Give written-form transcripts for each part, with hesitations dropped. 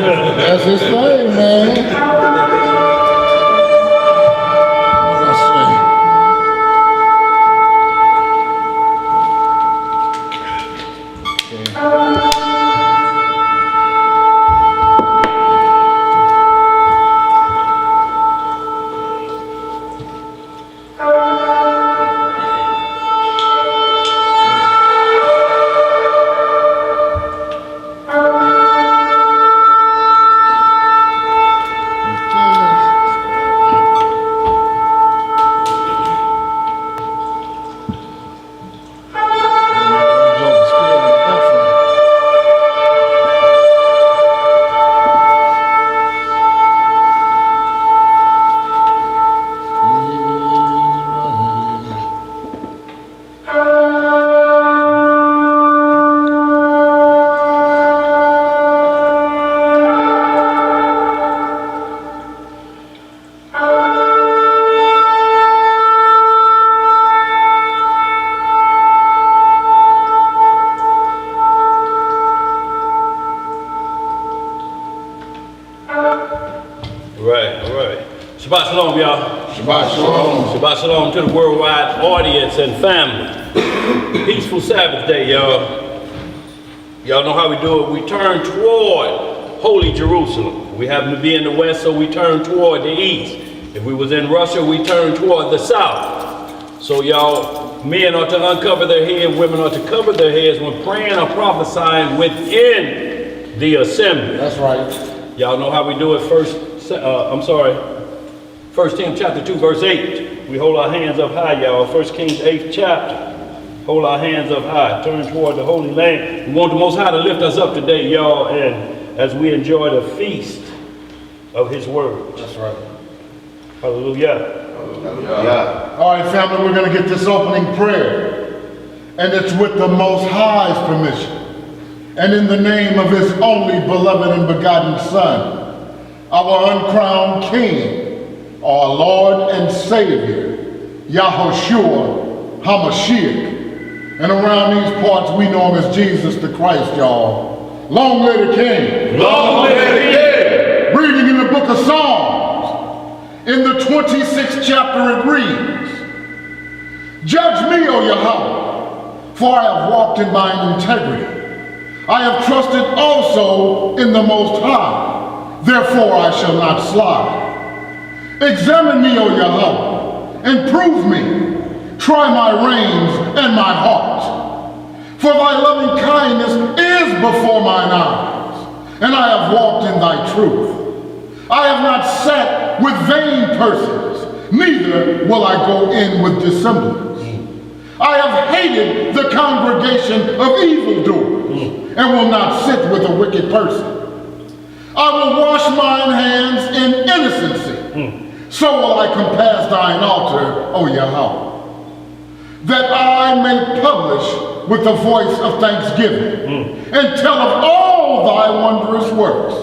That's his thing, man. Shabbat shalom, y'all. Shabbat shalom. Shabbat shalom to the worldwide audience and family. Peaceful Sabbath day, y'all. Y'all know how we do it. We turn toward Holy Jerusalem. We happen to be in the west, so we turn toward the east. If we was in Russia, we turn toward the south. So y'all, men are to uncover their head, women are to cover their heads when praying or prophesying within the assembly. That's right. Y'all know how we do it. First Kings chapter 2, verse 8. We hold our hands up high, y'all. 1 Kings 8th chapter. Hold our hands up high. Turn toward the Holy Land. We want the Most High to lift us up today, y'all, and as we enjoy the feast of His Word. That's right. Hallelujah. Hallelujah. All right, family, we're going to get this opening prayer. And it's with the Most High's permission. And in the name of His only beloved and begotten Son, our uncrowned King, our Lord and Savior, Yahushua HaMashiach. And around these parts, we know him as Jesus the Christ, y'all. Long live the King. Long live the King. Reading in the book of Psalms, in the 26th chapter, it reads, Judge me, O Yahweh, for I have walked in mine integrity. I have trusted also in the Most High, therefore I shall not slide. Examine me, O Yahweh, and prove me. Try my reins and my heart. For thy loving kindness is before mine eyes, and I have walked in thy truth. I have not sat with vain persons, neither will I go in with dissemblers. I have hated the congregation of evildoers, and will not sit with a wicked person. I will wash mine hands in innocency. So will I compass thine altar, O Yahweh, that I may publish with the voice of thanksgiving, and tell of all thy wondrous works.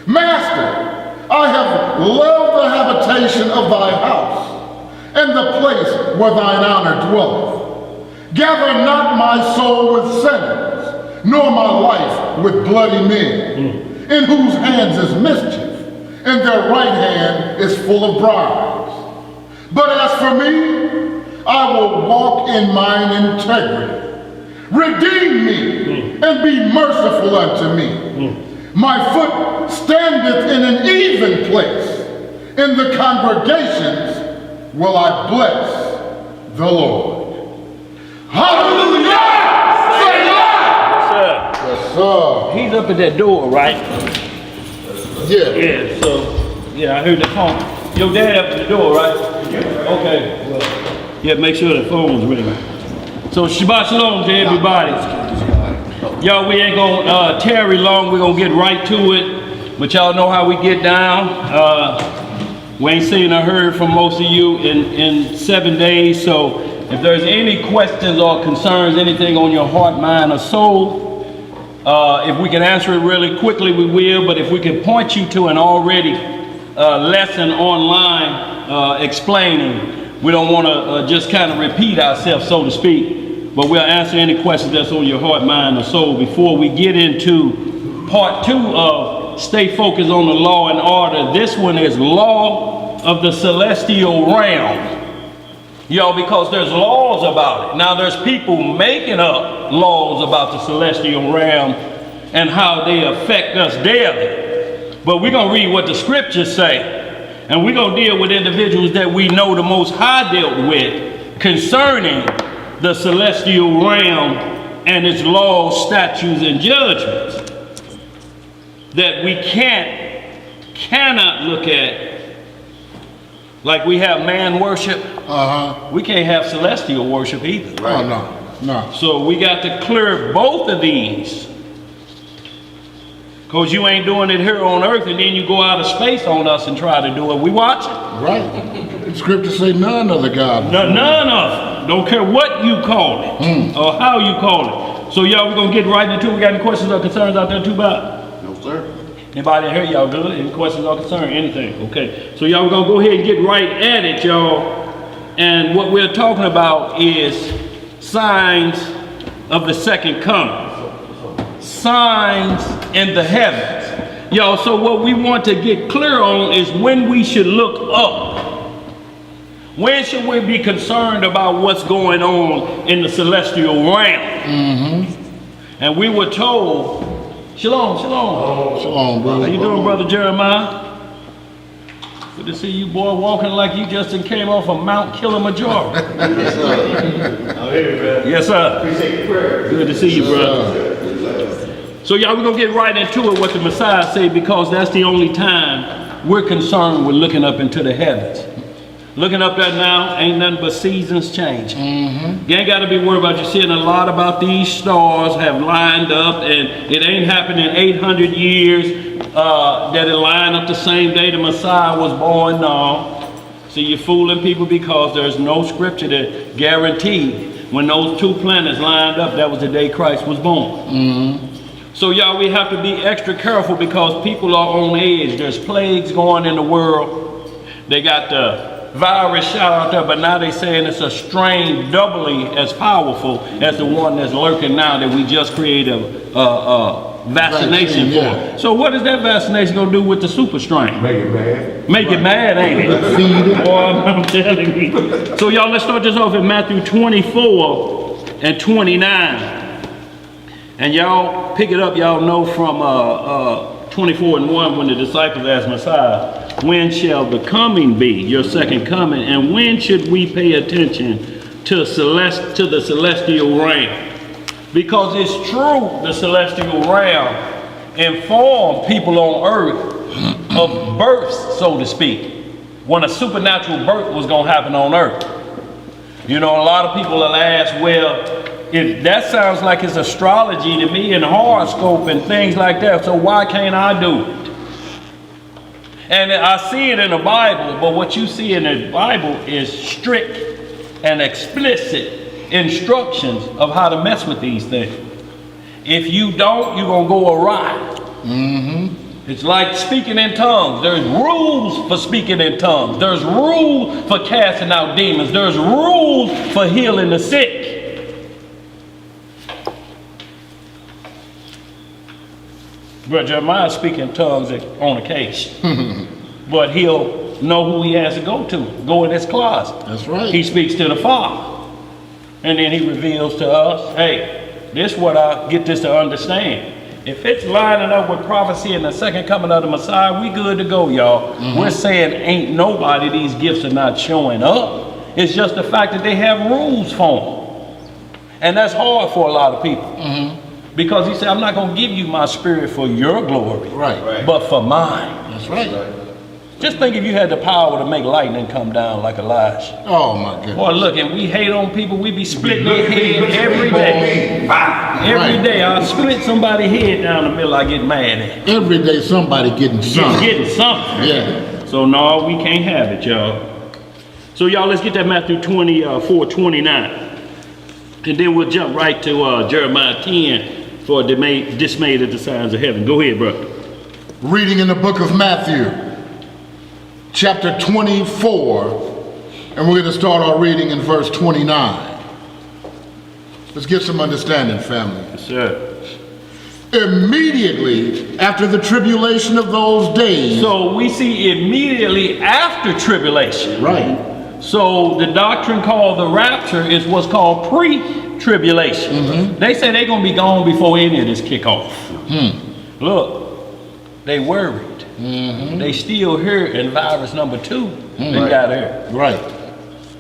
Master, I have loved the habitation of thy house, and the place where thine honor dwelleth. Gather not my soul with sinners, nor my life with bloody men, in whose hands is mischief, and their right hand is full of bribes. But as for me, I will walk in mine integrity. Redeem me, and be merciful unto me. My foot standeth in an even place. In the congregations will I bless the Lord. Hallelujah! Yes, sir. Yes, sir. He's up at that door, right? Yeah. So, I heard the phone. Your dad up at the door, right? Okay. Well, yeah, make sure the phone's ringing. So, Shabbat Shalom to everybody. Y'all, we ain't gonna tarry long. We're gonna get right to it. But y'all know how we get down. We ain't seen or heard from most of you in 7 days. So, if there's any questions or concerns, anything on your heart, mind, or soul, if we can answer it really quickly, we will. But if we can point you to an already lesson online explaining, we don't want to just kind of repeat ourselves, so to speak. But we'll answer any questions that's on your heart, mind, or soul before we get into part 2 of stay focused on the law and order. This one is law of the celestial realm. Y'all, because there's laws about it. Now there's people making up laws about the celestial realm and how they affect us daily. But we're going to read what the scriptures say. And we're going to deal with individuals that we know the Most High dealt with concerning the celestial realm and its laws, statutes, and judgments that we cannot look at. Like we have man worship, we can't have celestial worship either. Right. Oh, no. So we got to clear both of these. Because you ain't doing it here on earth and then you go out of space on us and try to do it. We watch it. Right. The scriptures say none of the God. None of them. Don't care what you call it or how you call it. So y'all, we're going to get right into it. We got any questions or concerns out there too, Bob? No, sir. Anybody here, y'all good? Any questions or concerns? Anything? Okay. So y'all, we're going to go ahead and get right at it, y'all. And what we're talking about is signs of the second coming. Signs in the heavens. Y'all, so what we want to get clear on is when we should look up. When should we be concerned about what's going on in the celestial realm? And we were told, shalom. Shalom, brother. How you doing, Brother Jeremiah? Good to see you, boy, walking like you just came off of Mount Kilimanjaro. Yes, sir. I'm here, man. Yes, sir. Appreciate the prayer. Good to see you, brother. So y'all, we're going to get right into it, what the Messiah said, because that's the only time we're concerned with looking up into the heavens. Looking up there now, ain't nothing but seasons changing. You ain't got to be worried about you seeing a lot about these stars have lined up, and it ain't happened in 800 years that it lined up the same day the Messiah was born. No. See, you're fooling people because there's no scripture that guaranteed when those two planets lined up, that was the day Christ was born. So y'all, we have to be extra careful because people are on edge. There's plagues going in the world. They got the virus shot out there, but now they're saying it's a strain doubly as powerful as the one that's lurking now that we just created a vaccination for. So what is that vaccination going to do with the super strain? Make it mad. Make it mad, ain't it? Feed it. Boy, I'm telling you. So y'all, let's start this off in Matthew 24 and 29. And y'all pick it up, y'all know from 24 and 1 when the disciples asked Messiah, when shall the coming be, your second coming, and when should we pay attention to the celestial realm? Because it's true, the celestial realm informed people on earth of births, so to speak, when a supernatural birth was going to happen on earth. You know, a lot of people will ask, well, that sounds like it's astrology to me and horoscope and things like that, so why can't I do it? And I see it in the Bible, but what you see in the Bible is strict and explicit instructions of how to mess with these things. If you don't, you're going to go awry. It's like speaking in tongues. There's rules for speaking in tongues. There's rules for casting out demons. There's rules for healing the sick. Brother Jeremiah speaking tongues on occasion. But he'll know who he has to go in his closet. That's right. He speaks to the Father. And then he reveals to us, hey, this is what I get this to understand. If it's lining up with prophecy and the second coming of the Messiah, we good to go, y'all. We're saying ain't nobody, these gifts are not showing up. It's just the fact that they have rules for them. And that's hard for a lot of people. Because he said, I'm not going to give you my spirit for your glory, but for mine. That's right. Just think if you had the power to make lightning come down like Elijah. Oh my goodness. Boy, look, and we hate on people, we be splitting their head every day. Every day, I'll split somebody's head down the middle, I get mad at. Every day somebody getting something. Getting something. Yeah. So no, we can't have it, y'all. So y'all, let's get that Matthew 24:29. And then we'll jump right to Jeremiah 10 for dismayed at the signs of heaven. Go ahead, brother. Reading in the book of Matthew, chapter 24, and we're going to start our reading in verse 29. Let's get some understanding, family. Yes, sir. Immediately after the tribulation of those days. So we see immediately after tribulation. Right. So the doctrine called the rapture is what's called pre-tribulation. They say they're going to be gone before any of this kick off. Look, they worried. They still here in virus number 2. They got here. Right.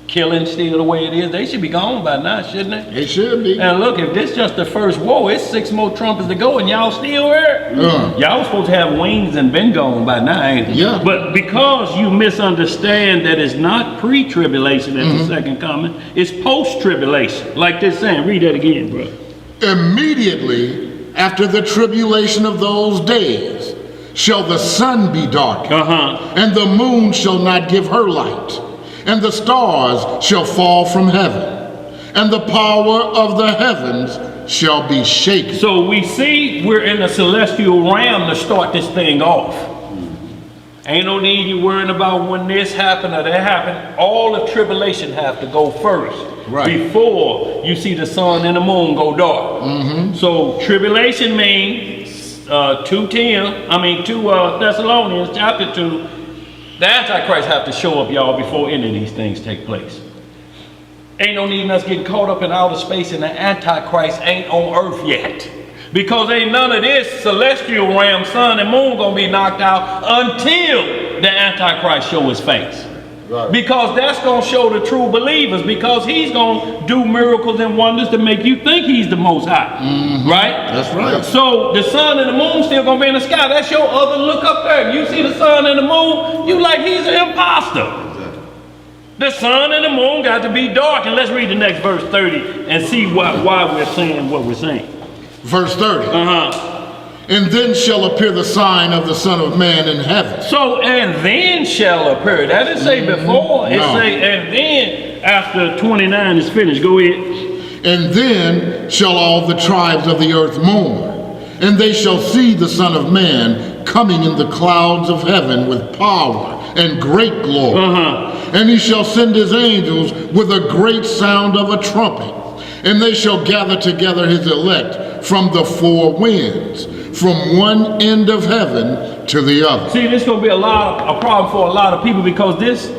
Killing still the way it is. They should be gone by now, shouldn't they? It should be. And look, if this just the first war, it's 6 more trumpets to go and y'all still here. Y'all was supposed to have wings and been gone by now, ain't it? Yeah. But because you misunderstand that it's not pre-tribulation at the second coming, it's post-tribulation. Like this saying, read that again, bro. Immediately after the tribulation of those days shall the sun be darkened, and the moon shall not give her light, and the stars shall fall from heaven, and the power of the heavens shall be shaken. So we see we're in the celestial realm to start this thing off. Ain't no need you worrying about when this happened or that happened. All of tribulation have to go first. Before you see the sun and the moon go dark. So tribulation means 2 Thessalonians chapter 2. The Antichrist have to show up, y'all, before any of these things take place. Ain't no need in us getting caught up in outer space, and the Antichrist ain't on earth yet. Because ain't none of this celestial realm, sun and moon, gonna be knocked out until the Antichrist show his face. Because that's gonna show the true believers, because he's gonna do miracles and wonders to make you think he's the Most High. Right? That's right. So the sun and the moon still gonna be in the sky. That's your other look up there. You see the sun and the moon, you like he's an imposter. The sun and the moon got to be dark. And let's read the next verse 30 and see why we're saying what we're saying. Verse 30. And then shall appear the sign of the Son of Man in heaven. So, and then shall appear. That didn't say before. It say, and then after 29 is finished. Go ahead. And then shall all the tribes of the earth mourn, and they shall see the Son of Man coming in the clouds of heaven with power and great glory. And he shall send his angels with a great sound of a trumpet, and they shall gather together his elect from the 4 winds, from one end of heaven to the other. See, this is going to be a problem for a lot of people, because this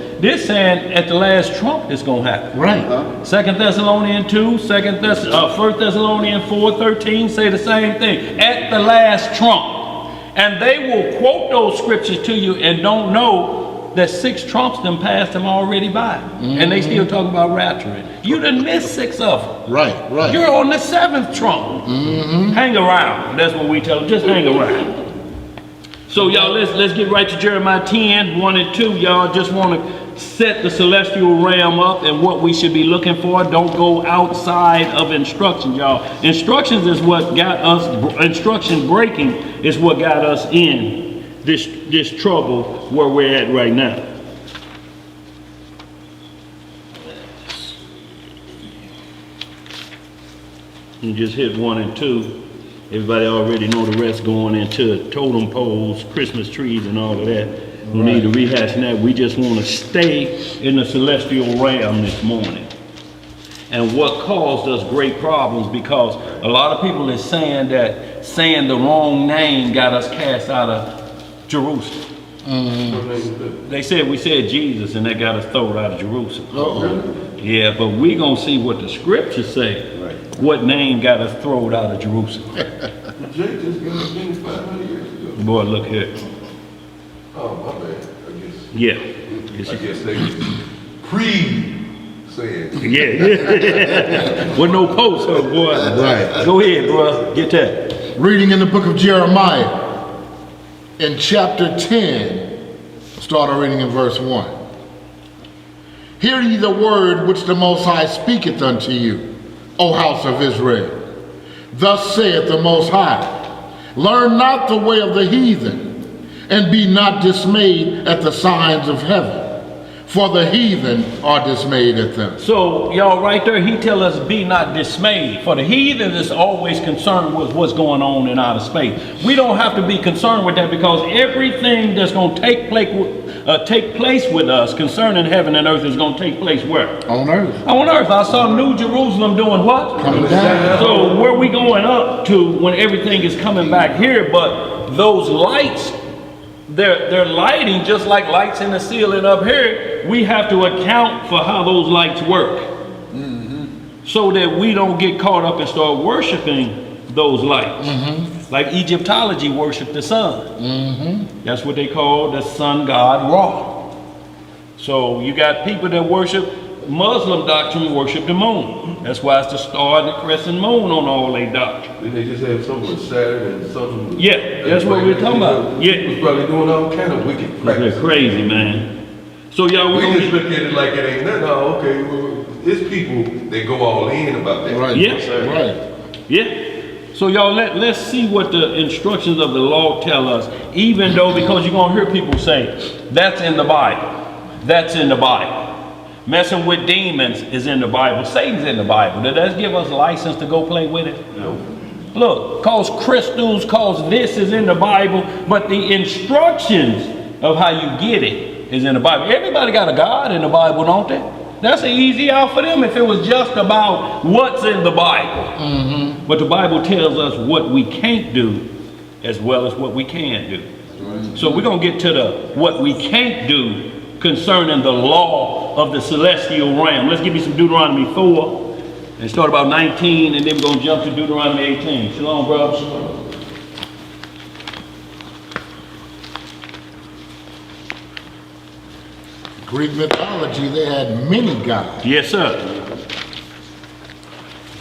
saying at the last trump is going to happen. Right. 2 Thessalonians 2, 1 Thessalonians 4:13 say the same thing. At the last trump. And they will quote those scriptures to you and don't know that 6 trumps them passed them already by. And they still talking about rapturing. You done missed 6 of them. Right. You're on the 7th trump. Hang around. That's what we tell them. Just hang around. So y'all, let's get right to Jeremiah 10, 1 and 2. Y'all just want to set the celestial realm up and what we should be looking for. Don't go outside of instructions, y'all. Instructions is what got us, instruction breaking is what got us in this trouble where we're at right now. You just hit 1 and 2. Everybody already know the rest going into totem poles, Christmas trees, and all of that. We need to rehash that. We just want to stay in the celestial realm this morning. And what caused us great problems, because a lot of people is saying that saying the wrong name got us cast out of Jerusalem. They said we said Jesus, and that got us thrown out of Jerusalem. Yeah, but we gonna see what the scriptures say. What name got us thrown out of Jerusalem? Boy, look here. Oh, my bad. I guess. Yeah. I guess they pre-said. Yeah. With no post, huh, boy. Right. Go ahead, bro. Get that. Reading in the book of Jeremiah, in chapter 10, start reading in verse 1. Hear ye the word which the Most High speaketh unto you, O house of Israel. Thus saith the Most High, learn not the way of the heathen, and be not dismayed at the signs of heaven. for the heathen are dismayed at them. So, y'all, right there, he tell us, be not dismayed. For the heathen is always concerned with what's going on in outer space. We don't have to be concerned with that, because everything that's going to take place with us concerning heaven and earth is going to take place where? On earth. On earth. I saw New Jerusalem doing what? Coming down. So where we going up to when everything is coming back here? But those lights, they're lighting just like lights in the ceiling up here. We have to account for how those lights work, so that we don't get caught up and start worshiping those lights. Like Egyptology worshiped the sun. That's what they call the sun god Ra. So you got people that worship, Muslim doctrine worship the moon. That's why it's the star and the crescent moon on all their doctrine. Didn't they just have something with Saturn and something? Yeah, that's what we're talking about. Yeah. He was probably doing all kind of wicked They're practices. crazy, man. So y'all, We just look at it like it ain't nothing. Oh, okay, well, it's people that go all in about that. Right. Yeah. Right. Yeah. So y'all, let's see what the instructions of the law tell us, even though, because you're going to hear people say, that's in the Bible. That's in the Bible. Messing with demons is in the Bible. Satan's in the Bible. Does that give us license to go play with it? No. Look, cause crystals, cause this is in the Bible, but the instructions of how you get it is in the Bible. Everybody got a God in the Bible, don't they? That's an easy out for them if it was just about what's in the Bible. But the Bible tells us what we can't do as well as what we can do. So we're going to get to the what we can't do concerning the law of the celestial realm. Let's give you some Deuteronomy 4 and start about 19, and then we're going to jump to Deuteronomy 18. Shalom, brother. Greek mythology, they had many gods. Yes, sir.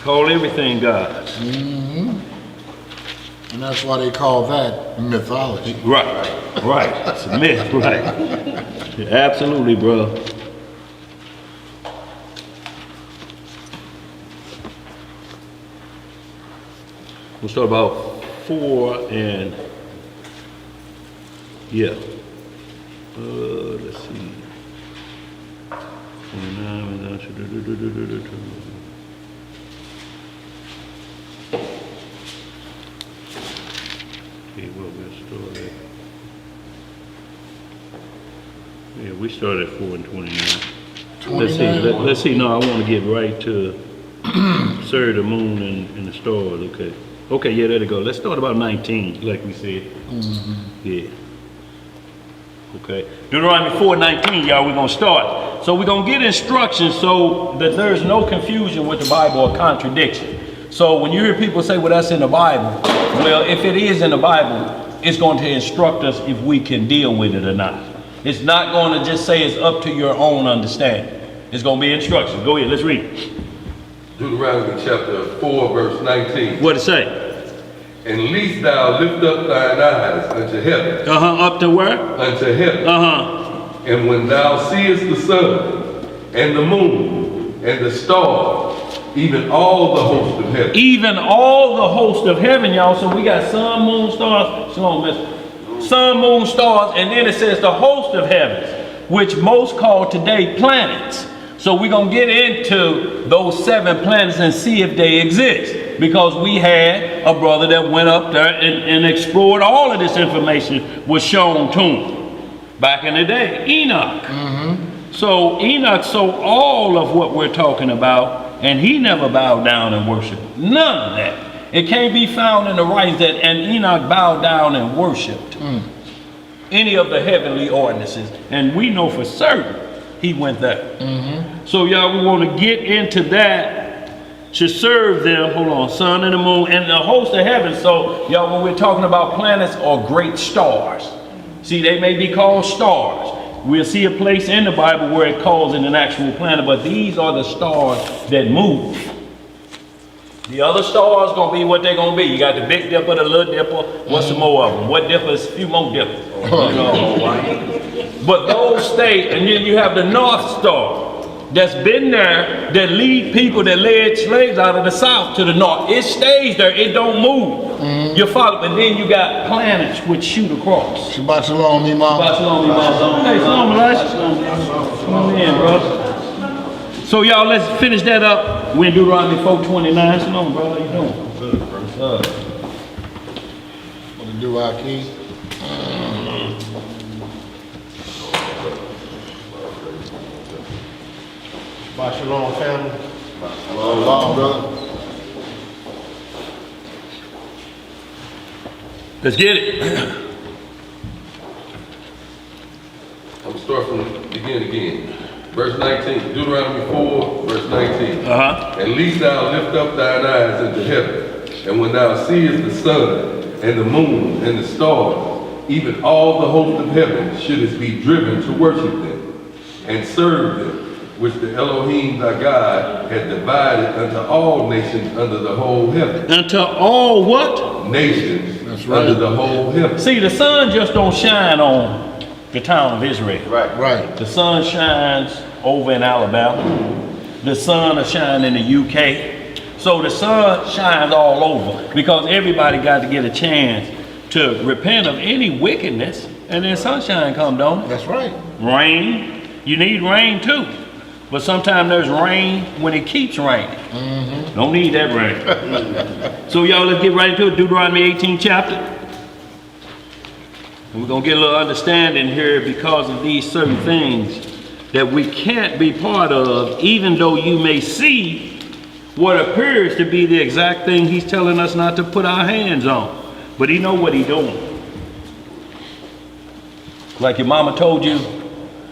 Call everything gods. And that's why they call that mythology. Right. It's a myth, right. Yeah, absolutely, bro. We'll start about 4 and yeah. Let's see. 29. Okay, well, we'll start at. Yeah, we started at 4 and 29. Let's see. No, I want to get right to Sir, the moon and the stars. Okay, yeah, there they go. Let's start about 19, like we said. Yeah. Okay. Deuteronomy 4:19, y'all, we're going to start. So we're going to get instructions so that there's no confusion with the Bible or contradiction. So when you hear people say, well, that's in the Bible, well, if it is in the Bible, it's going to instruct us if we can deal with it or not. It's not going to just say it's up to your own understanding. It's going to be instructions. Go ahead, let's read. Deuteronomy chapter 4, verse 19. What it say? And least thou lift up thine eyes unto heaven. Up to where? Unto heaven. And when thou seest the sun and the moon and the stars, even all the host of heaven. Even all the host of heaven, y'all. So we got sun, moon, stars. Shalom, mister. Sun, moon, stars, and then it says the host of heavens, which most call today planets. So we're going to get into those 7 planets and see if they exist, because we had a brother that went up there and explored all of this information was shown to him back in the day, Enoch. So Enoch saw all of what we're talking about, and he never bowed down and worshiped. None of that. It can't be found in the writings that and Enoch bowed down and worshiped any of the heavenly ordinances. And we know for certain he went there. So y'all, we want to get into that to serve them. Hold on, sun and the moon and the host of heaven. So y'all, when we're talking about planets or great stars, see, they may be called stars. We'll see a place in the Bible where it calls it an actual planet, but these are the stars that move. The other stars gonna be what they're gonna be. You got the Big Dipper, the Little Dipper. What's some more of them? What dippers? A few more dippers. You know, but those stay, and then you have the North Star. that's been there that lead people that led slaves out of the south to the north. It stays there. It don't move. You follow, and then you got planets which shoot across. Shabbat shalom, Imam. Shabbat shalom, Imam. Hey, shalom, Elijah. Come on in, bro. So y'all, let's finish that up. We're in Deuteronomy 4:29. Shalom, bro. How you doing? Good, bro. What to do, Akeem? Shabbat shalom, family. Shalom, brother. Let's get it. I'm gonna start from the beginning again. Verse 19, Deuteronomy 4, verse 19. And lest thou lift up thine eyes into heaven, and when thou seest the sun, and the moon, and the stars, even all the host of heaven, shouldest be driven to worship them, and serve them, which the Elohim thy God had divided unto all nations under the whole heaven. Unto all what? Nations. That's right. Under the whole heaven. See, the sun just don't shine on the town of Israel. Right. The sun shines over in Alabama. The sun will shine in the UK. So the sun shines all over because everybody got to get a chance to repent of any wickedness, and then sunshine come, don't it? That's right. Rain. You need rain too. But sometimes there's rain when it keeps raining. Don't need that rain. So y'all, let's get right into it. Deuteronomy 18 chapter. And we're going to get a little understanding here because of these certain things that we can't be part of, even though you may see what appears to be the exact thing he's telling us not to put our hands on. But he know what he's doing. Like your mama told you,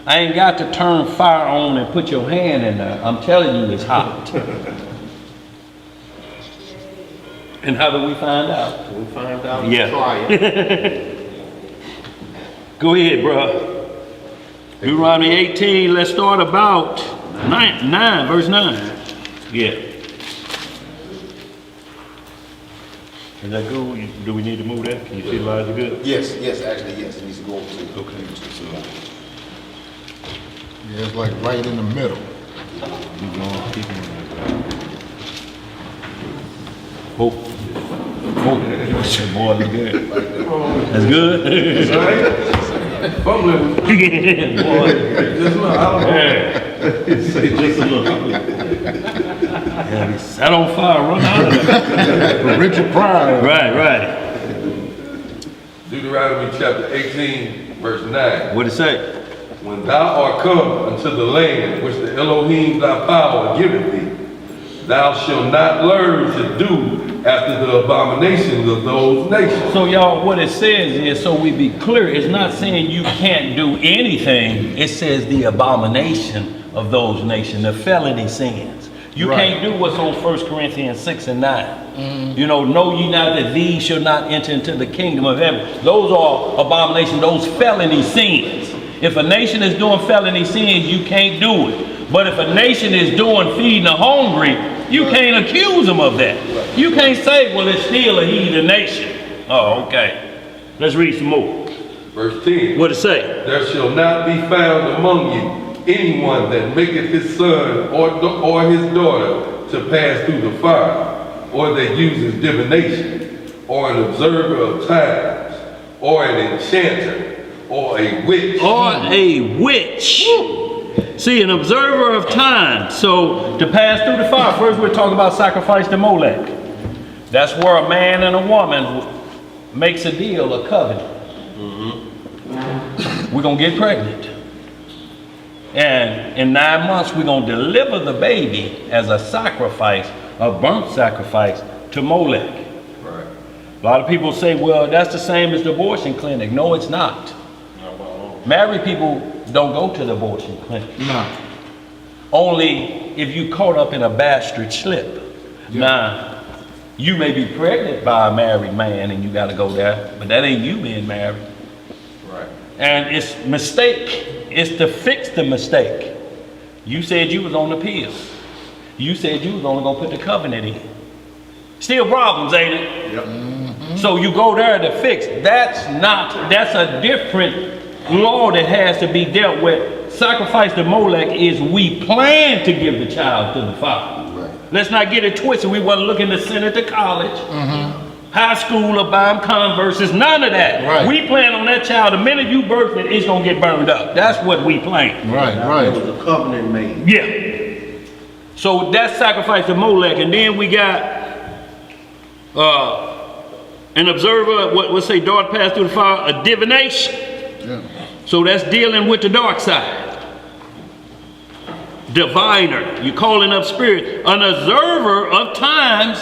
I ain't got to turn fire on and put your hand in there. I'm telling you it's hot. And how do we find out? We find out. Yeah. Try it. Go ahead, bro. Deuteronomy 18, let's start about 9, verse 9. Yeah. Is that good? Do we need to move that? Can you see Elijah good? Yes, actually, yes. It needs to go over to. Okay. Yeah, it's like right in the middle. Keep going, keep going. Hope. Boy, look good. That's good? Fumbling. Boy. Just look, I don't know. Just a look. Yeah, he sat on fire, run out of there. Richard Pryor. Right. Deuteronomy chapter 18, verse 9. What'd it say? When thou art come unto the land which the Elohim thy power giveth thee, thou shalt not learn to do after the abominations of those nations. So y'all, what it says is, so we be clear, it's not saying you can't do anything. It says the abomination of those nations, the felony sins. You can't do what's on 1 Corinthians 6 and 9. You know ye not that these shall not enter into the kingdom of heaven. Those are abominations, those felony sins. If a nation is doing felony sins, you can't do it. But if a nation is doing feeding the hungry, you can't accuse them of that. You can't say, well, it's still a heathen nation. Oh, okay. Let's read some more. Verse 10. What it say? There shall not be found among you anyone that maketh his son or his daughter to pass through the fire, or that uses divination, or an observer of times, or an enchanter, or a witch. Or a witch. See, an observer of time. So to pass through the fire, first we're talking about sacrifice to Molech. That's where a man and a woman makes a deal, a covenant. We're going to get pregnant. And in 9 months, we're going to deliver the baby as a sacrifice, a burnt sacrifice to Molech. Right. A lot of people say, well, that's the same as the abortion clinic. No, it's not. Married people don't go to the abortion clinic. No. Only if you caught up in a bastard slip. Yeah. Now, you may be pregnant by a married man and you got to go there, but that ain't you being married. Right. And it's mistake. It's to fix the mistake. You said you was on the pill. You said you was only gonna put the covenant in. Still problems, ain't it? Yep. So you go there to fix. That's a different law that has to be dealt with sacrifice to Molech is we plan to give the child to the father. Right. Let's not get it twisted. We wasn't looking to send it to college, high school, or buy them Converses, none of that. Right. We plan on that child, the minute you birth it, it's gonna get burned up. That's what we plan. Right, There right. was a covenant made. Yeah. So that's sacrifice to Molech, and then we got an observer, what say, dart passed through the fire, a divination. Yeah. So that's dealing with the dark side. Diviner, you calling up spirit. An observer of times.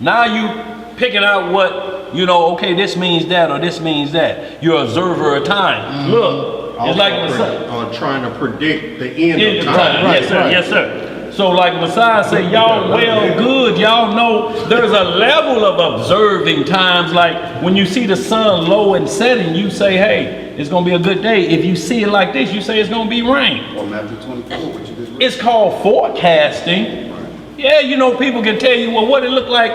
Now you picking out what, you know, okay, this means that or this means that. You're an observer of time. Look, it's like Messiah. Trying to predict the end of Time. time. Yes, sir. right. Yes, sir. So like Messiah said, y'all well good, y'all know there's a level of observing times. Like when you see the sun low and setting, you say, hey, it's gonna be a good day. If you see it like this, you say it's gonna be rain. Or Matthew 24, what you just read. It's called forecasting. Yeah, you know, people can tell you, well, what it look like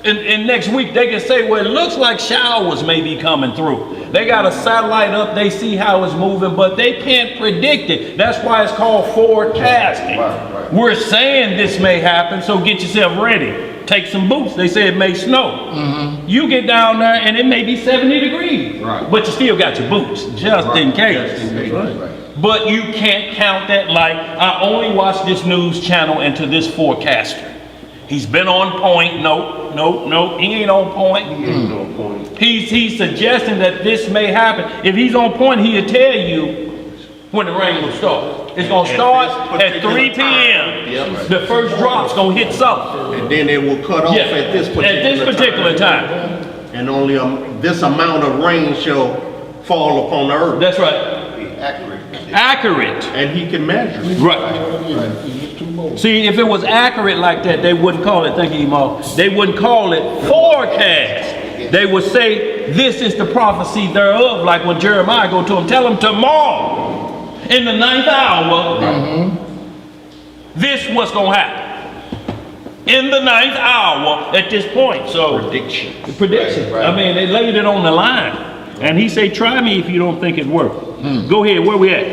in next week. They can say, well, it looks like showers may be coming through. They got a satellite up, they see how it's moving, but they can't predict it. That's why it's called forecasting. Right. We're saying this may happen, so get yourself ready. Take some boots. They say it may snow. You get down there and it may be 70 degrees. Right. But you still got your boots, just in case. Just in case. Right. But you can't count that like, I only watch this news channel and to this forecaster. He's been on point. No, he ain't on point. He ain't no point. He's suggesting that this may happen. If he's on point, he'll tell you when the rain will start. It's gonna start at 3 p.m. Yep. The first drop's gonna hit something. And then it will cut off Yeah, at this particular time. And only this amount of rain shall fall upon the earth. That's right. Be accurate. Accurate. And he can measure. Right. See, if it was accurate like that, they wouldn't call it, thank you, Emal, they wouldn't call it forecast. They would say, this is the prophecy thereof, like when Jeremiah go to him, tell him tomorrow, in the 9th hour, this what's gonna happen. In the 9th hour, at this point, so. Prediction. Prediction. Right. I mean, they laid it on the line. And he say, try me if you don't think it works. Go ahead, where we at?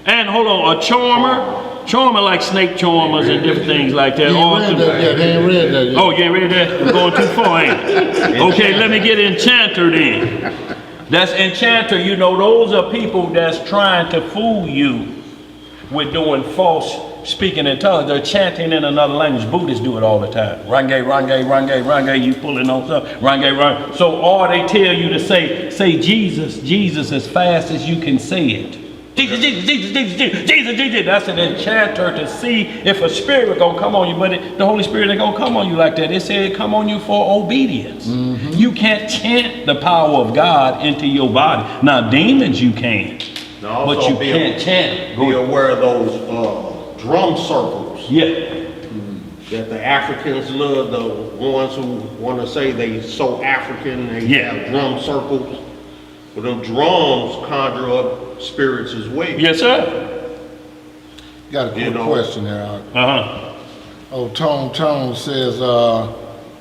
And hold on, a charmer like snake charmers and different things like that. They ain't read that yet. They ain't read that yet. Oh, you ain't read that? I'm going too far, ain't it? Okay, let me get enchanter then. That's enchanter, you know, those are people that's trying to fool you with doing false speaking in tongues. They're chanting in another language. Buddhists do it all the time. Range, range, range, range, you pulling on something. Range, range. So, or they tell you to say Jesus, Jesus as fast as you can say it. Jesus, Jesus, Jesus, Jesus, Jesus, Jesus, Jesus. That's an enchanter to see if a spirit gonna come on you, but the Holy Spirit ain't gonna come on you like that. It said come on you for obedience. You can't chant the power of God into your body. Now demons you can, Now, but also you can't chant. Be aware of those drum circles Yeah, that the Africans love, the ones who want to say they so African, they Yeah. have drum circles. But them drums conjure up spirits as well. yes sir. Got a quick know. question here. Uh-huh. Tone says,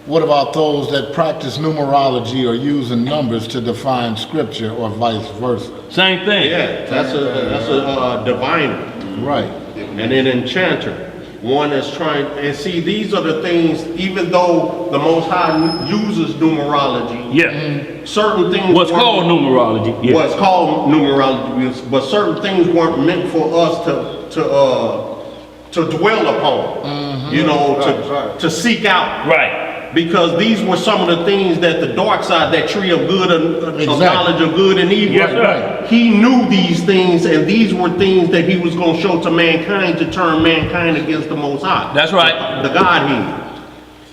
what about those that practice numerology or using numbers to define scripture or vice versa? Same thing. Yeah, that's a diviner. Right. And an enchanter. One is trying, and see, these are the things, even though the Most High uses numerology, Yeah. certain things What's weren't- called numerology. Yeah. What's called numerology, but certain things weren't meant for us to dwell upon, you know, to seek out. Right. Because these were some of the things that the dark side, that tree of good and Exactly. knowledge of good and evil, Yes, sir. he knew these things, and these were things that he was going to show to mankind to turn mankind against the Most High. That's right. The Godhead.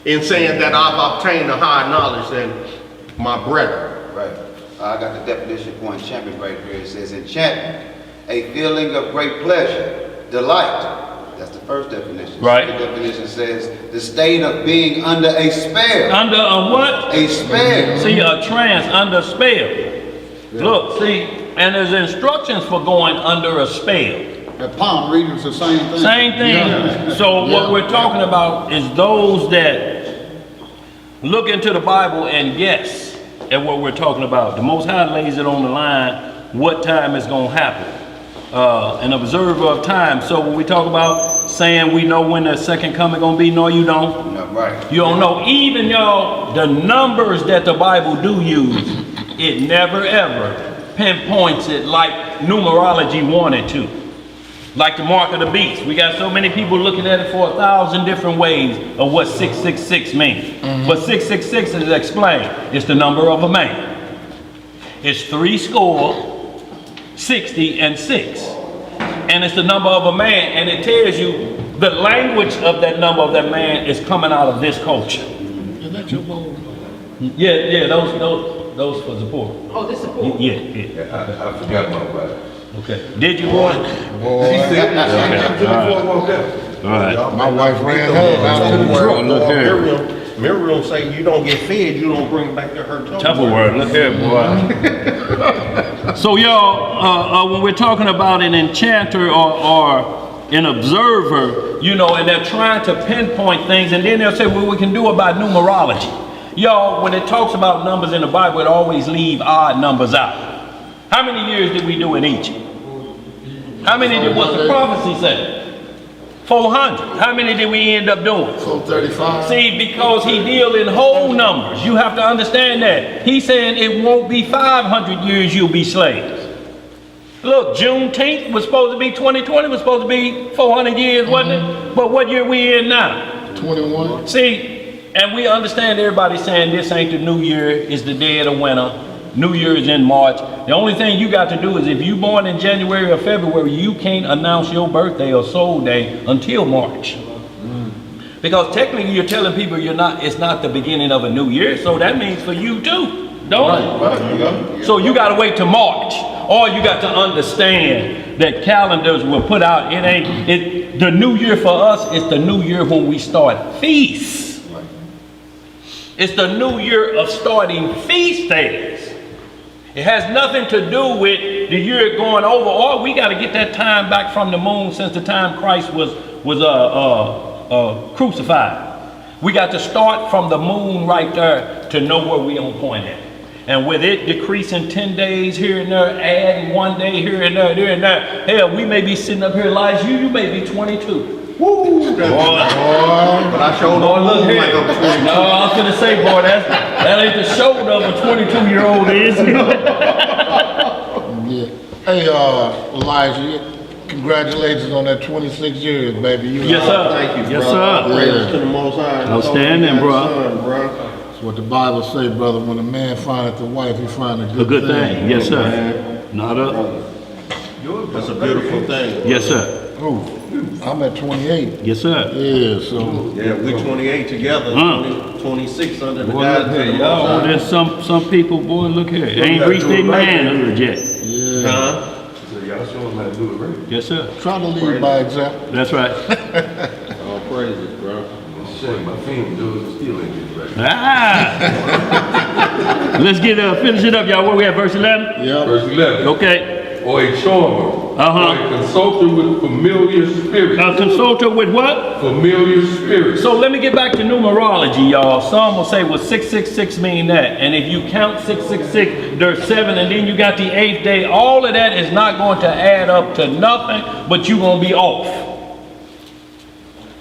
In saying that I've obtained a higher knowledge than my brethren. Right. I got the definition for enchantment right here. It says enchantment, a feeling of great pleasure, delight. That's the first definition. Right. The definition says the state of being under a spell. Under a what? A spell. See, a trance under spell. Look, see, and there's instructions for going under a spell. That palm reading's the same thing. Same thing. Yeah. So what Yeah. we're talking about is those that look into the Bible and guess at what we're talking about. The Most High lays it on the line what time it's going to happen. an observer of time. So when we talk about saying we know when the second coming gonna be, no, you don't. No, right. You don't know. Even y'all, the numbers that the Bible do use, it never ever pinpoints it like numerology wanted to. Like the mark of the beast. We got so many people looking at it for 1,000 different ways of what 666 means. But 666 is explained. It's the number of a man. It's 60 and 6. And it's the number of a man. And it tells you the language of that number of that man is coming out of this culture. Is that your bowl? Yeah, those for support. Oh, this support? Yeah. I forgot about that. Okay. Did you, boy? She said that. All right. My wife ran hers out to the truck. Look here. Miriam say you don't get fed, you don't bring back to her Tupperware. Look here, boy. So y'all, when we're talking about an enchanter or an observer, you know, and they're trying to pinpoint things, and then they'll say, well, we can do about numerology. Y'all, when it talks about numbers in the Bible, it always leave odd numbers out. How many years did we do in Egypt? How many did what the prophecy say? 400. How many did we end up doing? 435. See, because he deals in whole numbers. You have to understand that. He's saying it won't be 500 years you'll be slaves. Look, Juneteenth was supposed to be 2020, was supposed to be 400 years, wasn't it? But what year we in now? 21. See, and we understand everybody saying this ain't the new year, it's the dead of winter. New Year is in March. The only thing you got to do is if you're born in January or February, you can't announce your birthday or soul day until March. Because technically you're telling people it's not the beginning of a new year, so that means for you too, don't it? So you got to wait till March. Or you got to understand that calendars were put out. The new year for us is the new year when we start feasts. It's the new year of starting feast days. It has nothing to do with the year going over, or we got to get that time back from the moon since the time Christ was crucified. We got to start from the moon right there to know where we on point at. And with it decreasing 10 days here and there, adding 1 day here and there, hell, we may be sitting up here, Elijah, you may be 22. Woo! Boy. But I showed Boy, look here. like I'm 22. No, I was gonna say, boy, that ain't the shoulder of a 22-year-old, is it? Yeah. Hey, Elijah, congratulations on that 26 years, baby. Yes, sir. Thank you, Yes, brother. sir. Praise to the Most High. Outstanding, bro. That's what the Bible say, brother. When a man findeth a wife, he find A good thing. Yes, sir. Not up. That's a beautiful thing. Yes, sir. Oh, I'm at 28. Yes, sir. Yeah, so. Yeah, we're 28 together, 26 under the Boy, guidance look of here, the y'all. Most High. There's some people, boy, look here. Ain't reached their manhood yet. Yeah. Huh? So y'all show them how to do it right. Yes, sir. Try to lead by example. That's right. All praises, bro. It's a shame my fiend does still ain't get it right. Ah! Let's finish it up, y'all. Where we at, verse 11? Yeah. Verse 11. Okay. Or a charmer. Uh-huh. Or a consulter with familiar spirits. A consulter with what? Familiar spirits. So let me get back to numerology, y'all. Some will say, well, 666 mean that. And if you count 666, there's 7, and then you got the 8th day. All of that is not going to add up to nothing, but you're going to be off.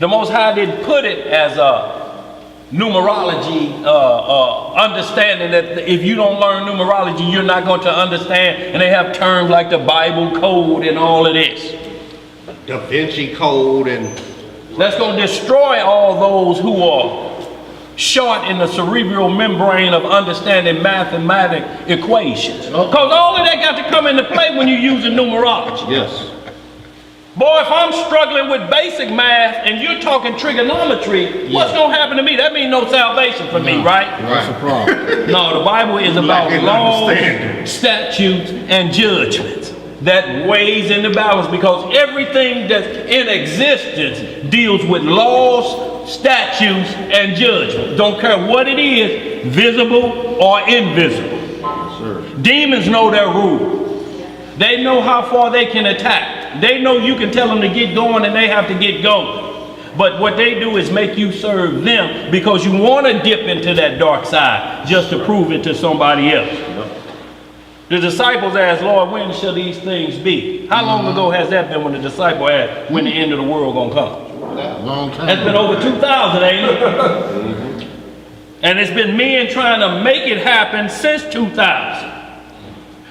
The Most High didn't put it as a numerology understanding that if you don't learn numerology, you're not going to understand. And they have terms like the Bible code and all of this. Da Vinci Code and That's going to destroy all those who are short in the cerebral membrane of understanding mathematic equations. Because all of that got to come into play when you're using numerology. yes. Boy, if I'm struggling with basic math and you're talking trigonometry, what's going to happen to me? That means no salvation for me, right? That's a problem. No, the Bible is about Lacking laws, understanding. statutes, and judgments. That weighs in the balance because everything that's in existence deals with laws, statutes, and judgments. Don't care what it is, visible or invisible. Yes, sir. Demons know their rule. They know how far they can attack. They know you can tell them to get going and they have to get going. But what they do is make you serve them because you want to dip into that dark side just to prove it to somebody else. The disciples asked, Lord, when shall these things be? How long ago has that been when the disciple asked, when the end of the world gonna come? Long time. It's been over 2,000, ain't it? And it's been men trying to make it happen since 2000.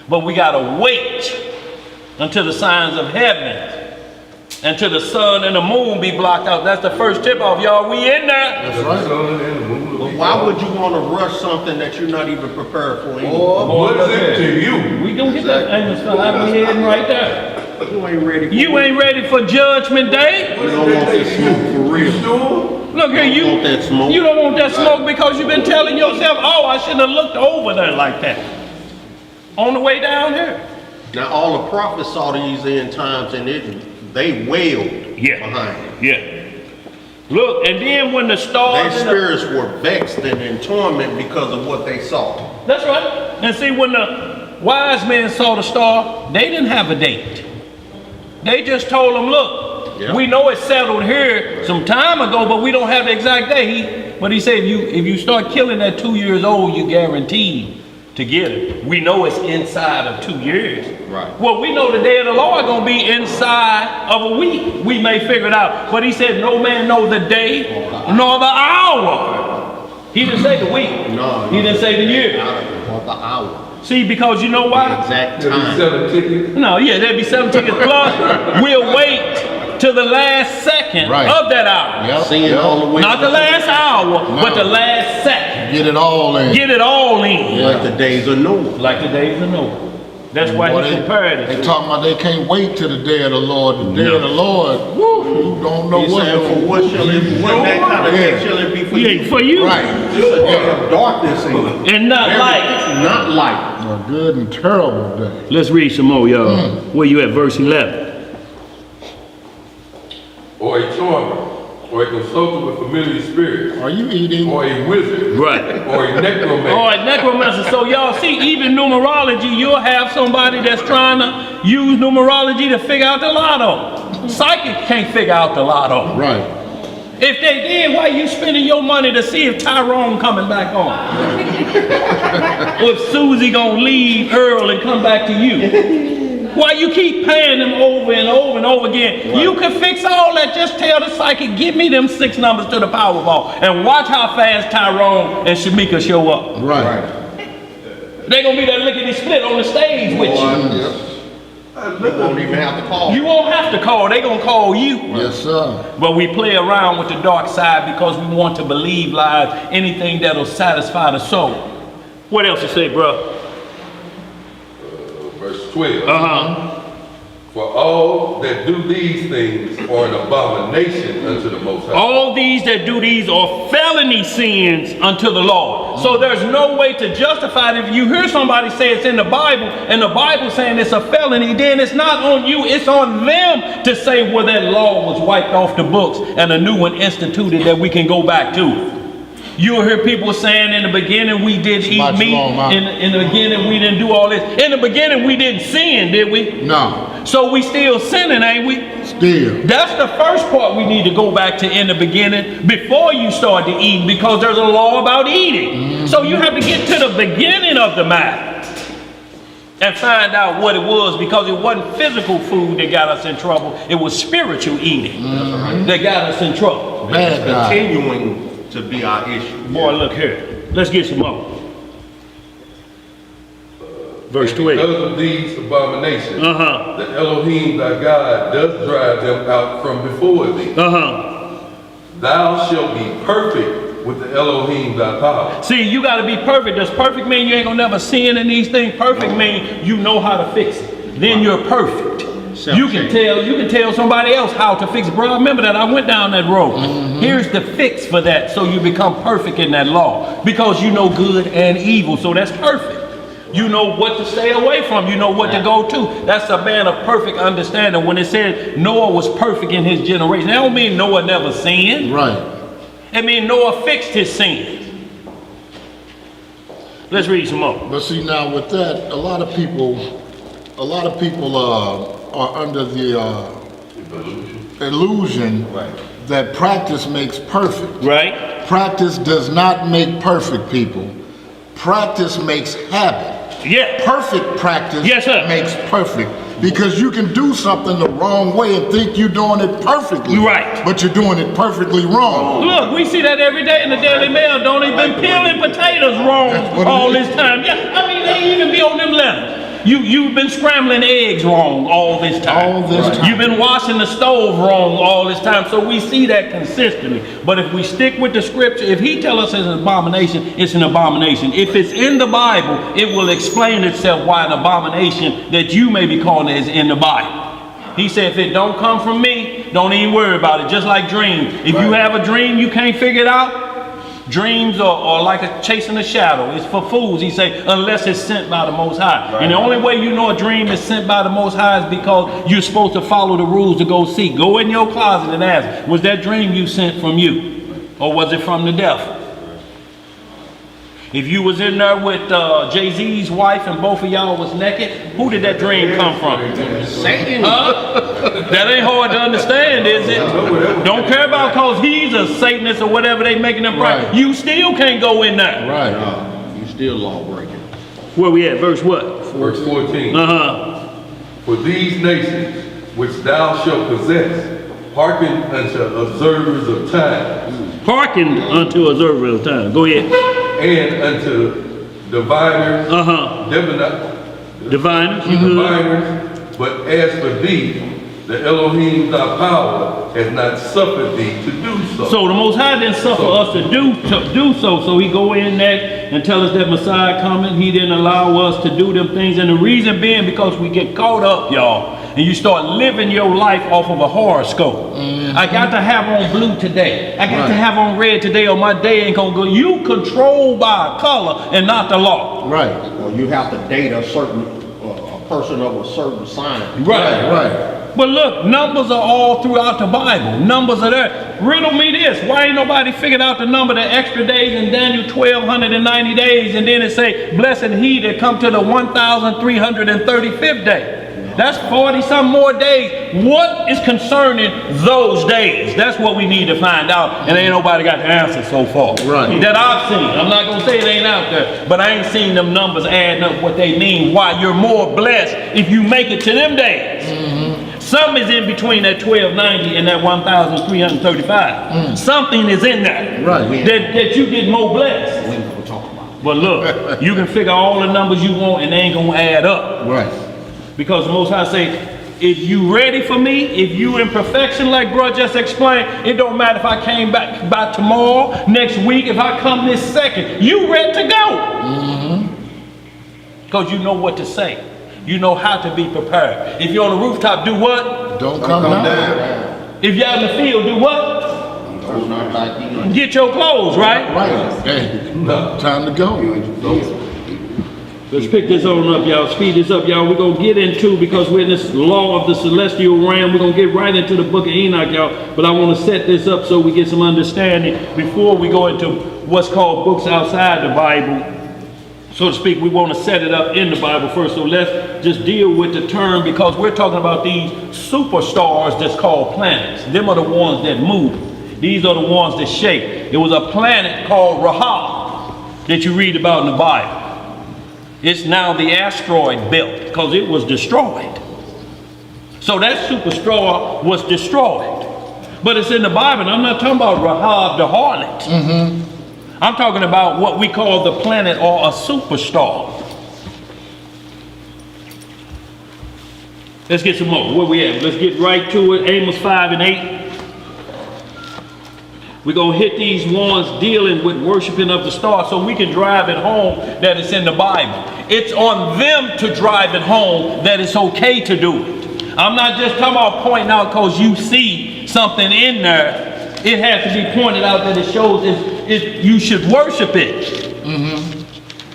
But we gotta wait until the signs of heaven, until the sun and the moon be blocked out. That's the first tip off, y'all. We in there. That's right. But why would you want to rush something that you're not even prepared for anyway? What is it to you? We gonna get that Amos fella. We heading right there. You ain't ready for You ain't ready for Judgment Day. You don't want that smoke for real. Sure? Look here, you want that smoke. You don't want that smoke because you've been telling yourself, oh, I shouldn't have looked over there like that. On the way down here. Now all the prophets saw these end times and they wailed behind it. Yeah. Look, and then when the stars... Their spirits were vexed and in torment because of what they saw. That's right. And see, when the wise men saw the star, they didn't have a date. They just told them, look, we know it's settled here some time ago, but we don't have the exact day. But he said, if you start killing at 2 years old, you're guaranteed to get it. We know it's inside of 2 years. Right. Well, we know the day of the Lord gonna be inside of a week. We may figure it out. But he said, no man knows the day nor the hour. He didn't say the week. No. He didn't say the year. Or the hour. See, because you know why? Exact Did he time. sell a ticket? No, yeah, there'd be 7 tickets plus. We'll wait till the last second of that hour. Yep. Seeing all the way. Not the last hour, but the last second. Get it all in. Get it all in. Like the days of Noah. Like the days of Noah. That's why Boy, he compared it. They talking about they can't wait till the day of the Lord. The day of the Lord, woo, you don't know He what. said, for what shall it be? What that kind of day shall it be for you? Yeah, for you. Right. Have darkness in it. And not light. Not light. A good and terrible day. Let's read some more, y'all. Where you at, verse 11? Or a charmer, or a consultant with familiar spirits, Are you eating? or a wizard, Right. or a necromancer. All right, necromancer. So y'all see, even numerology, you'll have somebody that's trying to use numerology to figure out the lotto. Psychic can't figure out the lotto. Right. If they did, why you spending your money to see if Tyrone coming back on? Or if Susie gonna leave Earl and come back to you? Why you keep paying them over and over and over again? Right. You can fix all that. Just tell the psychic, give me them 6 numbers to the Powerball, and watch how fast Tyrone and Shamika show up. Right. They gonna be that lickety split on the stage with you. You won't even have to call. You won't have to call. They gonna call you. Yes, sir. But we play around with the dark side because we want to believe lies, anything that'll satisfy the soul. What else you say, bro? Verse 12. Uh-huh. For all that do these things are an abomination unto the Most High. All these that do these are felony sins unto the Lord. So there's no way to justify it. If you hear somebody say it's in the Bible, and the Bible saying it's a felony, then it's not on you, it's on them to say, well, that law was wiped off the books and a new one instituted that we can go back to. You'll hear people saying in the beginning we did eat meat, in the beginning we didn't do all this. In the beginning we didn't sin, did we? No. So we still sinning, ain't we? Still. That's the first part we need to go back to in the beginning before you start to eat, because there's a law about eating. So you have to get to the beginning of the matter and find out what it was, because it wasn't physical food that got us in trouble. It was spiritual eating that got us in trouble. Bad guy. Continuing to be our issue. Boy, look here. Let's get some more. Verse And 12. because of these abominations, the Elohim thy God does drive them out from before thee. Thou shalt be perfect with the Elohim thy power. See, you got to be perfect. Does perfect mean you ain't gonna never sin in these things? Perfect mean you know how to fix it. Then you're perfect. You can tell somebody else how to fix it. Bro, remember that I went down that road. Here's the fix for that, so you become perfect in that law, because you know good and evil. So that's perfect. You know what to stay away from. You know what to go to. That's a man of perfect understanding. When it said Noah was perfect in his generation, that don't mean Noah never sinned. Right. It means Noah fixed his sins. Let's read some more. But see, now with that, a lot of people are under the illusion that practice makes perfect. Right? Practice does not make perfect, people. Practice makes habit. Yeah. Perfect practice Yes, sir. makes perfect. Because you can do something the wrong way and think you're doing it perfectly. Right. But you're doing it perfectly wrong. Look, we see that every day in the Daily Mail. Don't even peeling potatoes wrong all this time. Yeah, I mean, they even be on them letters. You've been scrambling eggs wrong all this time. All this time. You've been washing the stove wrong all this time. So we see that consistently. But if we stick with the scripture, if he tells us it's an abomination, it's an abomination. If it's in the Bible, it will explain itself why an abomination that you may be calling it is in the Bible. He said, if it don't come from me, don't even worry about it. Just like dreams. If you have a dream, you can't figure it out. Dreams are like chasing a shadow. It's for fools, he say, unless it's sent by the Most High. Right. And the only way you know a dream is sent by the Most High is because you're supposed to follow the rules to go see. Go in your closet and ask, was that dream you sent from you? Or was it from the devil? If you was in there with Jay-Z's wife and both of y'all was naked, who did that dream come from? Satan. That ain't hard to understand, is it? Don't care about because he's a Satanist or whatever they making him right. You still can't go in there. Right. You still law breaking. Where we at? Verse what? Verse 14. For these nations which thou shalt possess, hearken unto observers of time. Hearken unto observers of time. Go ahead. And unto diviners, Diviners. diviners, but as for thee, the Elohim thy power has not suffered thee to do so. So the Most High didn't suffer us to do so. So he go in there and tell us that Messiah coming. He didn't allow us to do them things. And the reason being because we get caught up, y'all. And you start living your life off of a horoscope. I got to have on blue today. I got to have on red today or my day ain't gonna go. You controlled by a color and not the law. Right. Or you have to date a certain a person of a certain sign. Right. But look, numbers are all throughout the Bible. Numbers are there. Riddle me this. Why ain't nobody figured out the number, the extra days in Daniel 1290 days, and then it say, blessed he that come to the 1335th day. That's 40 some more days. What is concerning those days? That's what we need to find out. And ain't nobody got the answer so far. Right. That I've seen. I'm not going to say it ain't out there, but I ain't seen them numbers adding up what they mean. Why you're more blessed if you make it to them days. Some is in between that 1290 and that 1335. Something is in there. Right. That you get more blessed. We never talk about it. But look, you can figure all the numbers you want and they ain't going to add up. Right. Because the Most High say, if you ready for me, if you in perfection like bro just explained, it don't matter if I came back by tomorrow, next week, if I come this second, you ready to go. Because you know what to say. You know how to be prepared. If you're on the rooftop, do what? Don't come down. If you're out in the field, do what? Get your clothes, right? Right. Hey, time to go. Let's pick this on up, y'all. Speed this up, y'all. We're going to get into, because we're in this law of the celestial realm, we're going to get right into the book of Enoch, y'all. But I want to set this up so we get some understanding before we go into what's called books outside the Bible. So to speak, we want to set it up in the Bible first. So let's just deal with the term, because we're talking about these superstars that's called planets. Them are the ones that move. These are the ones that shake. There was a planet called Rahab that you read about in the Bible. It's now the asteroid belt because it was destroyed. So that superstar was destroyed. But it's in the Bible. And I'm not talking about Rahab the harlot. I'm talking about what we call the planet or a superstar. Let's get some more. Where we at? Let's get right to it. Amos 5 and 8. We're going to hit these ones dealing with worshiping of the stars so we can drive it home that it's in the Bible. It's on them to drive it home that it's okay to do it. I'm not just talking about pointing out because you see something in there. It has to be pointed out that it shows you should worship it.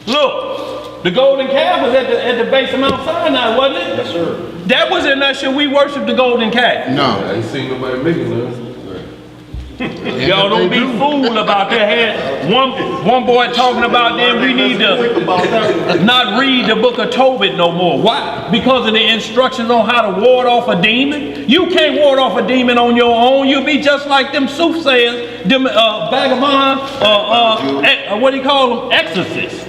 Look, the golden calf was at the base of Mount Sinai, wasn't it? Yes, sir. That was in there. Should we worship the golden calf? I No. ain't seen nobody making none. Y'all don't be fooled about that. One boy talking about them, we need to not read the book of Tobit no more. Why? Because of the instructions on how to ward off a demon. You can't ward off a demon on your own. You'll be just like them soothsayers, them vagabond, what do you call them? Exorcists.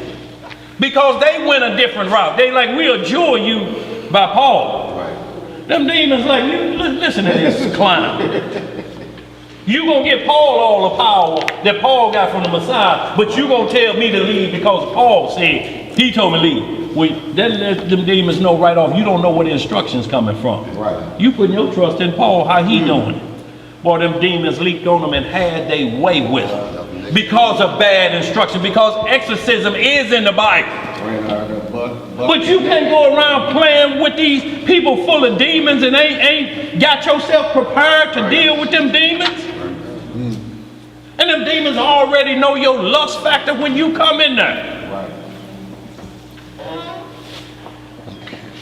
Because they went a different route. They like, we adjure you by Paul. Right. Them demons like, you listen to this clown. You gonna get Paul all the power that Paul got from the Messiah, but you gonna tell me to leave because Paul said, he told me to leave. Well, that let them demons know right off, you don't know where the instruction's coming from. Right. You putting your trust in Paul, how he doing it. Boy, them demons leaked on them and had their way with them. Because of bad instruction, because exorcism is in the Bible. But you can't go around playing with these people full of demons and ain't got yourself prepared to deal with them demons. And them demons already know your lust factor when you come in there.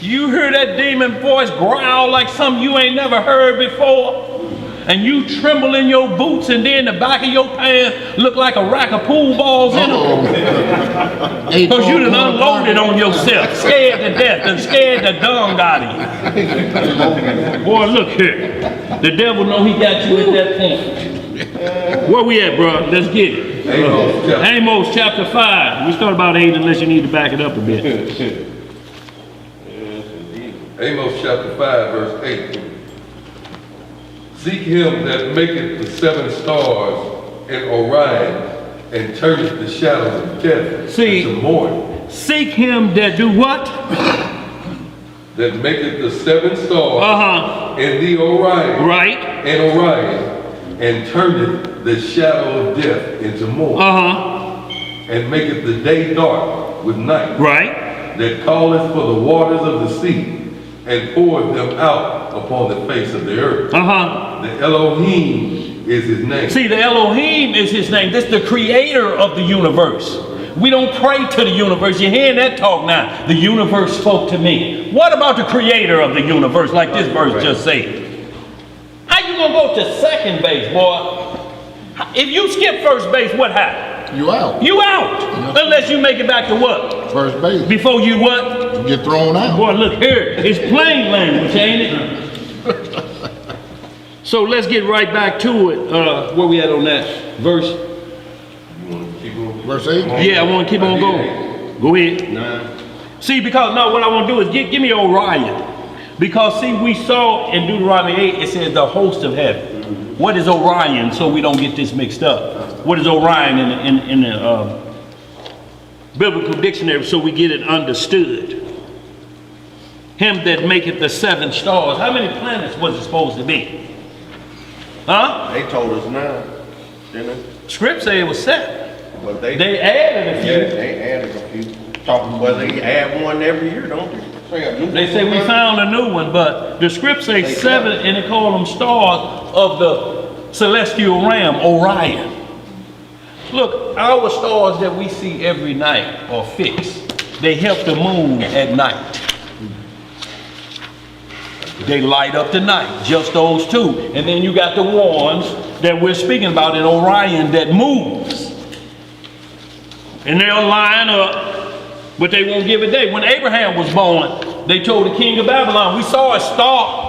You hear that demon voice growl like something you ain't never heard before. And you tremble in your boots, and then the back of your pants look like a rack of pool balls in them. Because you done unloaded on yourself, scared to death, and scared the dung out of you. Boy, look here. The devil know he got you at that point. Where we at, bro? Let's get it. Amos chapter 5. We start about 8 unless you need to back it up a bit. Amos chapter 5, verse 8. Seek him that maketh the 7 stars in Orion, and turneth the shadows of death into morning. Seek him that do what? That maketh the 7 stars in the Orion, right? In Orion, and turneth the shadow of death into morning. And maketh the day dark with night. Right. That calleth for the waters of the sea, and poureth them out upon the face of the earth. The Elohim is his name. See, the Elohim is his name. This is the creator of the universe. We don't pray to the universe. You're hearing that talk now. The universe spoke to me. What about the creator of the universe, like this verse just said? How you gonna go to second base, boy? If you skip first base, what happened? You out. You out. Unless you make it back to what? First base. Before you what? You get thrown out. Boy, look here. It's plain language, ain't it? So let's get right back to it. Where we at on that verse? You want to keep on? Verse 8? Yeah, I want to keep on going. Go ahead. 9. See, because no, what I want to do is give me Orion. Because see, we saw in Deuteronomy 8, it says the host of heaven. What is Orion, so we don't get this mixed up? What is Orion in the biblical dictionary, so we get it understood? Him that maketh the 7 stars. How many planets was it supposed to be? Huh? They told us 9, didn't they? Script say it was 7. But they added a few. Yeah, they added a few. Talking about they add one every year, don't they? They say we found a new one, but the script say 7, and they call them stars of the celestial realm, Orion. Look, our stars that we see every night are fixed. They help the moon at night. They light up the night, just those 2. And then you got the ones that we're speaking about in Orion that moves. And they'll line up, but they won't give a day. When Abraham was born, they told the king of Babylon, we saw a star.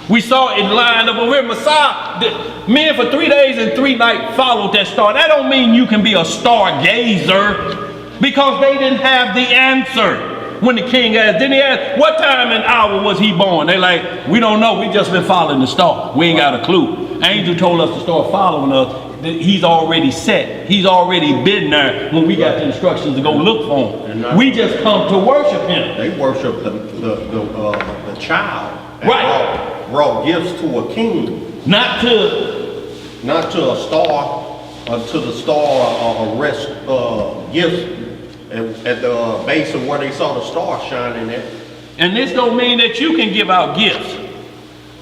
We saw it lined up over here. Messiah, the men for 3 days and 3 nights followed that star. That don't mean you can be a stargazer, because they didn't have the answer. When the king asked, didn't he ask, what time and hour was he born? They like, we don't know, we just been following the star. We ain't got a clue. Angel told us to start following us. He's already set. He's already been there when we got the instructions to go look for him. We just come to worship him. They worship the child. Right. Brought gifts to a king. Not to a star, to the star rest gifts. At the base of where they saw the star shining at. And this don't mean that you can give out gifts.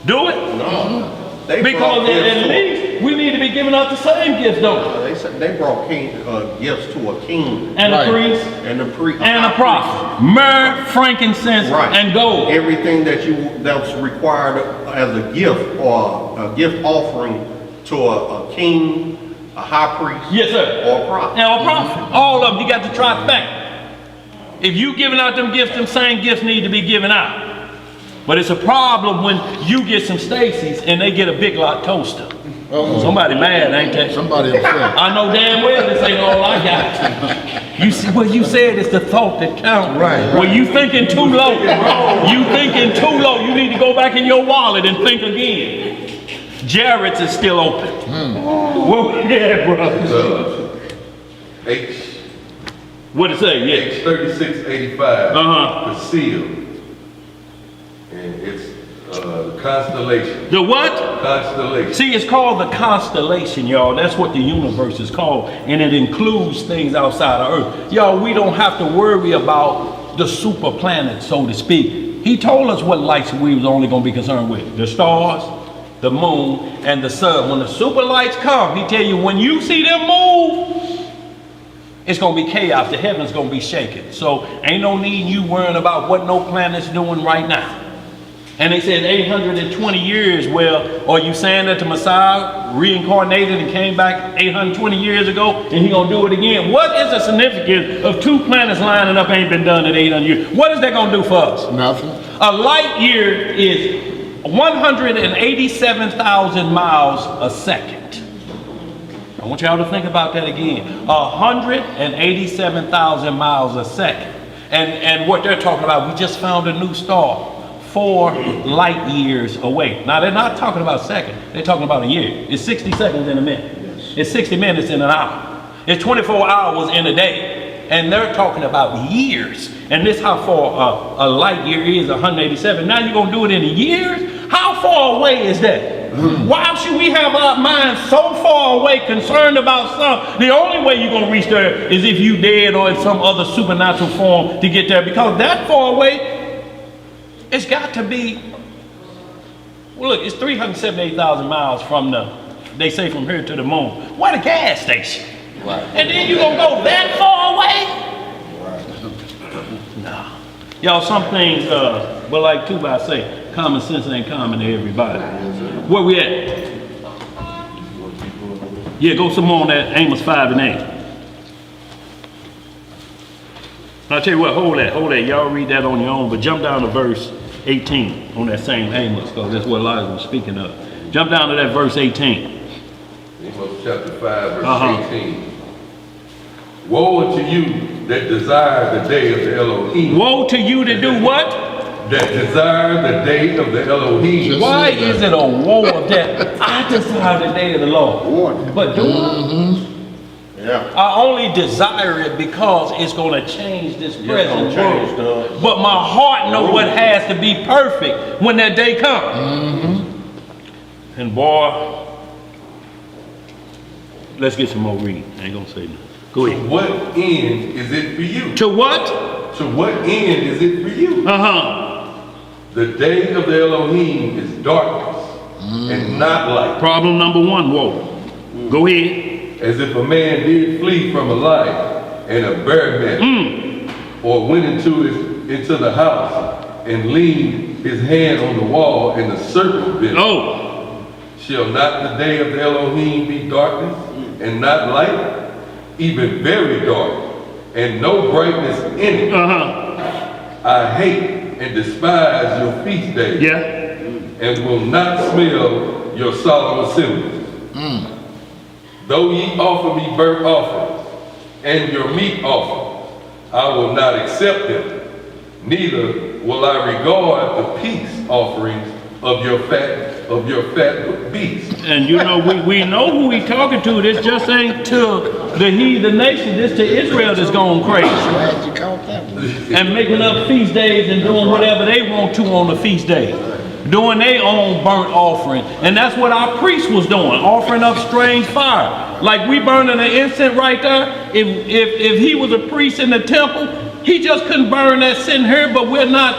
Do it? No. Because at least we need to be giving out the same gifts, don't we? They said they brought gifts to a king. And a priest. And a priest. And a prophet. Myrrh, frankincense, and gold. Everything that's required as a gift or a gift offering to a king, a high priest, yes, sir, or a prophet. Or a prophet. All of them, you got the trifecta. If you giving out them gifts, them same gifts need to be given out. But it's a problem when you get some Stacy's and they get a Big Lot toaster. Somebody mad, ain't they? Somebody upset. I know damn well this ain't all I got. You see what you said is the thought that counts. Right. Well, you thinking too low. You thinking too low. You need to go back in your wallet and think again. Jared's is still open. Well, yeah, bro. H. What it say? Yeah. H3685. Uh-huh. The seal. And it's the constellation. The what? Constellation. See, it's called the constellation, y'all. That's what the universe is called. And it includes things outside of Earth. Y'all, we don't have to worry about the super planet, so to speak. He told us what lights we was only going to be concerned with. The stars, the moon, and the sun. When the super lights come, he tell you, when you see them move, it's going to be chaos. The heaven's going to be shaken. So ain't no need you worrying about what no planet's doing right now. And they said 820 years. Well, are you saying that the Messiah reincarnated and came back 820 years ago and he going to do it again? What is the significance of two planets lining up ain't been done in 800 years? What is that going to do for us? Nothing. A light year is 187,000 miles a second. I want y'all to think about that again. 187,000 miles a second. And what they're talking about, we just found a new star 4 light years away. Now they're not talking about seconds, they're talking about a year. It's 60 seconds in a minute. It's 60 minutes in an hour. It's 24 hours in a day. And they're talking about years. And this how far a light year is, 187. Now you're gonna do it in years? How far away is that? Why should we have our minds so far away concerned about something? The only way you're going to reach there is if you dead or in some other supernatural form to get there. Because that far away, it's got to be, well look, it's 378,000 miles from they say from here to the moon. What a gas station. Right. And then you're going to go that far away? Right. No. Y'all, some things, but like Tuba say, common sense ain't common to everybody. Where we at? Yeah, go some more on that Amos 5 and 8. I'll tell you what, hold that. Y'all read that on your own, but jump down to verse 18 on that same Amos, because that's what Elijah was speaking of. Jump down to that verse 18. Amos chapter 5, verse 18. Woe unto you that desire the day of the Elohim. Woe to you that do what? That desire the day of the Elohim. Why is it a woe of that? I desire the day of the Lord. But do I? Yeah. I only desire it because it's going to change this present world. But my heart knows what has to be perfect when that day comes. And boy, let's get some more reading. I ain't going to say nothing. Go ahead. To what end is it for you? To what? To what end is it for you? The day of the Elohim is darkness and not light. Problem number 1, woe. Go ahead. As if a man did flee from a lion and a bear met, or went into the house and leaned his hand on the wall and the serpent bit. Shall not the day of the Elohim be darkness and not light? Even very dark, and no brightness in it. I hate and despise your feast days, and will not smell your solemn assemblies. Though ye offer me burnt offerings and your meat offering, I will not accept them. Neither will I regard the peace offerings of your fat beasts. And you know, we know who we talking to. This just ain't to the heathen nation. This to Israel that's going crazy. Glad you caught that one. And making up feast days and doing whatever they want to on the feast day. Doing their own burnt offering. And that's what our priest was doing, offering up strange fire. Like we burning an incense right there. If he was a priest in the temple, he just couldn't burn that sitting here, but we're not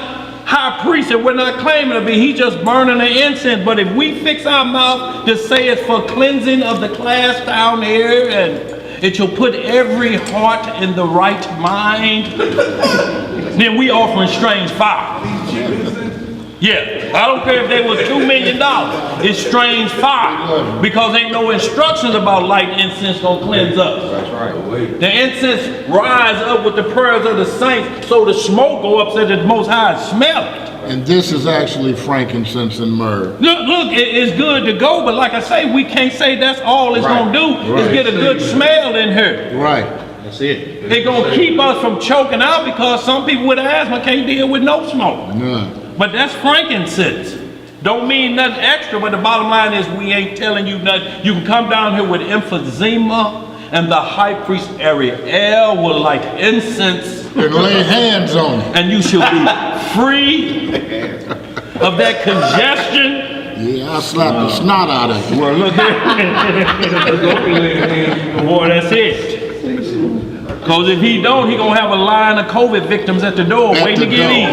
high priest and we're not claiming to be. He just burning the incense. But if we fix our mouth to say it's for cleansing of the class down here, and it shall put every heart in the right mind, then we offering strange fire. Yeah, I don't care if they was $2 million. It's strange fire, because ain't no instructions about light incense gonna cleanse us. That's right. The incense rise up with the prayers of the saints, so the smoke go up so that the Most High smell it. And this is actually frankincense and myrrh. Look, it's good to go, but like I say, we can't say that's all it's gonna do is get a good smell in here. Right. That's it. It's gonna keep us from choking out because some people with asthma can't deal with no smoke. None. But that's frankincense. Don't mean nothing extra, but the bottom line is we ain't telling you nothing. You can come down here with emphysema, and the high priest Ariel will light incense. And lay hands on it. And you should be free of that congestion. Yeah, I'll slap the snot out of you. Well, look here. Boy, that's it. Because if he don't, he gonna have a line of COVID victims at the door waiting to get in.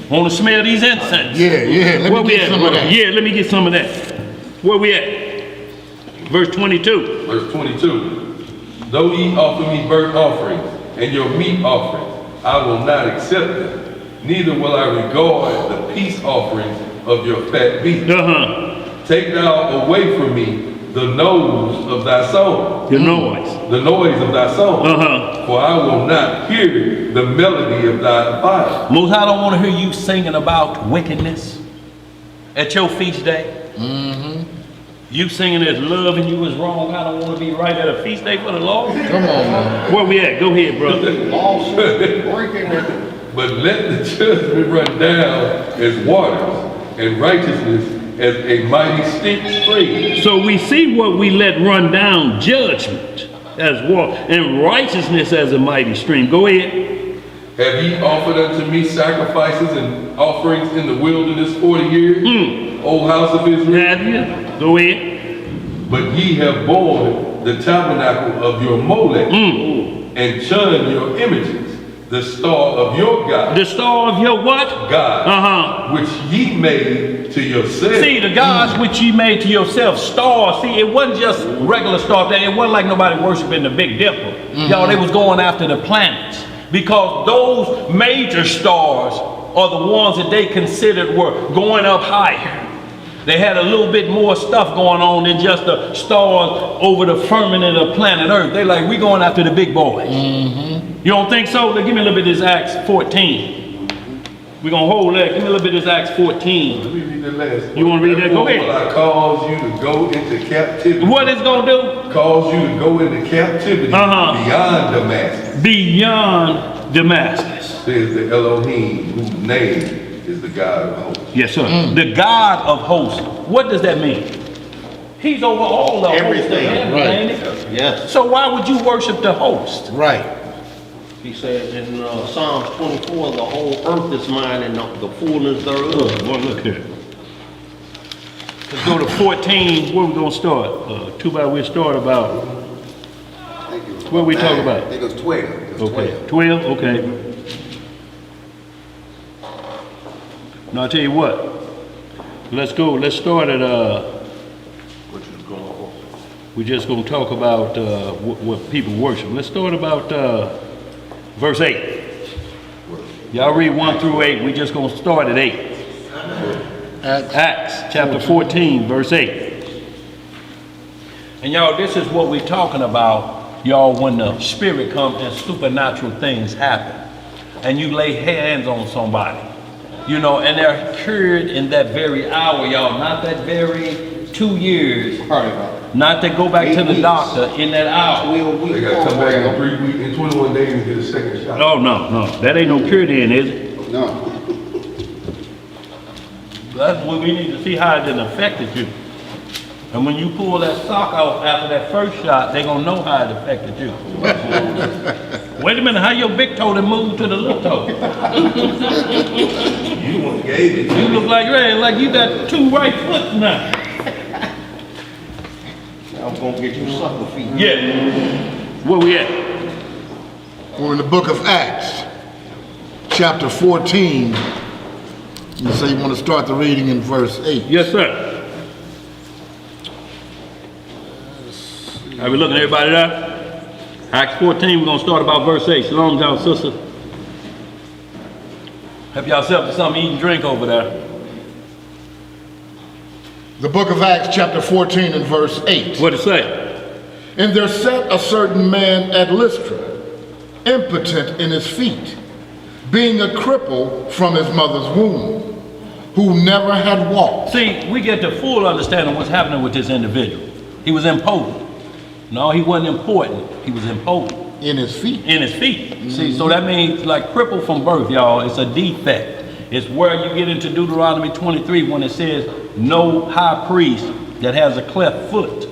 Want to smell these incense? Yeah, let Where me we get at, some of that. Yeah, let me get some of that. Where we at? Verse 22. Verse 22. Though ye offer me burnt offerings and your meat offerings, I will not accept them. Neither will I regard the peace offerings of your fat beasts. Take thou away from me the noise of thy song. The noise. The noise of thy song. For I will not hear the melody of thy fire. Most High don't want to hear you singing about wickedness at your feast day. You singing as love and you was wrong. I don't want to be right at a feast day for the Lord. Come on, man. Where we at? Go ahead, brother. But let the judgment run down as waters, and righteousness as a mighty stream. So we see what we let run down, judgment as water, and righteousness as a mighty stream. Go ahead. Have ye offered unto me sacrifices and offerings in the wilderness 40 years, O house of Israel? Have you? Go ahead. But ye have borne the tabernacle of your Molech, and shunned your images, the star of your God. The star of your what? God, which ye made to yourself. See, the gods which ye made to yourself, stars. See, it wasn't just regular stars. It wasn't like nobody worshiping the Big Dipper. Y'all, they was going after the planets. Because those major stars are the ones that they considered were going up higher. They had a little bit more stuff going on than just the stars over the firmament of planet Earth. They like, we going after the big boys. You don't think so? Give me a little bit of this Acts 14. We're going to hold that. Give me a little bit of this Acts 14. Let me read the last one. You want to read that? Go Therefore ahead. will I cause you to go into captivity. What it's going to do? Cause you to go into captivity beyond Damascus. Beyond Damascus. Says the Elohim, whose name is the God of hosts. Yes, sir. The God of hosts. What does that mean? He's over all the Everything, hosts of heaven, right. ain't he? Yes. So why would you worship the host? Right. He said in Psalms 24, the whole earth is mine and the fullness thereof. Well, look here. Let's go to 14. Where we gonna start? We'll start about. What we talk about? I think it was 12. It was Okay, 12. Okay. Now I tell you what. Let's go. Let's start at. We're just gonna talk about what people worship. Let's start about verse 8. Y'all read 1 through 8. We just gonna start at 8. Acts chapter 14, verse 8. And y'all, this is what we're talking about, y'all, when the Spirit comes and supernatural things happen. And you lay hands on somebody, you know, and they're cured in that very hour, y'all, not that very 2 years. Not to go back to the doctor in that hour. They got to come back in 3 weeks, in 21 days and get a second shot. Oh, no. That ain't no cure then, is it? No. That's what we need to see how it done affected you. And when you pull that sock off after that first shot, they gonna know how it affected you. Wait a minute, how your big toe done moved to the little toe? You one gave it. You look like you got 2 right foot now. I'm gonna get you sucker feet. Yeah. Where we at? We're in the book of Acts, chapter 14. You say you want to start the reading in verse 8. Yes, sir. Are we looking at everybody there? Acts 14, we're gonna start about verse 8. Shalom, y'all, sister. Help yourself to something to eat and drink over there. The book of Acts, chapter 14 and verse 8. What'd it say? And there sat a certain man at Lystra, impotent in his feet, being a cripple from his mother's womb, who never had walked. See, we get the full understanding of what's happening with this individual. He was impotent. No, he wasn't important. He was impotent. In his feet. In his feet. See, so that means like crippled from birth, y'all. It's a defect. It's where you get into Deuteronomy 23 when it says no high priest that has a cleft foot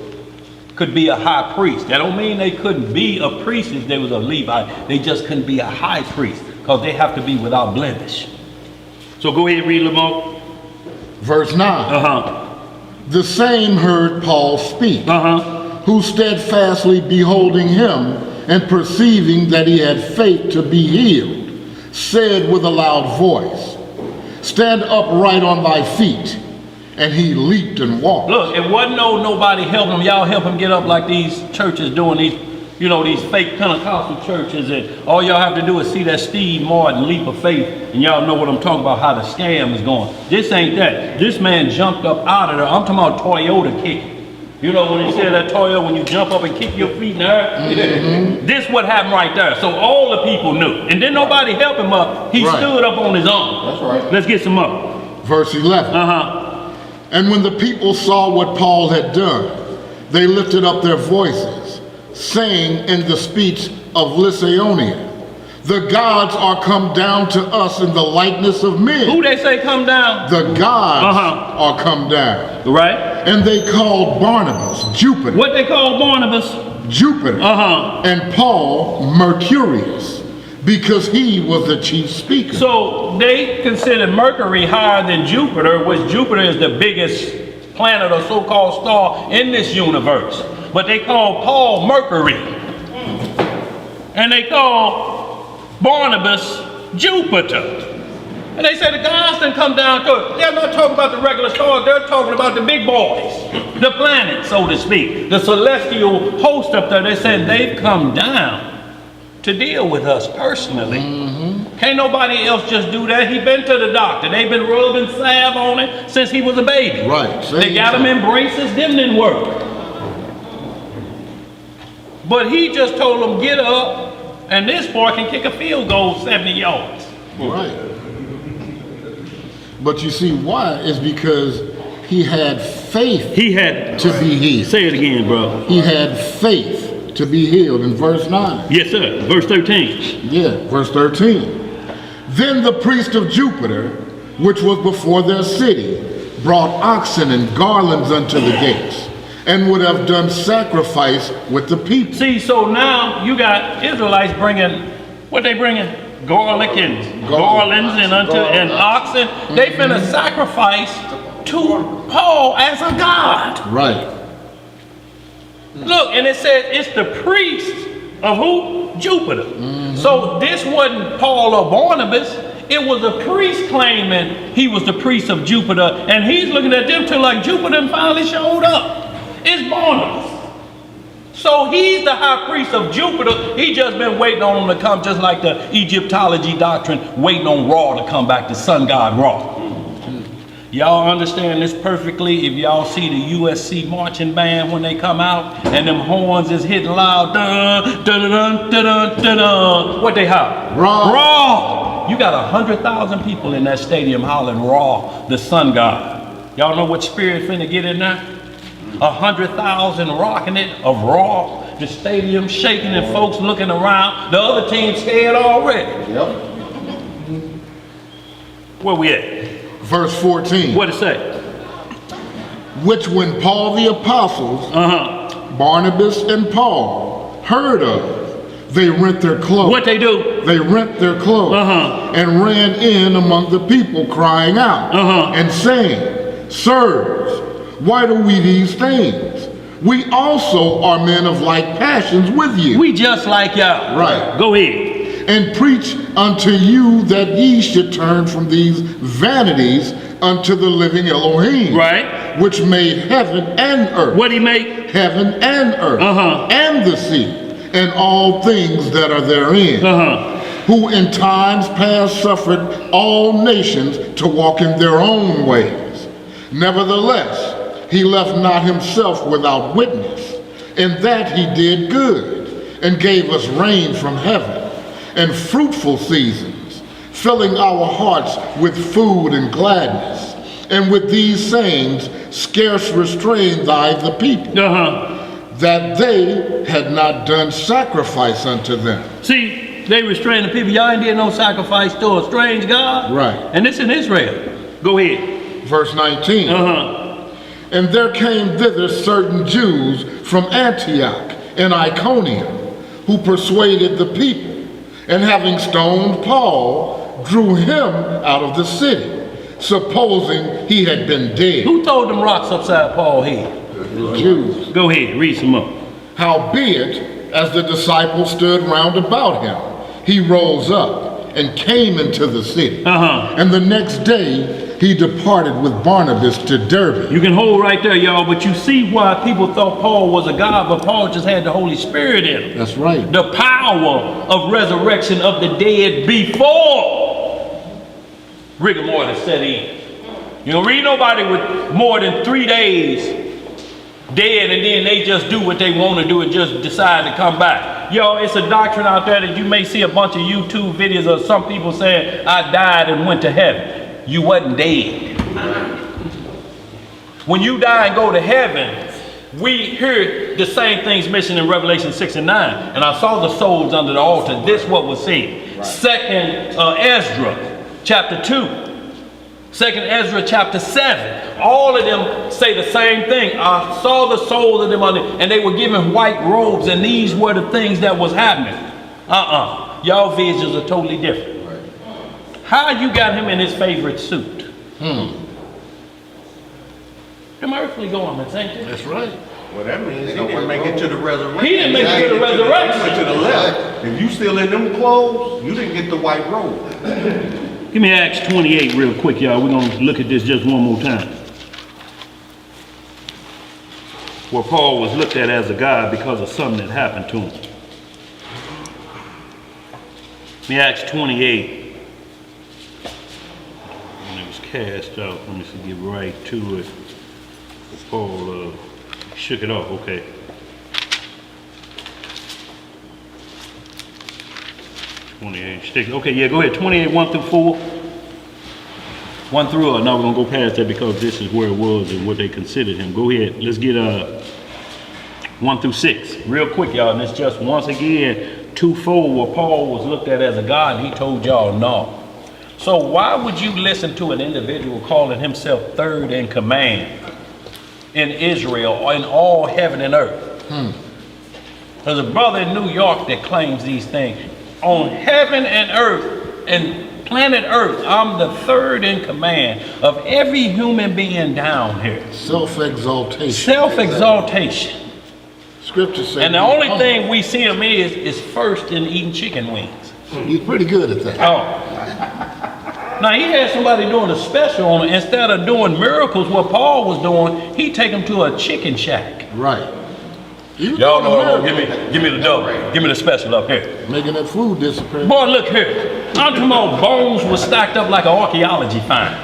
could be a high priest. That don't mean they couldn't be a priest if they was a Levite. They just couldn't be a high priest because they have to be without blemish. So go ahead and read Lamont. Verse 9. The same heard Paul speak, who steadfastly beholding him and perceiving that he had faith to be healed, said with a loud voice, stand upright on thy feet. And he leaped and walked. Look, it wasn't nobody helping him. Y'all help him get up like these churches doing these, you know, these fake Pentecostal churches. And all y'all have to do is see that Steve Martin leap of faith. And y'all know what I'm talking about, how the scam is going. This ain't that. This man jumped up out of there. I'm talking about Toyota kick. You know when he said that Toyota, when you jump up and kick your feet in the air? This what happened right there. So all the people knew. And then nobody helped him up. He stood up on his own. That's right. Let's get some up. Verse 11. And when the people saw what Paul had done, they lifted up their voices, saying in the speech of Lycaonia, the gods are come down to us in the likeness of men. Who they say come down? The gods are come down. Right. And they called Barnabas Jupiter. What they called Barnabas? Jupiter. And Paul Mercurius, because he was the chief speaker. So they considered Mercury higher than Jupiter, which Jupiter is the biggest planet or so-called star in this universe. But they called Paul Mercury. And they called Barnabas Jupiter. And they said the gods didn't come down to it. They're not talking about the regular stars, they're talking about the big boys. The planets, so to speak. The celestial host up there, they said they've come down to deal with us personally. Can't nobody else just do that. He been to the doctor. They've been rubbing salve on it since he was a baby. Right. They got him in braces, them didn't work. But he just told them, get up, and this boy can kick a field goal 70 yards. Right. But you see why? Is because he had faith to be healed. Say it again, bro. He had faith to be healed in verse 9. Yes, sir. Verse 13. Yeah, verse 13. Then the priest of Jupiter, which was before their city, brought oxen and garlands unto the gates, and would have done sacrifice with the people. See, so now you got Israelites bringing, what they bringing? Garlic and garlands and oxen. They finna sacrifice to Paul as a god. Right. Look, and it said it's the priest of who? Jupiter. So this wasn't Paul or Barnabas. It was a priest claiming he was the priest of Jupiter, and he's looking at them till like Jupiter finally showed up. It's Barnabas. So he's the high priest of Jupiter. He just been waiting on him to come, just like the Egyptology doctrine, waiting on Ra to come back, the sun god Ra. Y'all understand this perfectly if y'all see the USC marching band when they come out and them horns is hitting loud. Dun, dun, dun, dun, dun, dun, dun. What they holler? Ra. Ra. You got 100,000 people in that stadium hollering Ra, the sun god. Y'all know what spirit finna get in there? 100,000 rocking it of Ra. The stadium shaking and folks looking around. The other team scared already. Yep. Where we at? Verse 14. What it say? Which when Paul the apostles, Barnabas and Paul heard of, they rent their clothes. What they do? They rent their clothes and ran in among the people crying out and saying, sirs, why do we these things? We also are men of like passions with you. We just like y'all. Right. Go ahead. And preach unto you that ye should turn from these vanities unto the living Elohim. Right. Which made heaven and earth. What he make? Heaven and earth. And the sea. And all things that are therein. Who in times past suffered all nations to walk in their own ways. Nevertheless, he left not himself without witness, in that he did good, and gave us rain from heaven, and fruitful seasons, filling our hearts with food and gladness. And with these sayings scarce restrained thy the people. that they had not done sacrifice unto them. See, they restrained the people. Y'all ain't did no sacrifice to a strange God. Right. And this in Israel. Go ahead. Verse 19. And there came thither certain Jews from Antioch and Iconium, who persuaded the people, and having stoned Paul, drew him out of the city, supposing he had been dead. Who told them rocks upside Paul's head? The Jews. Go ahead, read some more. Howbeit, as the disciples stood round about him, he rose up and came into the city. And the next day he departed with Barnabas to Derbe. You can hold right there, y'all, but you see why people thought Paul was a god, but Paul just had the Holy Spirit in him. That's right. The power of resurrection of the dead before rigor mortis set in. You don't read nobody with more than 3 days dead and then they just do what they want to do and just decide to come back. Yo, it's a doctrine out there that you may see a bunch of YouTube videos of some people saying, I died and went to heaven. You wasn't dead. When you die and go to heaven, we hear the same things mentioned in Revelation 6 and 9. And I saw the souls under the altar. This what was said. Second Ezra chapter 2. Second Ezra chapter 7. All of them say the same thing. I saw the souls of them under, and they were given white robes, and these were the things that was happening. Y'all visions are totally different. How you got him in his favorite suit? Them earthly garments, ain't they? That's right. Well, that means he didn't make it to the resurrection. He didn't make it to the resurrection. He went to the left. If you still in them clothes, you didn't get the white robe. Give me Acts 28 real quick, y'all. We're going to look at this just one more time. Where Paul was looked at as a god because of something that happened to him. Give me Acts 28. When it was cast out, let me see, get right to it. Paul shook it off, okay. Okay, yeah, go ahead. 28, 1 through 4. 1 through, now we're going to go past that because this is where it was and what they considered him. Go ahead. Let's get 1 through 6. Real quick, y'all. And it's just once again, 2:4, where Paul was looked at as a god. He told y'all no. So why would you listen to an individual calling himself third in command in Israel or in all heaven and earth? There's a brother in New York that claims these things. On heaven and earth and planet Earth, I'm the third in command of every human being down here. Self-exaltation. Self-exaltation. Scripture says. And the only thing we see him is first in eating chicken wings. He's pretty good at that. Oh. Now he had somebody doing a special on it. Instead of doing miracles, what Paul was doing, he take him to a chicken shack. Right. Y'all know what I'm gonna give me the double. Give me the special up here. Making that food disappear. Boy, look here. I'm talking about bones was stacked up like an archaeology find.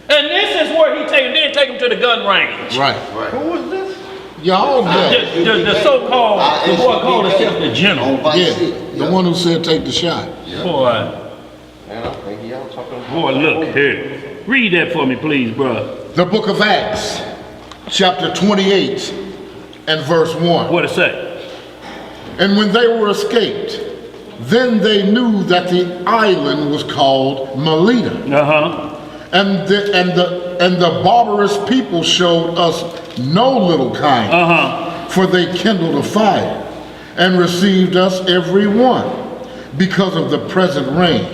And this is where he didn't take him to the gun range. Right. Who was this? Y'all know. The so-called, the boy called himself the general. Yeah, the one who said take the shot. Boy. Man, I think y'all talking. Boy, look here. Read that for me, please, bro. The book of Acts, chapter 28 and verse 1. What it say? And when they were escaped, then they knew that the island was called Melita. And the barbarous people showed us no little kindness, for they kindled a fire and received us every one because of the present rain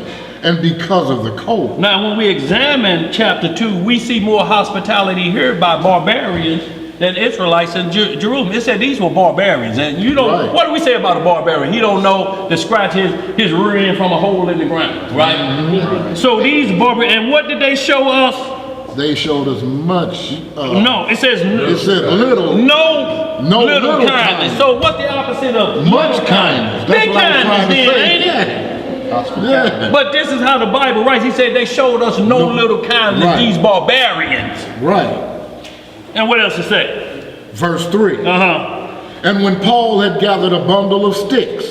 and because of the cold. Now, when we examine chapter 2, we see more hospitality here by barbarians than Israelites in Jerusalem. It said these were barbarians. And you know, Right. what do we say about a barbarian? He don't know to scratch his rear end from a hole in the ground, right? So these barbarians, and what did they show us? They showed us much. No, it says It said little. no little kindness. kindness. So what's the opposite of Much little kindness. That's Big what I was kindness trying to then, say. ain't it? Yeah. But this is how the Bible writes. He said they showed us no little kindness, Right. these barbarians. Right. And what else to say? Verse 3. And when Paul had gathered a bundle of sticks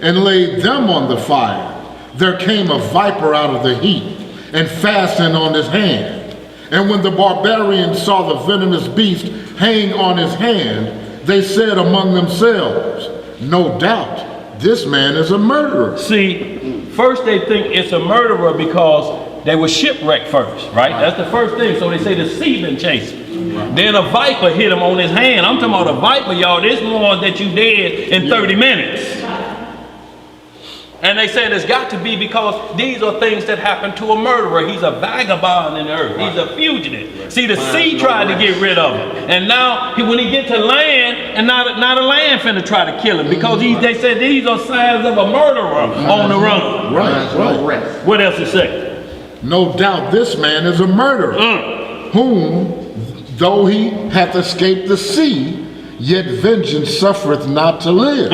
and laid them on the fire, there came a viper out of the heat and fastened on his hand. And when the barbarians saw the venomous beast hang on his hand, they said among themselves, no doubt, this man is a murderer. See, first they think it's a murderer because they were shipwrecked first, right? That's the first thing. So they say the sea been chasing. Then a viper hit him on his hand. I'm talking about a viper, y'all. This one that you dead in 30 minutes. And they said it's got to be because these are things that happen to a murderer. He's a vagabond in the earth. He's a fugitive. See, the sea tried to get rid of him. And now, when he get to land, and not a land finna try to kill him. Because they said these are signs of a murderer on the run. Right. What else it say? No doubt this man is a murderer, whom, though he hath escaped the sea, yet vengeance suffereth not to live.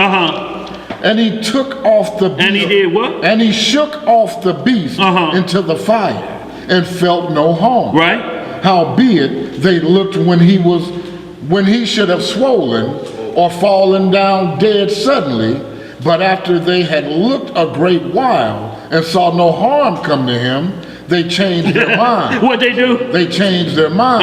And he took off the beast. And he did what? And he shook off the beast into the fire, and felt no harm. Right. Howbeit they looked when he should have swollen or fallen down dead suddenly, but after they had looked a great while and saw no harm come to him, they changed their mind. What they do? They changed their mind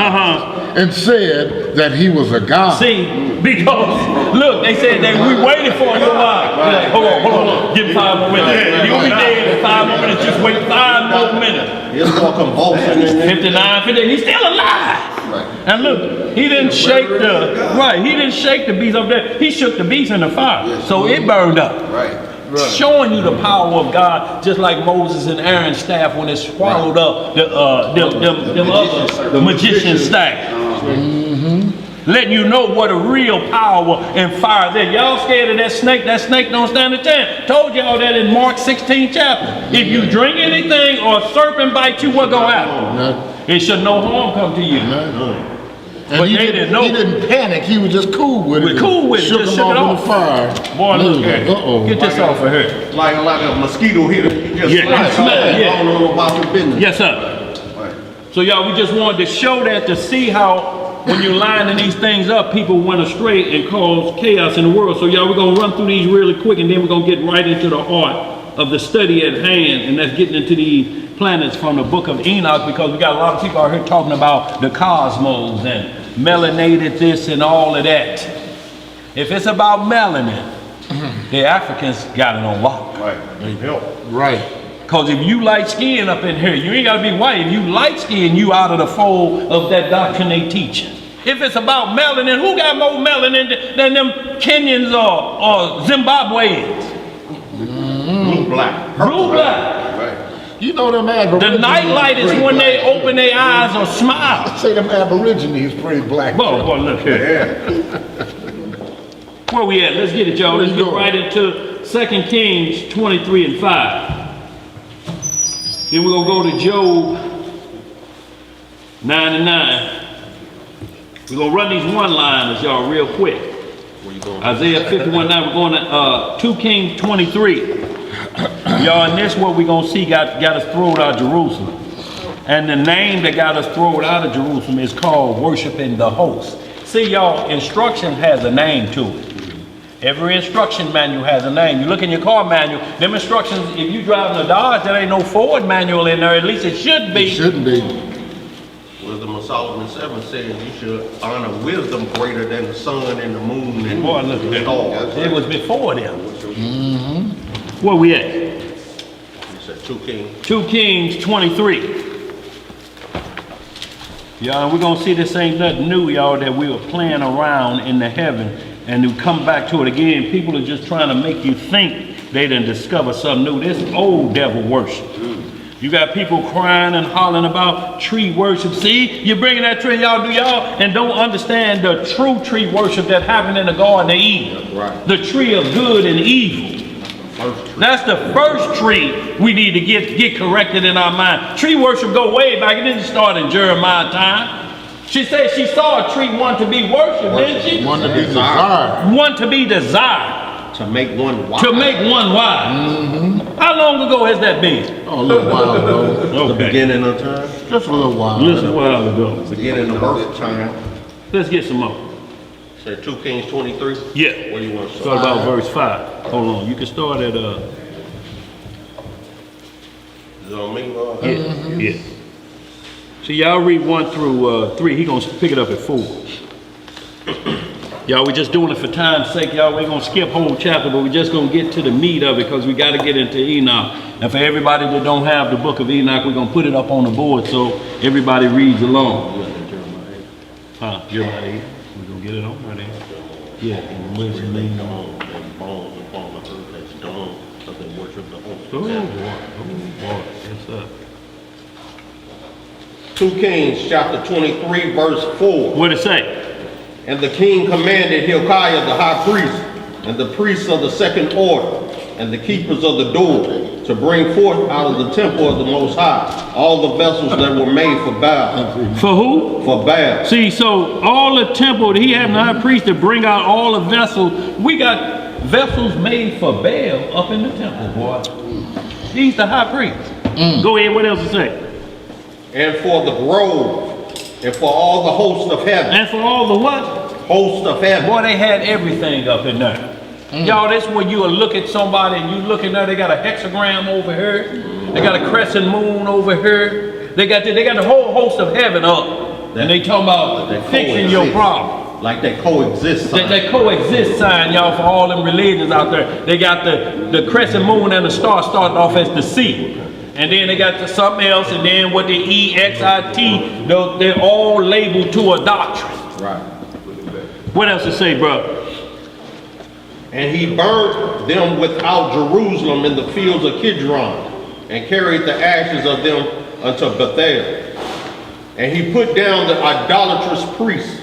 and said that he was a god. See, because look, they said that we waited for you a while. Like, hold on, give 5 more minutes. You'll be dead in 5 more minutes. Just wait 5 more minutes. It's more convulsion. 59, 50. He's still alive. Right. And look, he didn't shake the beast up there. He shook the beast in the fire, so it burned up. Right. Showing you the power of God, just like Moses and Aaron's staff when it swallowed up the magician's staff. Letting you know what a real power and fire there. Y'all scared of that snake? That snake don't stand a chance. Told y'all that in Mark 16 chapter. If you drink anything or a serpent bite you, what gonna happen? It should no harm come to you. And but he they didn't know. He didn't panic. He was just cool with it. Cool with it. Shook Just him shook it off off. in the fire. Boy, look here. Get this off of her. Like a mosquito hit him. You just I don't know about the business. Yes, sir. So y'all, we just wanted to show that to see how when you're lining these things up, people went astray and caused chaos in the world. So y'all, we're gonna run through these really quick, and then we're gonna get right into the heart of the study at hand, and that's getting into these planets from the book of Enoch, because we got a lot of people out here talking about the cosmos and melanated this and all of that. If it's about melanin, the Africans got it on lock. Right. Because if you light skin up in here, you ain't got to be white. If you light skin, you out of the fold of that doctrine they teaching. If it's about melanin, who got more melanin than them Kenyans or Zimbabweans? Blue black. Blue black. You know them Aborigines. The nightlight is when they open their eyes or smile. I say them Aborigines pretty black. Boy, look here. Where we at? Let's get it, y'all. Let's get right into 2 Kings 23 and 5. Then we're going to go to Job 9 and 9. We're going to run these one-liners, y'all, real quick. Isaiah 51, 9. We're going to 2 Kings 23. Y'all, and this what we're going to see got us thrown out of Jerusalem. And the name that got us thrown out of Jerusalem is called worshiping the host. See, y'all, instruction has a name to it. Every instruction manual has a name. You look in your car manual, them instructions, if you driving a Dodge, there ain't no Ford manual in there. At least it should be. It shouldn't be. Wisdom of Solomon 7 says you should honor wisdom greater than the sun and the moon and Boy, look at the that. stars. It was before them. Where we at? He said 2 Kings. 2 Kings 23. Y'all, we're going to see this ain't nothing new, y'all, that we were playing around in the heaven and to come back to it again. People are just trying to make you think they done discover something new. This old devil worship. You got people crying and hollering about tree worship. See, you're bringing that tree, y'all do y'all, and don't understand the true tree worship that happened in the Garden of Eden. Right. The tree of good and evil. That's the first tree we need to get corrected in our mind. Tree worship go way back. It didn't start in Jeremiah time. She said she saw a tree one to be worshipped, didn't she? One to be desired. One to be desired. To make one wise. To make one wise. How long ago has that been? Oh, a little while ago. The beginning of time. Just a little while. Just a while ago. Beginning of birth time. Let's get some more. Said 2 Kings 23. Yeah. What do you want to Start start? about verse 5. Hold on. You can start at Is it on me? yeah. So y'all read 1 through 3. He gonna pick it up at 4. Y'all, we just doing it for time's sake. Y'all, we ain't gonna skip whole chapter, but we just gonna get to the meat of it because we got to get into Enoch. And for everybody that don't have the book of Enoch, we're gonna put it up on the board so everybody reads along. Huh? Jeremiah 8. We're gonna get it on right there. Yeah. And where's the name on? Bones upon the earth that's done, so they worship the host. Oh boy. What's up? 2 Kings chapter 23 verse 4. What it say? And the king commanded Hilkiah the high priest, and the priests of the second order, and the keepers of the door, to bring forth out of the temple of the Most High all the vessels that were made for Baal. For who? For Baal. See, so all the temple, he had the high priest to bring out all the vessels. We got vessels made for Baal up in the temple, boy. He's the high priest. Go ahead, what else to say? And for the grove, and for all the hosts of heaven. And for all the what? Hosts of heaven. Boy, they had everything up in there. Y'all, that's when you look at somebody and you looking there, they got a hexagram over here. They got a crescent moon over here. They got the whole host of heaven up. And they talking about fixing your problem. Like that coexist sign. That coexist sign, y'all, for all them religions out there. They got the crescent moon and the star starting off as the C. And then they got something else, and then what the EXIT, they're all labeled to a doctrine. Right. What else to say, bro? And he burned them without Jerusalem in the fields of Kidron, and carried the ashes of them unto Bethel. And he put down the idolatrous priests,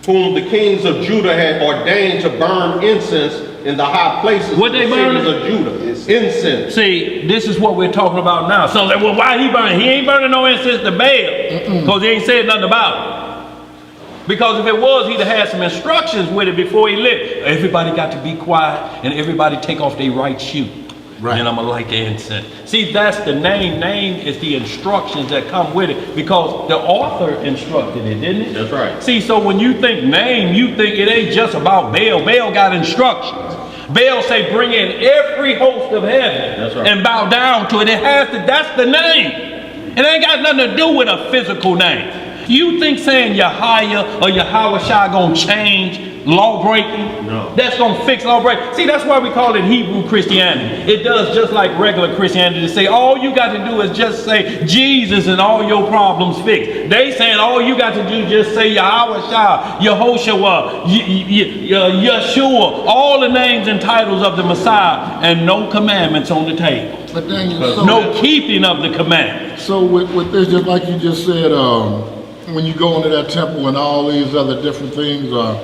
whom the kings of Judah had ordained to burn incense in the high places What they of the burning? cities of Judah. Incense. See, this is what we're talking about now. So, well, why he burning? He ain't burning no incense to Baal, because he ain't said nothing about it. Because if it was, he'd have had some instructions with it before he left. Everybody got to be quiet, and everybody take off their right shoe. Right. And I'm gonna light the incense. See, that's the name. Name is the instructions that come with it, because the author instructed it, didn't it? That's right. See, so when you think name, you think it ain't just about Baal. Baal got instructions. Baal say bring in every host of heaven. That's right. And bow down to it. It has to, that's the name. It ain't got nothing to do with a physical name. You think saying Yahweh or Yahweh Shai gonna change law breaking? No. That's gonna fix law breaking. See, that's why we call it Hebrew Christianity. It does just like regular Christianity to say all you got to do is just say Jesus and all your problems fixed. They saying all you got to do is just say Yahweh Shai, Yehoshua, Yeshua, all the names and titles of the Messiah, and no commandments on the table. But then No keeping of the commandments. So with this, just like you just said, when you go into that temple and all these other different things are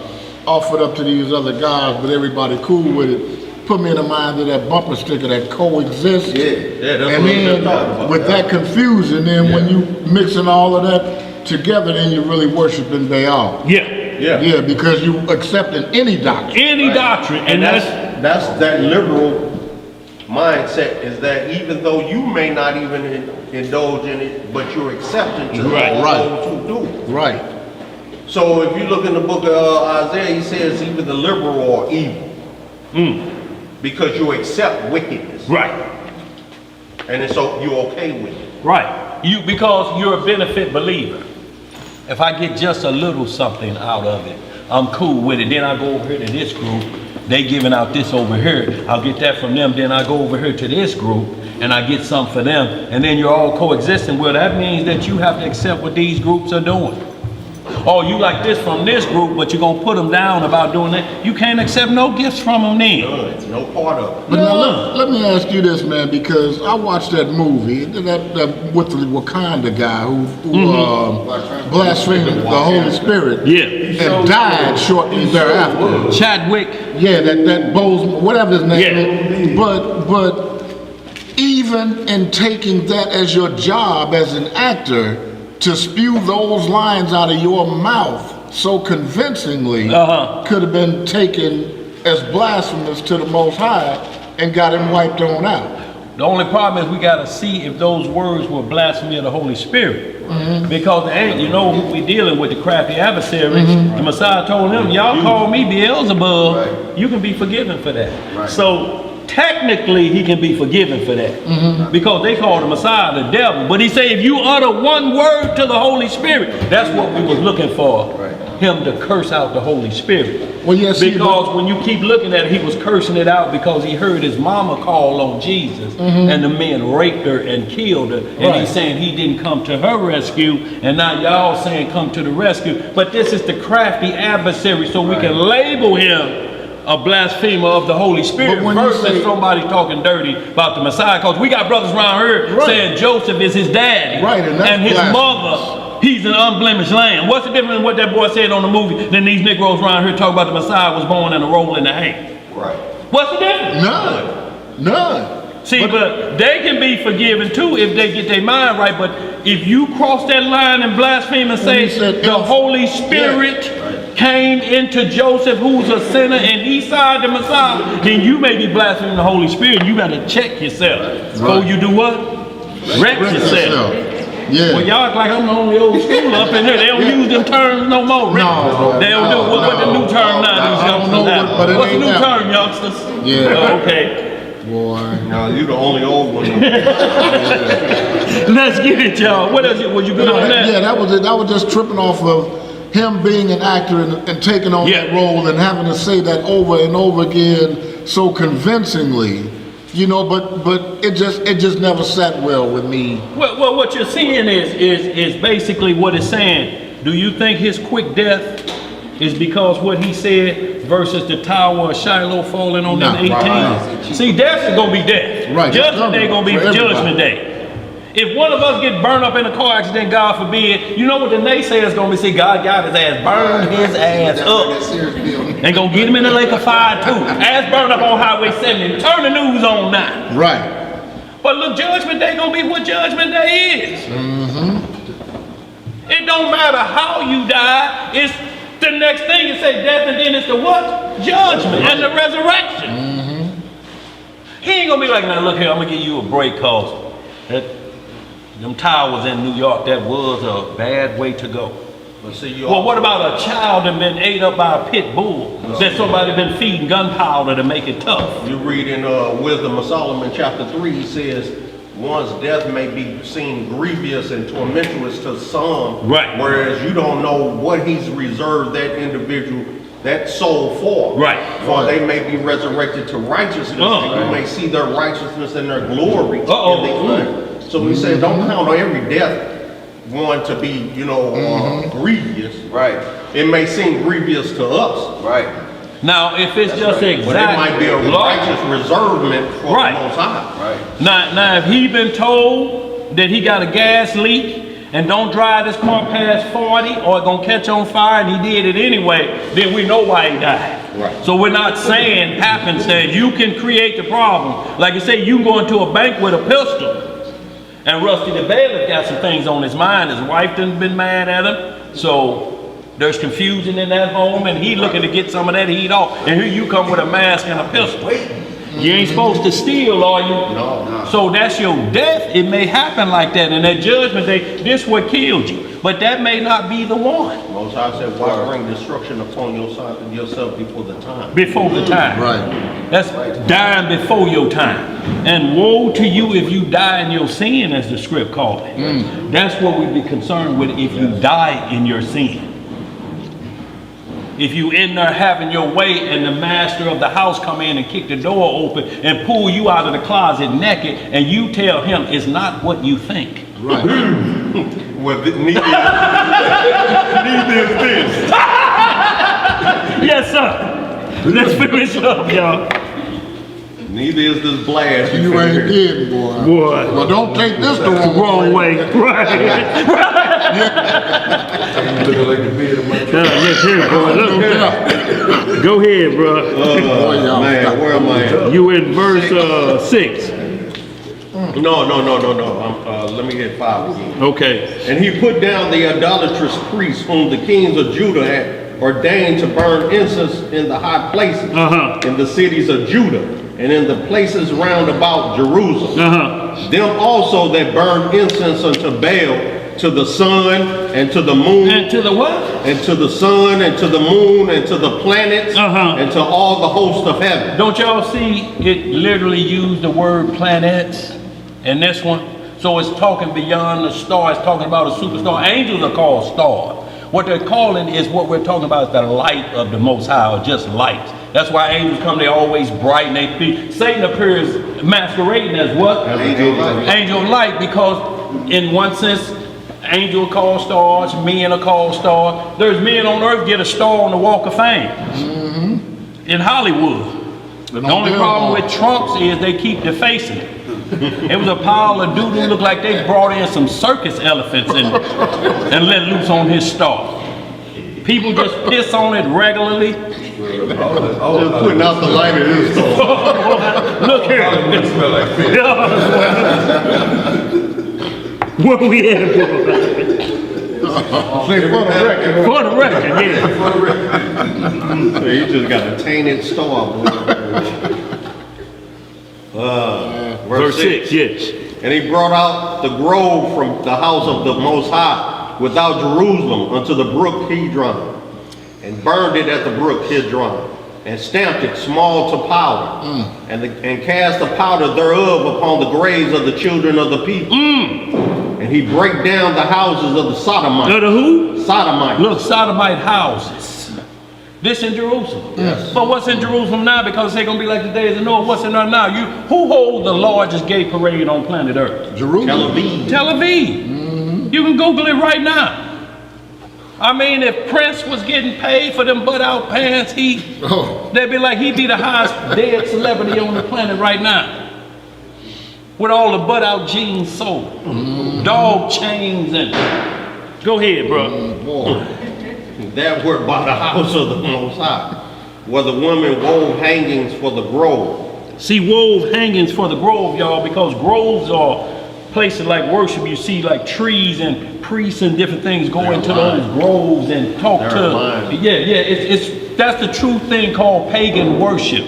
offered up to these other gods, but everybody cool with it, put me in the mind of that bumper sticker that coexist. Yeah, that's and what then I'm talking about. with that confusion, then when you mixing all of that together, then you're really worshiping Baal. Yeah, because you accepting any doctrine. any doctrine, and that's that liberal mindset, is that even though you may not even indulge in it, but you're accepting to all those who do. Right. So if you look in the book of Isaiah, he says even the liberal are evil. Because you accept wickedness. right. And so you're okay with it. Right. Because you're a benefit believer. If I get just a little something out of it, I'm cool with it. Then I go over here to this group. They giving out this over here. I'll get that from them. Then I go over here to this group and I get something for them. And then you're all coexisting. Well, that means that you have to accept what these groups are doing. Oh, you like this from this group, but you're going to put them down about doing that. You can't accept no gifts from them then. It's no part of it. But now let me ask you this, man, because I watched that movie that with the Wakanda guy who blasphemed the Holy Spirit and died shortly thereafter. Chadwick. Yeah, that Bozeman, whatever his name is. But even in taking that as your job as an actor, to spew those lines out of your mouth so convincingly could have been taken as blasphemous to the Most High and got him wiped on out. The only problem is we got to see if those words were blasphemy of the Holy Spirit. Because you know who we dealing with, the crafty adversary. The Messiah told him, y'all call me Beelzebub. You can be forgiven for that. So technically he can be forgiven for that. Because they call the Messiah the devil. But he said, if you utter one word to the Holy Spirit, that's what we was looking for. Him to curse out the Holy Spirit. Well, yes, because when you keep looking at it, he was cursing it out because he heard his mama call on Jesus, and the men raped her and killed her. And he's saying he didn't come to her rescue, and now y'all saying come to the rescue. But this is the crafty adversary, so we can label him a blasphemer of the Holy Spirit versus somebody talking dirty about the Messiah. Because we got brothers around here saying Joseph is his daddy, and his mother, he's an unblemished lamb. What's the difference in what that boy said on the movie than these Negroes around here talking about the Messiah was born in a roll in the hay? What's the difference? None. See, but they can be forgiven too if they get their mind right. But if you cross that line and blaspheme and say the Holy Spirit came into Joseph, who's a sinner, and he sided the Messiah, then you may be blaspheming the Holy Spirit. You got to check yourself before you do what? Wreck yourself. Yeah. Well, y'all act like I'm the only old school up in here. They don't use them terms no more. No, they don't do what the new term now. I don't know what, what's the new term, youngsters? Yeah. Okay. Boy. No, you the only old one. Let's get it, y'all. What else? Was you good on that? Yeah, that was it. That was just tripping off of him being an actor and taking on that role and having to say that over and over again so convincingly. You know, but it just never sat well with me. Well, what you're seeing is basically what it's saying. Do you think his quick death is because what he said versus the tower of Shiloh falling on them 18? See, death is gonna be death. Right. Judgment day gonna be judgment day. If one of us get burned up in a car accident, God forbid, you know what the naysayers gonna be? See, God got his ass, burned his ass up. They gonna get him in the lake of fire too. Ass burned up on Highway 70. Turn the news on now. Right. But look, Judgment Day gonna be what Judgment Day is. It don't matter how you die. It's the next thing. You say death, and then it's the what? Judgment and the resurrection. He ain't gonna be like, now look here, I'm gonna give you a break, cause them towers in New York, that was a bad way to go. But see, well, what about a child that been ate up by a pit bull that somebody been feeding gunpowder to make it tough? You read in Wisdom of Solomon chapter 3, he says, one's death may be seen grievous and tormentorous to some, whereas you don't know what he's reserved that individual, that soul for. For they may be resurrected to righteousness, and you may see their righteousness and their glory in the end. So he said, don't count on every death one to be, you know, grievous. It may seem grievous to us. Now, if it's just exactly, but it might be a righteous reservement for the Most High. Now, if he been told that he got a gas leak and don't drive this car past 40 or it's gonna catch on fire, and he did it anyway, then we know why he died. So we're not saying happenstance. You can create the problem. Like you say, you can go into a bank with a pistol. And Rusty the bailiff got some things on his mind. His wife done been mad at him. So there's confusion in that home, and he looking to get some of that heat off. And here you come with a mask and a pistol. You ain't supposed to steal, are you? No. So that's your death. It may happen like that. And that judgment day, this what killed you. But that may not be the one. Most High said, why bring destruction upon yourself before the time? Before the time. That's dying before your time. And woe to you if you die in your sin, as the script called it. That's what we'd be concerned with if you die in your sin. If you in there having your way and the master of the house come in and kick the door open and pull you out of the closet naked, and you tell him it's not what you think. Well, neither is this. Yes, sir. Let's finish up, y'all. Neither is this blast. You ain't kidding, boy. Well, don't take this the wrong way. Looking like the bed of my Let's hear it, boy. Go ahead, bro. Man, where am I at? You in verse 6. No. Let me hit 5 again. Okay. And he put down the idolatrous priests whom the kings of Judah had ordained to burn incense in the high places, in the cities of Judah, and in the places round about Jerusalem. Them also that burned incense unto Baal To the sun and to the moon. And to the what? And to the sun and to the moon and to the planets. And to all the hosts of heaven. Don't y'all see it literally use the word planets in this one? So it's talking beyond the star. It's talking about a superstar. Angels are called stars. What they're calling is what we're talking about is the light of the Most High, or just light. That's why angels come, they're always bright and they feel. Satan appears masquerading as what? Angel of light, because in one sense, angel are called stars, men are called stars. There's men on earth get a star on the Walk of Fame in Hollywood. The only problem with Trumps is they keep defacing it. It was a pile of doo-doo, looked like they brought in some circus elephants and let loose on his star. People just piss on it regularly. Just putting out the light of his star. Look here. It smell like fish. What we had for the record, yeah. So you just got a tainted star, boy. Verse 6, yes. And he brought out the grove from the house of the Most High without Jerusalem unto the brook Kidron, and burned it at the brook Kidron, and stamped it small to powder, and cast the powder thereof upon the graves of the children of the people. And he brake down the houses of the Sodomites. The who? Sodomites. Look, Sodomite houses. This in Jerusalem. Yes. But what's in Jerusalem now? Because they're going to be like the days of Noah. What's in there now? Who holds the largest gay parade on planet Earth? Jerusalem. Tel Aviv. Tel Aviv. You can Google it right now. I mean, if Prince was getting paid for them butt-out pants, they'd be like, he'd be the highest dead celebrity on the planet right now. With all the butt-out jeans sold. Dog chains and... Go ahead, bro. That were by the house of the Most High, where the women wove hangings for the grove. See, wove hangings for the grove, y'all, because groves are places like worship. You see like trees and priests and different things go into those groves and talk to. That's the true thing called pagan worship.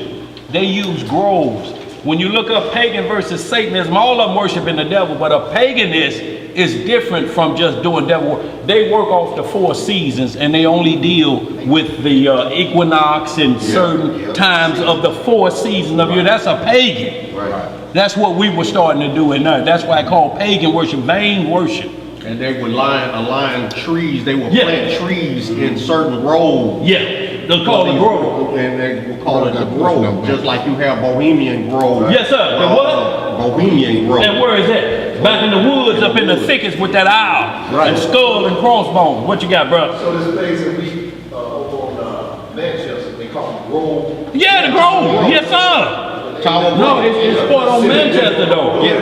They use groves. When you look up pagan versus Satanism, all of them worshiping the devil, but a paganist is different from just doing devil work. They work off the 4 seasons and they only deal with the equinox and certain times of the 4 seasons of year. That's a pagan. Right. That's what we were starting to do in there. That's why I call pagan worship, vain worship. And they would align trees. They would plant trees in certain rows. Yeah, they'll call it grove. And they will call it the grove, just like you have Bohemian Grove. Yes, sir. The what? Bohemian Grove. And where is that? Back in the woods, up in the thickets with that owl and skull and crossbones. What you got, bro? So this place that we over on Manchester, they call it Grove. Yeah, the grove. Yes, sir. No, it's part on Manchester though. Yeah,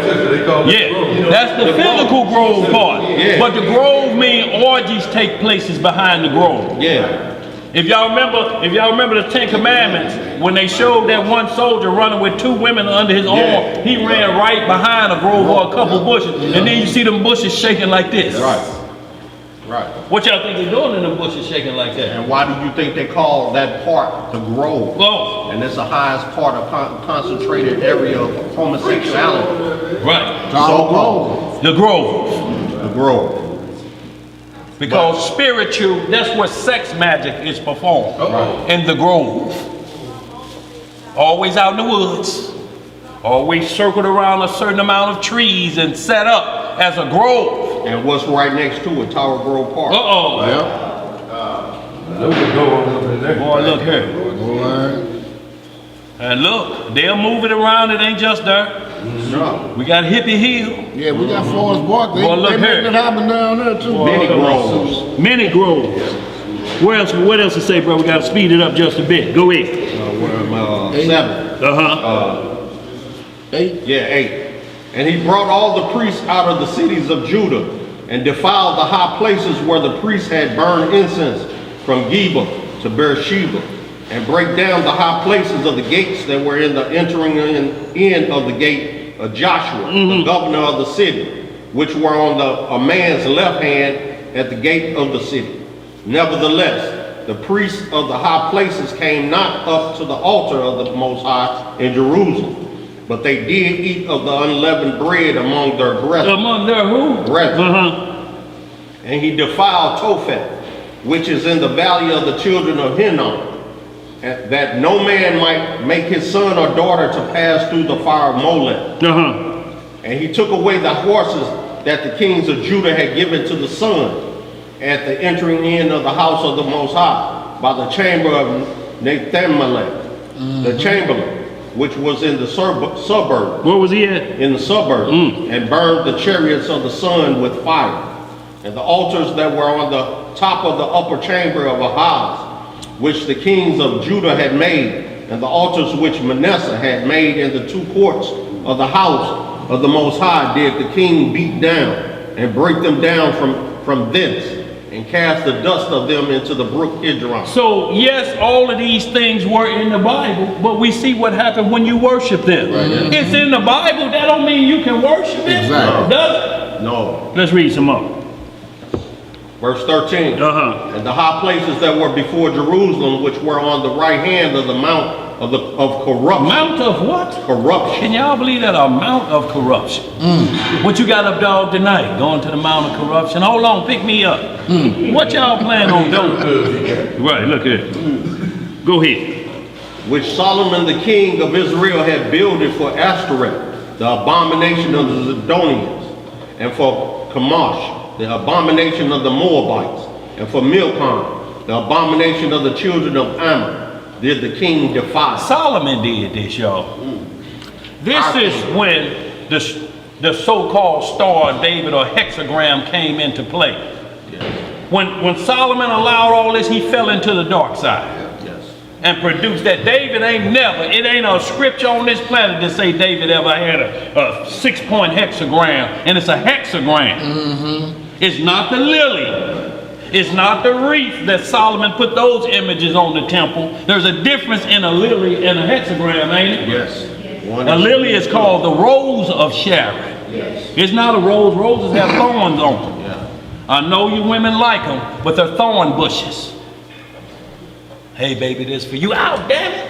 that's the physical grove part. But the grove mean orgies take places behind the grove. Yeah. If y'all remember the 10 Commandments, when they showed that one soldier running with 2 women under his arm, he ran right behind a grove or a couple bushes, and then you see them bushes shaking like this. Right. What y'all think they're doing in them bushes shaking like that? And why do you think they call that part the grove? Oh. And it's the highest part of concentrated area of homosexuality. Right. So-called. The grove. The grove. Because spiritual, that's where sex magic is performed. In the grove. Always out in the woods. Always circled around a certain amount of trees and set up as a grove. And what's right next to it? Tower Grove Park. Boy, look here. And look, they'll move it around. It ain't just there. We got Hippie Hill. Yeah, we got Forest Park. They look making it happen down there too. Many groves. Many groves. What else to say, bro? We got to speed it up just a bit. Go ahead. 7. 8. Yeah, 8. And he brought all the priests out of the cities of Judah and defiled the high places where the priests had burned incense from Geba to Beersheba, and break down the high places of the gates that were in the entering in of the gate of Joshua, the governor of the city, which were on a man's left hand at the gate of the city. Nevertheless, the priests of the high places came not up to the altar of the Most High in Jerusalem, but they did eat of the unleavened bread among their brethren. Among their who? Brethren. And he defiled Topheth, which is in the valley of the children of Hinnom, that no man might make his son or daughter to pass through the fire of Molech. And he took away the horses that the kings of Judah had given to the sun at the entering in of the house of the Most High, by the chamber of Nathan-melech, the chamberlain, which was in the suburb. Where was he at? In the suburb, and burned the chariots of the sun with fire. And the altars that were on the top of the upper chamber of Ahaz, which the kings of Judah had made, and the altars which Manasseh had made in the two courts of the house of the Most High, did the king beat down, and break them down from thence, and cast the dust of them into the brook Kidron. So yes, all of these things were in the Bible, but we see what happened when you worship them. Right. It's in the Bible, that don't mean you can worship it. Exactly. Does it? No. Let's read some more. Verse 13. And the high places that were before Jerusalem, which were on the right hand of the mount of corruption. Mount of what? Corruption. Can y'all believe that? A mount of corruption. What you got up, dog, tonight? Going to the mount of corruption? Hold on, pick me up. What y'all plan on doing? Right, look here. Go ahead. Which Solomon the king of Israel had builded for Ashtoreth, the abomination of the Zidonians, and for Chemosh, the abomination of the Moabites, and for Milcom, the abomination of the children of Ammon, did the king defy. Solomon did this, y'all. This is when the so-called Star of David or hexagram came into play. When Solomon allowed all this, he fell into the dark side. And produced that. David ain't never, it ain't a scripture on this planet that say David ever had a 6-point hexagram, and it's a hexagram. It's not the lily. It's not the wreath that Solomon put those images on the temple. There's a difference in a lily and a hexagram, ain't it? Yes. A lily is called the rose of Sharon. Yes. It's not a rose. Roses have thorns on them. Yeah. I know you women like them, but they're thorn bushes. Hey, baby, this for you. Ow, damn it.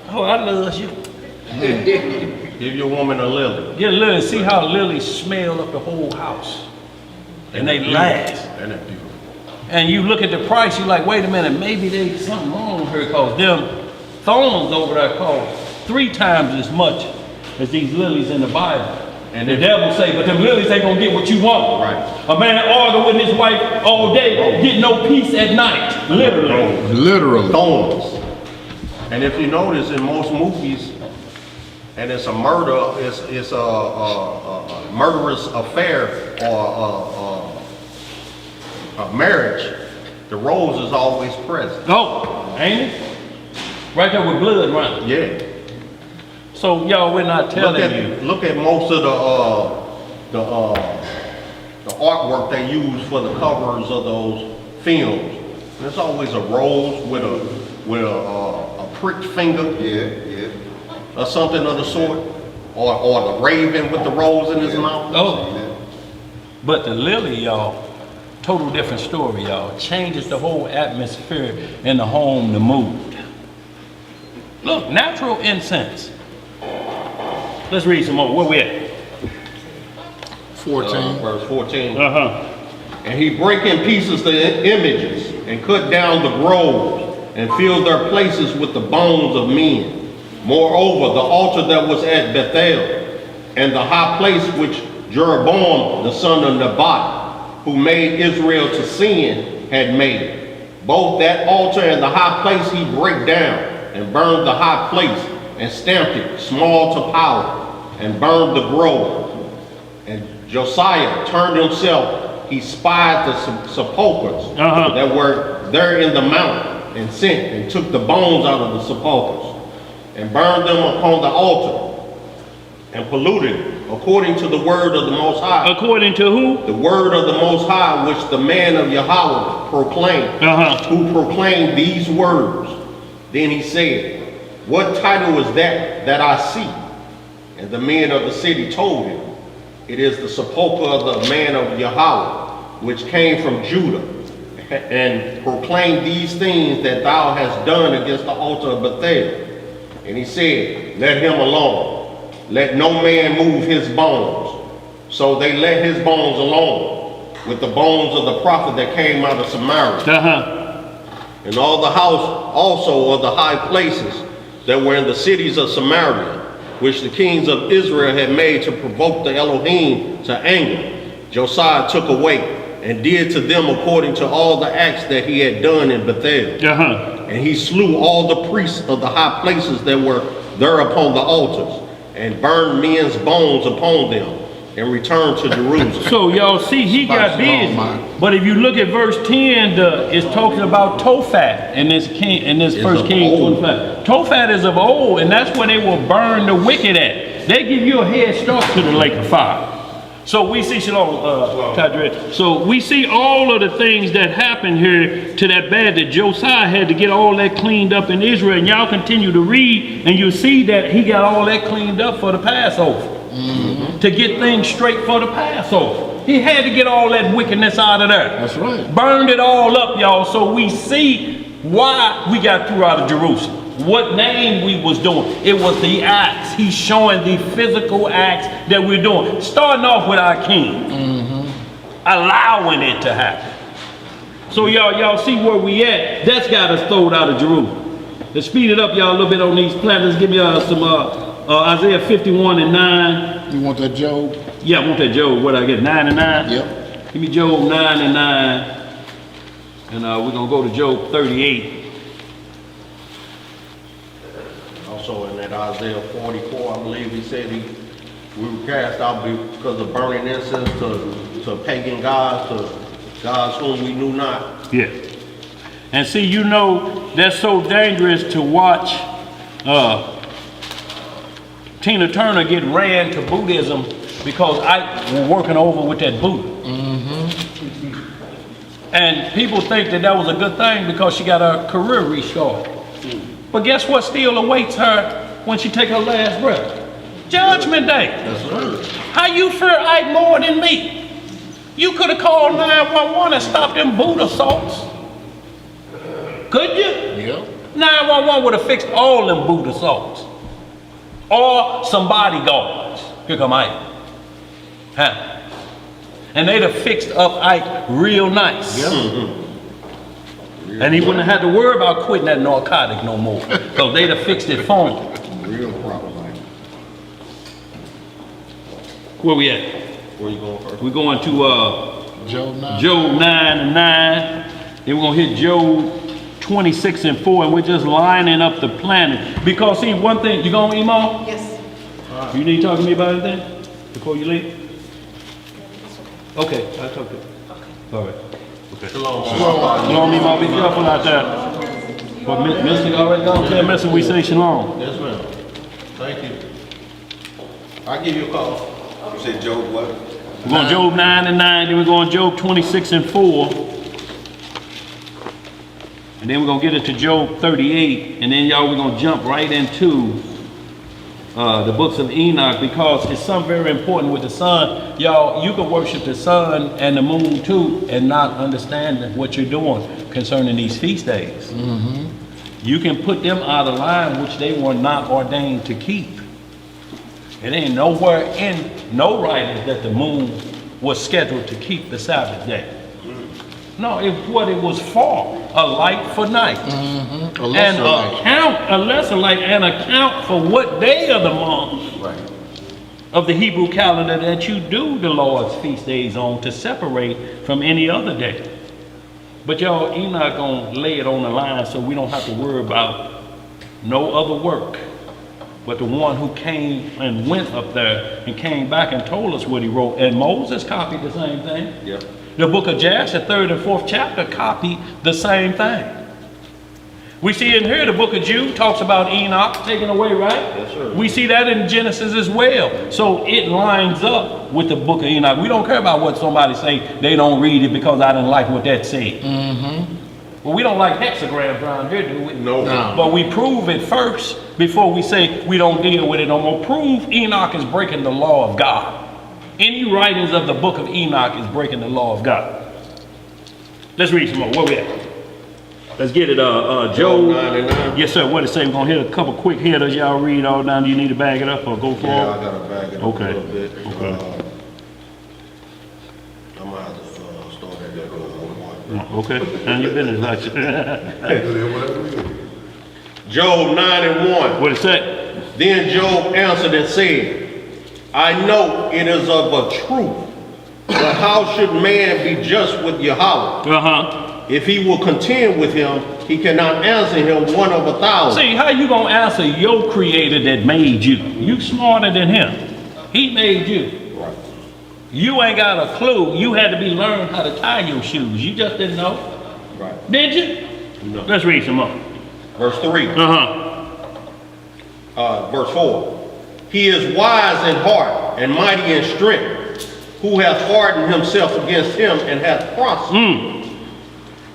Oh, I love you. Give your woman a lily. Get a lily. See how lilies smell up the whole house. And they last. And they're beautiful. And you look at the price, you're like, wait a minute, maybe there's something wrong with her, because them thorns over there cost 3 times as much as these lilies in the Bible. And the devil say, but them lilies ain't gonna get what you want. Right. A man arguing with his wife all day, get no peace at night. Literally. Literally. Thorns. And if you notice in most movies, and it's a murder, it's a murderous affair or a marriage, the rose is always present. Oh, ain't it? Right there with blood running. Yeah. So y'all, we're not telling you. Look at most of the artwork they use for the covers of those films. There's always a rose with a pricked finger. Yeah. Or something of the sort, or the raven with the rose in his mouth. Oh, but the lily, y'all, total different story, y'all. Changes the whole atmosphere in the home, the mood. Look, natural incense. Let's read some more. Where we at? 14. Verse 14. Uh-huh. And he brake in pieces the images, and cut down the groves, and filled their places with the bones of men. Moreover, the altar that was at Bethel, and the high place which Jeroboam the son of Nebat, who made Israel to sin, had made. Both that altar and the high place he brake down, and burned the high place, and stamped it small to powder, and burned the grove. And Josiah turned himself, he spied the sepulchres that were there in the mountain, and sent and took the bones out of the sepulchres, and burned them upon the altar, and polluted according to the word of the Most High. According to who? The word of the Most High, which the man of Yahweh proclaimed, who proclaimed these words. Then he said, what title is that I see? And the men of the city told him, it is the sepulchre of the man of Yahweh, which came from Judah, and proclaimed these things that thou hast done against the altar of Bethel. And he said, let him alone. Let no man move his bones. So they let his bones alone. with the bones of the prophet that came out of Samaria. And all the house also of the high places that were in the cities of Samaria, which the kings of Israel had made to provoke the Elohim to anger, Josiah took away and did to them according to all the acts that he had done in Bethel. And he slew all the priests of the high places that were there upon the altars, and burned men's bones upon them, and returned to Jerusalem. So y'all see, he got busy. But if you look at verse 10, it's talking about Tophat in this first King 25. Tophat is of old, and that's where they will burn the wicked at. They give you a head start to the lake of fire. So we see, so we see all of the things that happened here to that bad that Josiah had to get all that cleaned up in Israel. And y'all continue to read, and you see that he got all that cleaned up for the Passover. To get things straight for the Passover. He had to get all that wickedness out of there. That's right. Burned it all up, y'all, so we see why we got through out of Jerusalem. What name we was doing. It was the acts. He's showing the physical acts that we're doing. Starting off with our king. Allowing it to happen. So y'all see where we at. That's got us thrown out of Jerusalem. Let's speed it up, y'all, a little bit on these plans. Let's give me some Isaiah 51 and 9. You want that Job? Yeah, I want that Job. What I get, 9 and 9? Yep. Give me Job 9 and 9. And we're going to go to Job 38. Also in that Isaiah 44, I believe he said we were cast out because of burning incense to pagan gods, to gods whom we knew not. Yeah. And see, you know, that's so dangerous to watch Tina Turner get ran to Buddhism because I was working over with that Buddha. And people think that was a good thing because she got her career restarted. But guess what still awaits her when she take her last breath? Judgment Day. That's right. How you fear Ike more than me? You could have called 911 and stopped them boot assaults. Could you? Yep. 911 would have fixed all them boot assaults. Or some bodyguards. Here come Ike. Huh? And they'd have fixed up Ike real nice. Yep. And he wouldn't have had to worry about quitting that narcotic no more. Because they'd have fixed it for him. Real problem. Where we at? Where you going first? We're going to Job 9. Job 9 and 9. Then we're going to hit Job 26 and 4. And we're just lining up the planet. Because see, one thing, you going, Emo? Yes. You need to talk to me about anything before you leave? Okay, I'll talk to you. Okay. All right. Okay. Shalom, Emo. Be careful out there. But Mr. already gone tell Mr. we say shalom. Yes, ma'am. Thank you. I'll give you a call. You said Job what? We're going Job 9 and 9, then we're going Job 26 and 4. And then we're going to get it to Job 38. And then y'all, we're going to jump right into the books of Enoch because it's something very important with the sun. Y'all, you can worship the sun and the moon too and not understand what you're doing concerning these feast days. You can put them out of line which they were not ordained to keep. It ain't nowhere in no writings that the moon was scheduled to keep the Sabbath day. No, it's what it was for, a light for night. A And lesser a lesser light, and account for what day of the month of the Hebrew calendar that you do the Lord's feast days on to separate from any other day. But y'all, Enoch gonna lay it on the line so we don't have to worry about no other work. But the one who came and went up there and came back and told us what he wrote. And Moses copied the same thing. Yep. The book of Jasher, 3rd and 4th chapter, copied the same thing. We see in here the book of Jude talks about Enoch taken away, right? Yes, sir. We see that in Genesis as well. So it lines up with the book of Enoch. We don't care about what somebody say, they don't read it because I didn't like what that said. Well, we don't like hexagrams around here, do we? No. But we prove it first before we say we don't deal with it no more. Prove Enoch is breaking the law of God. Any writings of the book of Enoch is breaking the law of God. Let's read some more. Where we at? Let's get it. Job 9 and 9. Yes, sir. What did it say? We're going to hit a couple quick hitters. Y'all read all down. Do you need to bag it up or go for Yeah, it? I got to bag it up Okay. a little bit. Okay. I'm going to have to Okay, and your business, like Job 9:1. what it say? Then Job answered and said, I know it is of a truth, but how should man be just with Yahweh? If he will contend with him, he cannot answer him 1 of 1,000. See, how you gonna answer your creator that made you? You smarter than him. He made you. Right. You ain't got a clue. You had to be learned how to tie your shoes. You just didn't know. Right. Did you? No. Let's read some more. Verse 3. Verse 4. He is wise in heart and mighty in strength, who hath hardened himself against him and hath prospered.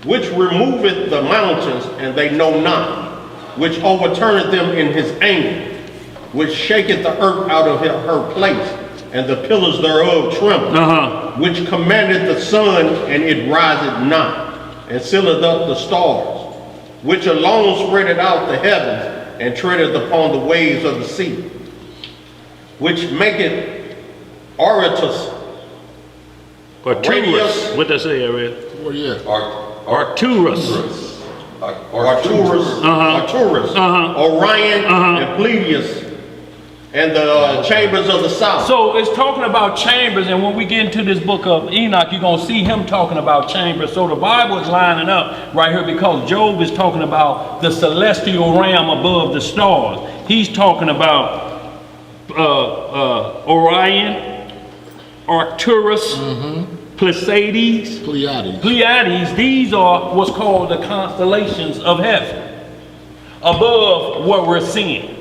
Which removeth the mountains, and they know not, which overturneth them in his anger, which shaketh the earth out of her place, and the pillars thereof tremble, which commandeth the sun, and it riseth not, and sealeth up the stars, which alone spreadeth out the heavens, and treadeth upon the waves of the sea, which maketh Aratus, Arturus. What they say, Ariel? Where you at? Arturus. Orion, and Pleiades, and the chambers of the south. So it's talking about chambers, and when we get into this book of Enoch, you're going to see him talking about chambers. So the Bible is lining up right here because Job is talking about the celestial realm above the stars. He's talking about Orion, Arcturus, Pleiades. These are what's called the constellations of heaven, above what we're seeing.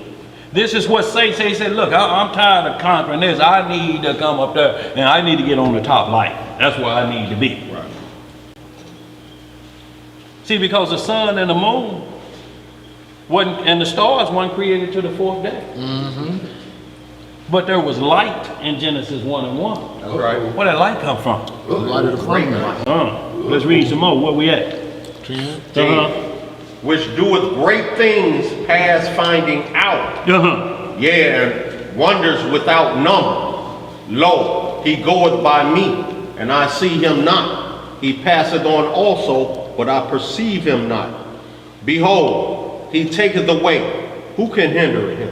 This is what Satan said, look, I'm tired of conquering this. I need to come up there and I need to get on the top light. That's where I need to be. Right. See, because the sun and the moon and the stars weren't created to the 4th day. But there was light in Genesis 1:1. That's right. Where did light come from? The light of the firmament. Let's read some more. Where we at? 10. Which doeth great things past finding out. Yea, and wonders without number. Lo, he goeth by me, and I see him not. He passeth on also, but I perceive him not. Behold, he taketh away. Who can hinder him?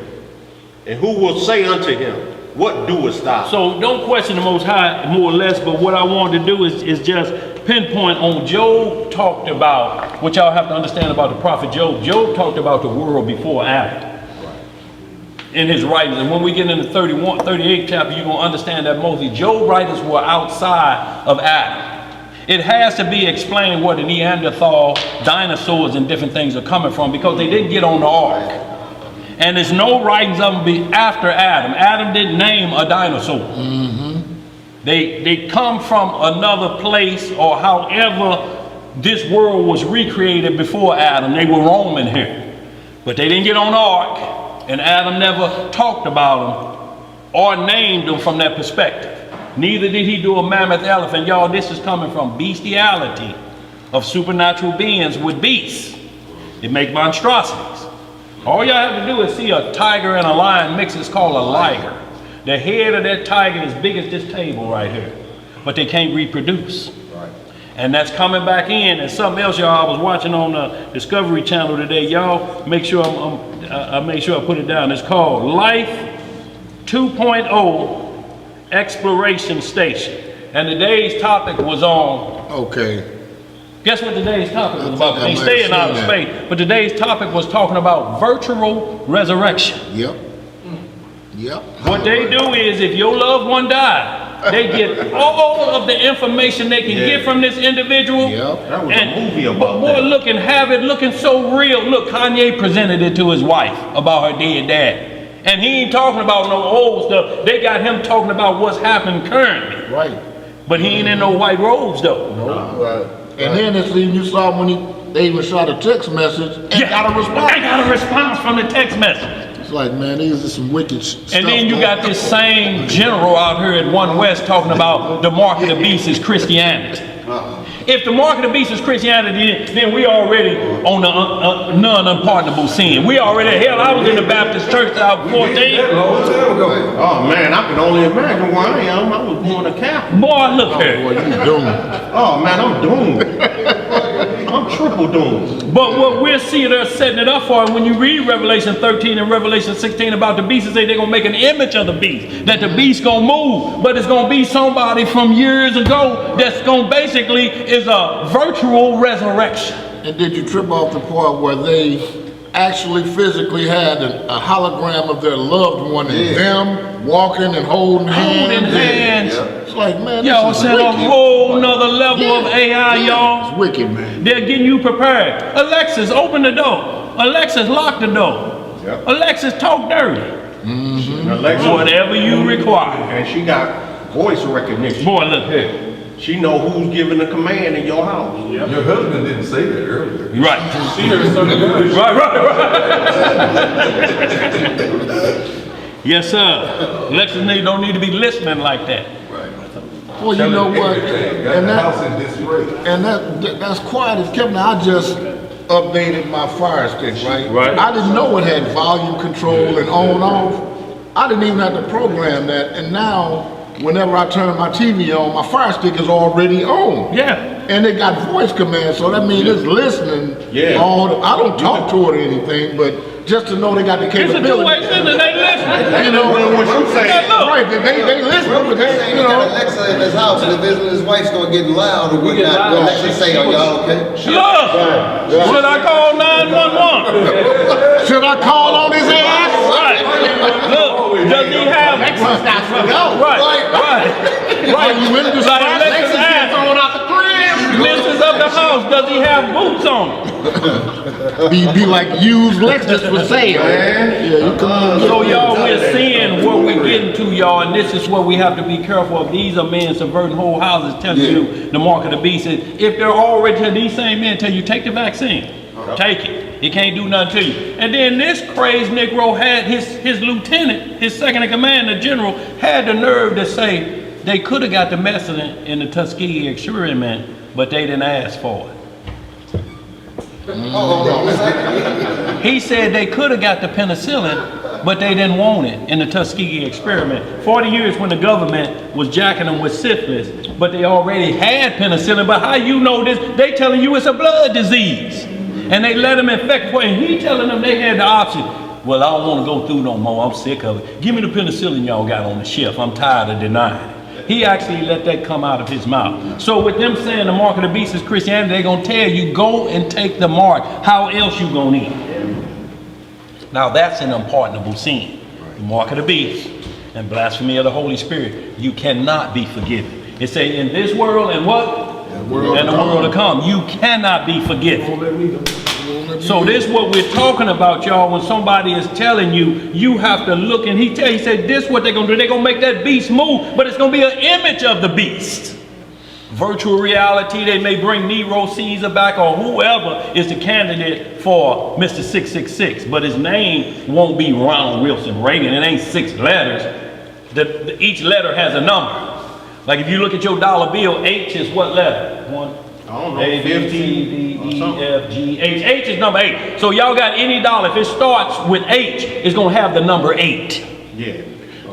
And who will say unto him, what doest thou? So don't question the Most High more or less, but what I wanted to do is just pinpoint on Job talked about, what y'all have to understand about the prophet Job. Job talked about the world before Adam in his writings. And when we get into 38th chapter, you're going to understand that mostly Job writers were outside of Adam. It has to be explained where the Neanderthal, dinosaurs, and different things are coming from because they didn't get on the ark. And there's no writings of them be after Adam. Adam didn't name a dinosaur. They come from another place, or however this world was recreated before Adam. They were roaming here. But they didn't get on the ark, and Adam never talked about them or named them from that perspective. Neither did he do a mammoth elephant. Y'all, this is coming from bestiality of supernatural beings with beasts. It make monstrosities. All y'all have to do is see a tiger and a lion mix. It's called a liger. The head of that tiger is big as this table right here, but they can't reproduce. Right. And that's coming back in. And something else, y'all, I was watching on the Discovery Channel today. Y'all make sure I make sure I put it down. It's called Life 2.0 Exploration Station. And today's topic was on. Okay. Guess what today's topic was about? I They might staying have out of seen space. But today's topic was talking about virtual resurrection. Yep. What they do is, if your loved one died, they get all of the information they can get from this individual. Yep. That was a movie about boy, that. look and have it looking so real. Look, Kanye presented it to his wife about her dead dad. And he ain't talking about no old stuff. They got him talking about what's happening currently. Right. But he ain't in no white robes though. And then this thing you saw when they even shot a text message and got a response. They got a response from the text message. It's like, man, these are some wicked stuff. And then you got this same general out here at One West talking about the mark of the beast is Christianity. If the mark of the beast is Christianity, then we already on the non-unpardonable sin. We already, hell, I was in the Baptist church out 14. A long time ago. Oh man, I can only imagine where I am. I was born a Catholic. Boy, look Boy, here. you doomed. Oh man, I'm doomed. I'm triple doomed. But what we're seeing, they're setting it up for, and when you read Revelation 13 and Revelation 16 about the beast, they say they're going to make an image of the beast, that the beast going to move, but it's going to be somebody from years ago that's going to basically is a virtual resurrection. And did you trip off the part where they actually physically had a hologram of their loved one and them walking and holding hands? Holding hands. It's like, man, Y'all this is set a wicked. whole nother level of AI, y'all. It's wicked, man. They're getting you prepared. Alexis, open the door. Alexis, lock the door. Yep. Alexis, talk dirty. And Alexa, Whatever you require. and she got voice recognition. Boy, look here. She know who's giving the command in your house. Your husband didn't say that earlier. Right. She heard something good. Right. Yes, sir. Alexis don't need to be listening like that. Well, you know what? Got And the that, house in disarray. and that's quiet as kept. Now I just updated my Fire Stick, right? Right. I didn't know it had volume control and on off. I didn't even have to program that, and now whenever I turn my TV on, my Fire Stick is already on. Yeah. And it got voice commands, so that means it's listening. Yeah. I don't talk to it or anything, but just to know they got the It's a capability. two-way sentence. They listening. You know What you say? Yeah, look. right? They listen, but they, He you got know. Alexa in his house, and if his wife's gonna get loud or get whatnot, loud. Alexa say, "Are y'all okay?" Look. Should I call 911? Should I call on his ass? Right. Look. Does he have? Right. Are you in the Like spot? Alexis asked. Throwing out the crib. Misses of the house. Does he have boots on? Be like used Lexus for sale. Yeah, you come. So y'all, we're seeing where we're getting to, y'all, and this is where we have to be careful of. These are men subverting whole houses, telling you the mark of the beast. If they're already, these same men tell you, take the vaccine. Take it. It can't do nothing to you. And then this crazed Negro had his lieutenant, his second in command, the general, had the nerve to say they could have got the medicine in the Tuskegee experiment, but they didn't ask for it. He said they could have got the penicillin, but they didn't want it in the Tuskegee experiment. 40 years when the government was jacking them with syphilis, but they already had penicillin. But how you know this? They telling you it's a blood disease. And they let them infect for it. And he telling them they had the option. Well, I don't want to go through no more. I'm sick of it. Give me the penicillin y'all got on the shelf. I'm tired of denying it. He actually let that come out of his mouth. So with them saying the mark of the beast is Christianity, they're going to tell you, go and take the mark. How else you going to eat? Now that's an unpardonable sin. The mark of the beast and blasphemy of the Holy Spirit. You cannot be forgiven. It say in this world and what? And the world to come. You cannot be forgiven. So this is what we're talking about, y'all. When somebody is telling you, you have to look, and he said, this is what they're going to do. They're going to make that beast move, but it's going to be an image of the beast. Virtual reality, they may bring Nero Caesar back or whoever is the candidate for Mr. 666, but his name won't be Ronald Wilson Reagan. It ain't 6 letters. Each letter has a number. Like if you look at your dollar bill, H is what letter? One. I don't know, A, B, 50 C, D, or E, something. F, G, H. H is number 8. So y'all got any dollar, if it starts with H, it's going to have the number 8. Yeah.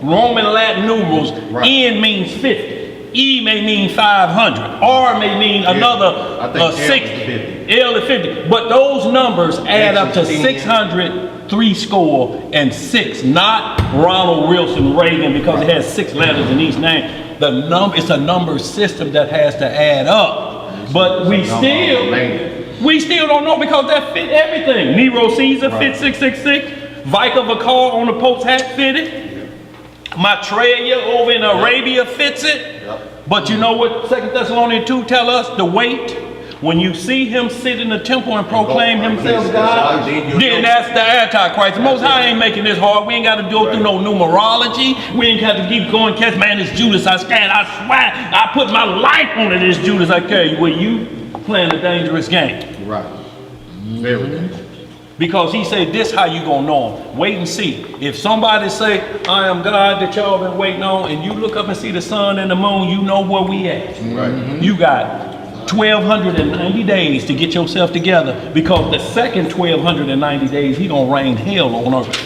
Roman Latin numerals, Right. N means 50. E may mean 500. R may mean another I think L is 60. 50. L is 50. But those numbers add up to X is 10. 603 not Ronald Wilson Reagan, because it has 6 letters in each name. It's a number system that has to add up. But we still don't know, because that fit everything. Nero Caesar fit 666. Vicar Vicar on the Pope's hat fitted. Maitreya over in Arabia fits it. But you know what 2 Thessalonians 2 tell us? The weight. When you see him sit in the temple and proclaim himself God, then that's the Antichrist. The Most High ain't making this hard. We ain't got to go through no numerology. We ain't got to keep going, catch, man, it's Judas. I swear, I put my life on it, it's Judas. I carry you. Well, you playing a dangerous game. Right. Very dangerous. Because he said, this how you gonna know him. Wait and see. If somebody say, I am God that y'all been waiting on, and you look up and see the sun and the moon, you know where we at. Right. You got 1,290 days to get yourself together, because the second 1,290 days, he gonna rain hell on earth.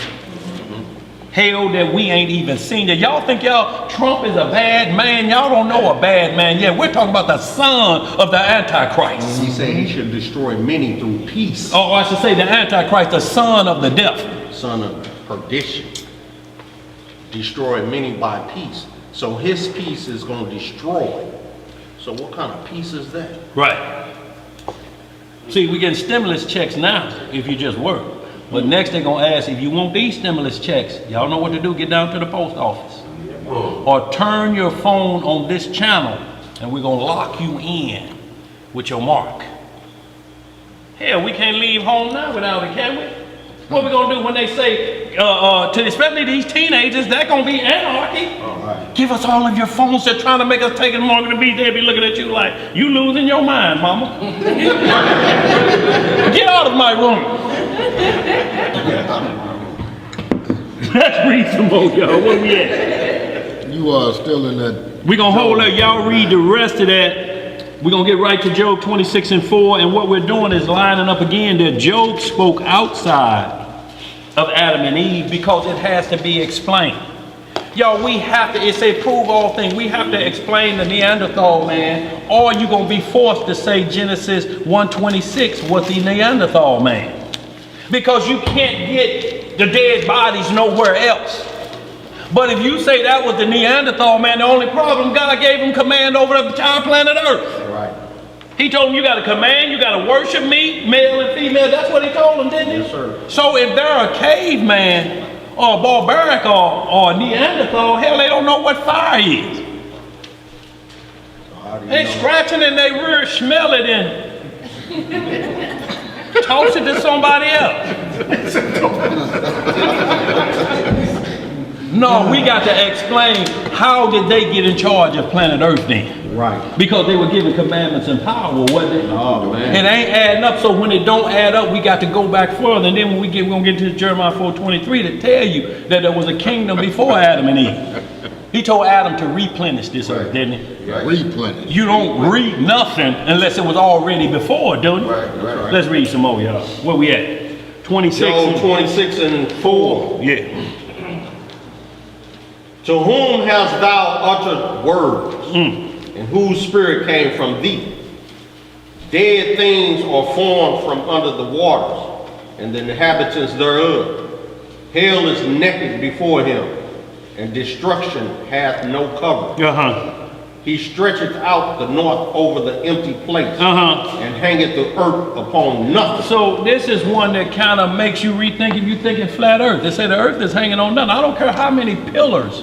hell that we ain't even seen yet. Y'all think Trump is a bad man? Y'all don't know a bad man yet. We're talking about the son of the Antichrist. He said he should destroy many through peace. Oh, I should say the Antichrist, the son of the devil. Son of perdition. Destroy many by peace. So his peace is going to destroy. So what kind of peace is that? Right. See, we getting stimulus checks now if you just work. But next they're going to ask, if you want these stimulus checks, y'all know what to do, get down to the post office. Or turn your phone on this channel and we're going to lock you in with your mark. Hell, we can't leave home now without it, can we? What we going to do when they say, especially these teenagers, that's going to be anarchy. Right. Give us all of your phones. They're trying to make us take it longer to be there. Be looking at you like, you losing your mind, mama. Get out of my room. Let's read some more, y'all. Where we at? You are still in that. We're going to hold up. Y'all read the rest of that. We're going to get right to Job 26:4. And what we're doing is lining up again that Job spoke outside of Adam and Eve because it has to be explained. Y'all, we have to, it say prove all things. We have to explain the Neanderthal man, or you're going to be forced to say Genesis 1:26 was the Neanderthal man. Because you can't get the dead bodies nowhere else. But if you say that was the Neanderthal man, the only problem, God gave him command over the entire planet Earth. Right. He told him, you got to command, you got to worship me, male and female. That's what he told him, didn't he? Yes, sir. So if they're a caveman or a barbaric or a Neanderthal, hell, they don't know what fire is. They scratching in their rear, smell it and toss it to somebody else. No, we got to explain how did they get in charge of planet Earth then? Right. Because they were given commandments and power, wasn't it? Oh, man. It ain't adding up, so when it don't add up, we got to go back further. And then when we're going to get to Jeremiah 4:23 to tell you that there was a kingdom before Adam and Eve. He told Adam to replenish this earth, didn't he? Right. Replenish. You don't read nothing unless it was already before, don't you? Right. Let's read some more, y'all. Where we at? 26. Job and 26:4. Yeah. To whom hast thou uttered words, and whose spirit came from thee? Dead things are formed from under the waters, and the inhabitants thereof. Hell is naked before him, and destruction hath no cover. He stretcheth out the north over the empty place, and hangeth the earth upon nothing. So this is one that kind of makes you rethink if you're thinking flat earth. They say the earth is hanging on nothing. I don't care how many pillars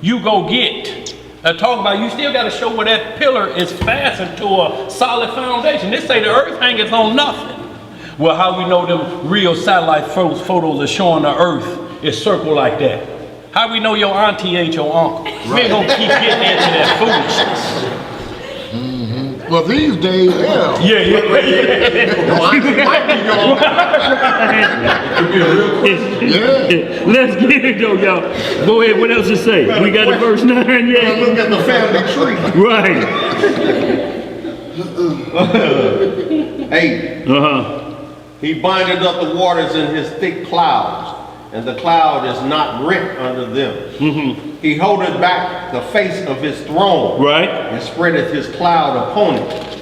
you go get. Talk about, you still got to show where that pillar is fastened to a solid foundation. They say the earth hangeth on nothing. Well, how we know them real satellite photos are showing the earth is circled like that? How we know your auntie ain't your uncle? We ain't gonna keep getting into that foolishness. Well, these days, yeah. Yeah. Let's get it though, y'all. Go ahead, what else to say? We got the verse 9 yet? Look at the family tree. Right. 8. He bindeth up the waters in his thick clouds, and the cloud is not rent under them. He holdeth back the face of his throne, Right. and spreadeth his cloud upon it.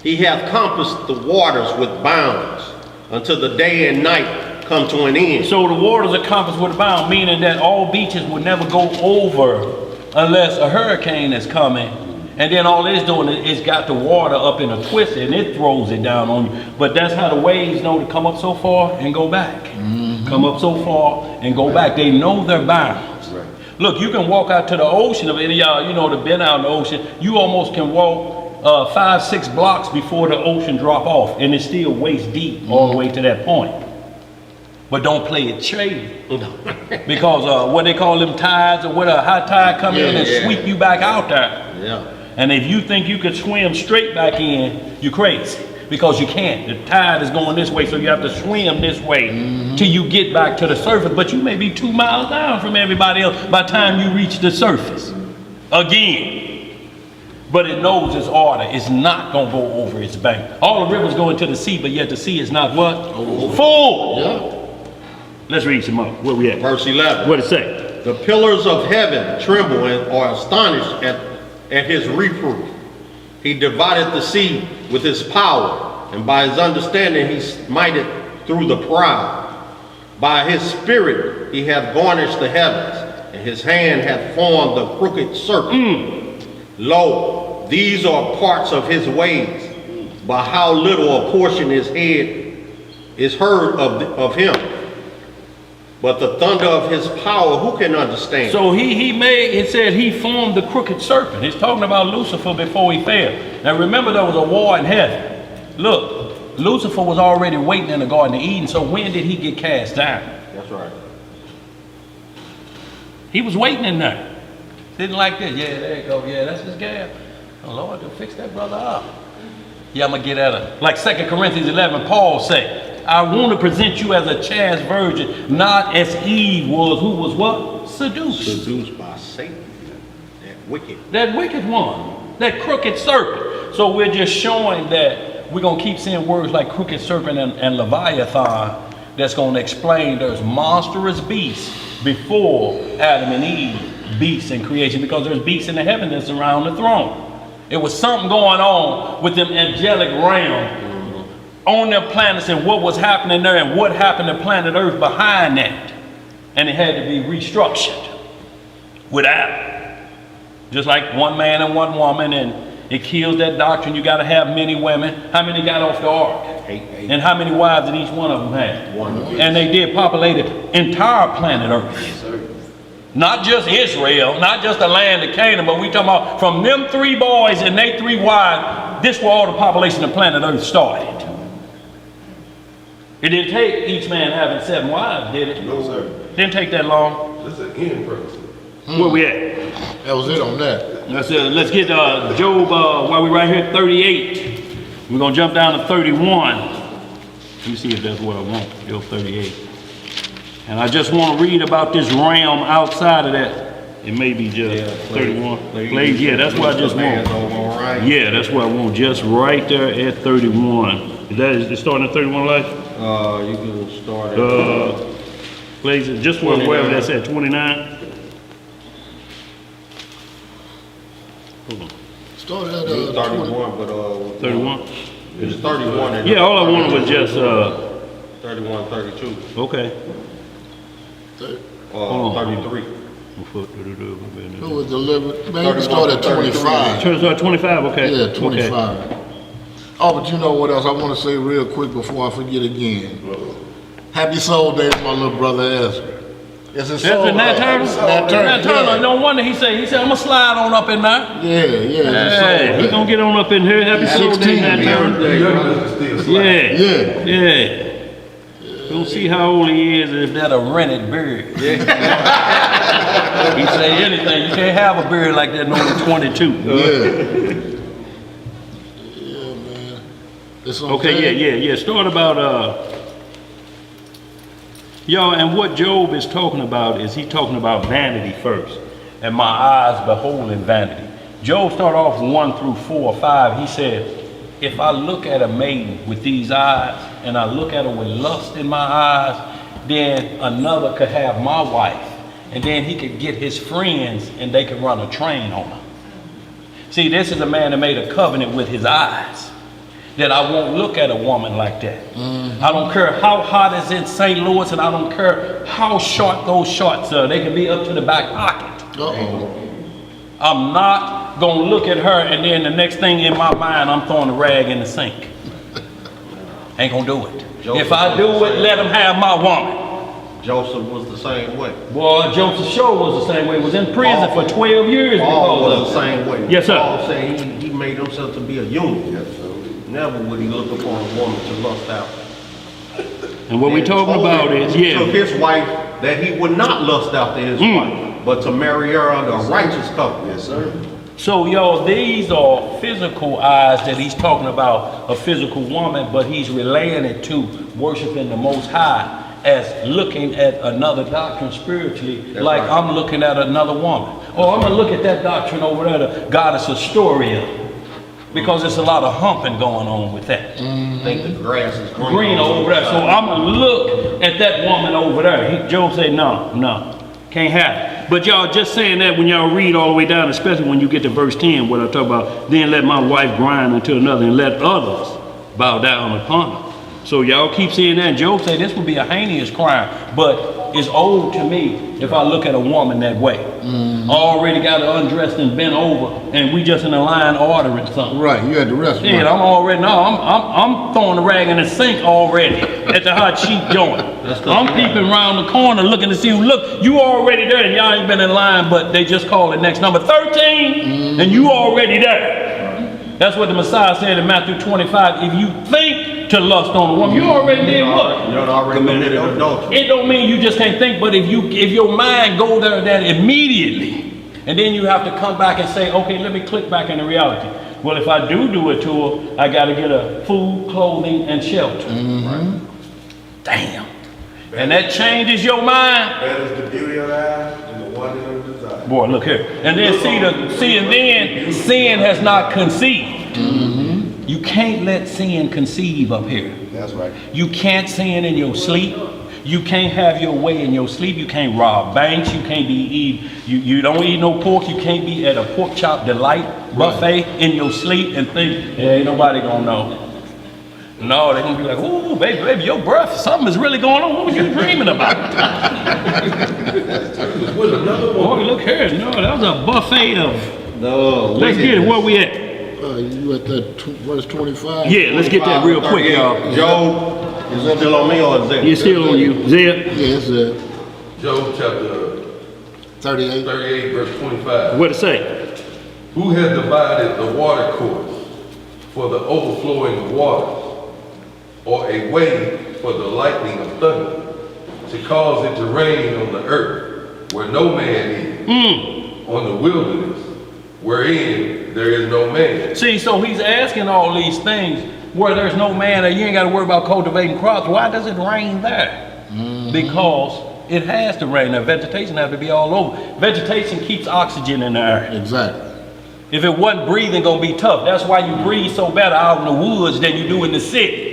He hath compassed the waters with bounds, until the day and night come to an end. So the waters are compassed with a bound, meaning that all beaches would never go over unless a hurricane is coming. And then all it's doing is it's got the water up in a twist and it throws it down on you. But that's how the waves know to come up so far and go back. Come up so far and go back. They know their bounds. Right. Look, you can walk out to the ocean. If any of y'all, you know, that been out in the ocean, you almost can walk 5-6 blocks before the ocean drop off, and it's still waist deep all the way to that point. But don't play it shady, because what they call them tides, or what a high tide come in and sweep you back out there. Yeah. And if you think you could swim straight back in, you're crazy, because you can't. The tide is going this way, so you have to swim this way till you get back to the surface. But you may be 2 miles down from everybody else by the time you reach the surface again. But it knows its order. It's not going to go over its bank. All the rivers go into the sea, but yet the sea is not what? Full. Let's read some more. Where we at? Verse 11. What it say? The pillars of heaven tremble and are astonished at his reproof. He divided the sea with his power, and by his understanding he smiteth through the proud. By his spirit he hath garnished the heavens, and his hand hath formed the crooked serpent. Lo, these are parts of his ways, but how little a portion is heard of him. But the thunder of his power, who can understand? So it said he formed the crooked serpent. He's talking about Lucifer before he fell. Now remember, there was a war in heaven. Look, Lucifer was already waiting in the Garden of Eden, so when did he get cast down? That's right. He was waiting in there. Didn't like this. Yeah, there you go. Yeah, that's his gal. Oh, Lord, they'll fix that brother up. Yeah, I'm going to get at her. Like 2 Corinthians 11, Paul said, I want to present you as a chaste virgin, not as Eve was, who was what? Seduced. Seduced by Satan, That wicked one, that crooked serpent. So we're just showing that we're going to keep seeing words like crooked serpent and Leviathan that's going to explain there's monstrous beasts before Adam and Eve, beasts in creation, because there's beasts in the heaven that's around the throne. It was something going on with them angelic realm on their planets and what was happening there and what happened to planet Earth behind that. And it had to be restructured with Adam. Just like one man and one woman, and it kills that doctrine. You got to have many women. How many got off the ark? 8. And how many wives did each one of them have? 1. And they did populate the entire planet Earth. Not just Israel, not just the land of Canaan, but we talking about from them 3 boys and they 3 wives, this where all the population of planet Earth started. It didn't take each man having 7 wives, did it? No, sir. Didn't take that long. This is an end purpose. Where we at? That was it on that. Let's get Job, while we right here, 38. We're going to jump down to 31. Let me see if that's what I want, Job 38. And I just want to read about this realm outside of that. It may be just 31. Plays, yeah, that's what I just want. Yeah, that's what I want, just right there at 31. Is it starting at 31 life? You can start at Plays, just wherever that's at, 29. Hold on. Started at 31, but 31? it's 31. And Yeah, all I wanted was just 31, 32, okay. 33. Who was delivered? Man, you can start at 25. Turns out 25, okay. Yeah, 25. Okay. Oh, but you know what else I want to say real quick before I forget again. Happy Soul Day to my little brother Ezra. It's his soul That's Nat day. Turner? Nat Turner, Nat Turner, yeah. no wonder he said, I'm gonna slide on up in there. Yeah, it's his soul Hey, he day. gonna get on up in here. Happy Soul Day, 16, Nat man. Turner. Yeah, Yeah. yeah. Don't see how old he is if that a rented beard. He say anything, you can't have a beard like that no more than 22. Yeah. Yeah, man. It's on Okay, yeah. Start about, y'all, and what Job is talking about is he talking about vanity first. And my eyes beholding vanity. Job started off 1 through 4 or 5. He said, if I look at a maiden with these eyes and I look at her with lust in my eyes, then another could have my wife. And then he could get his friends and they could run a train on her. See, this is a man that made a covenant with his eyes. That I won't look at a woman like that. I don't care how hot it's in St. Louis, and I don't care how short those shorts are. They can be up to the back pocket. I'm not gonna look at her and then the next thing in my mind, I'm throwing a rag in the sink. Ain't gonna do it. If I do it, let them have my woman. Joseph was the same way. Boy, Joseph Shaw was the same way. Was in prison for 12 years Paul because was of the same way. Yes, sir. Paul said he made himself to be a union. Never would he look upon a woman to lust out. And what we talking about is, He took his wife that he would not lust after his wife, but to marry her under a righteous covenant. Yes, sir. So, y'all, these are physical eyes that he's talking about, a physical woman, but he's relaying it to worshiping the Most High as looking at another doctrine spiritually, like right. I'm looking at another woman. Or I'm going to look at that doctrine over there, the goddess Astoria, because there's a lot of humping going on with that. I think the grass is Green over there. So I'm going to look at that woman over there. Job said, no, can't have it. But y'all just saying that when y'all read all the way down, especially when you get to verse 10, what I talk about, then let my wife grind unto another and let others bow down upon her. So y'all keep seeing that. Job said this would be a heinous crime, but it's old to me if I look at a woman that way. Already got her undressed and bent over, and we just in a line ordering something. Right, you at the restaurant. Yeah, I'm throwing the rag in the sink already at the hot sheet joint. I'm peeping around the corner looking to see who look. You already there, and y'all ain't been in line, but they just called it next number 13, and you already there. That's what the Messiah said in Matthew 25. If you think to lust on a woman, you already did what? You already committed adultery. It don't mean you just can't think, but if your mind go there that immediately, and then you have to come back and say, okay, let me click back into reality. Well, if I do it to her, I got to get her food, clothing, and shelter. Right? Damn. And that changes your mind. That is the beauty of that and the wonder of desire. Boy, look here. And then then sin has not conceived. You can't let sin conceive up here. That's right. You can't sin in your sleep. You can't have your way in your sleep. You can't rob banks. You can't you don't eat no pork. You can't be at a pork chop delight buffet in your sleep and think, hey, ain't nobody gonna know. No, they're gonna be like, ooh, baby, your breath, something is really going on. What was you dreaming about? Boy, look here. No, that was a buffet of. No. Let's get it. Where we at? You at that verse 25? Yeah, let's get that real quick, y'all. Job, is it still on me or is it? You're still on you. Zeb? Yeah, it's Job chapter 38. 38, verse 25. What it say? Who has divided the water course for the overflowing of waters, or a way for the lightning of thunder, to cause it to rain on the earth where no man is, on the wilderness wherein there is no man? See, so he's asking all these things where there's no man, and you ain't got to worry about cultivating crops. Why does it rain there? Because it has to rain. Now, vegetation has to be all over. Vegetation keeps oxygen in the air. Exactly. If it wasn't breathing, gonna be tough. That's why you breathe so better out in the woods than you do in the city.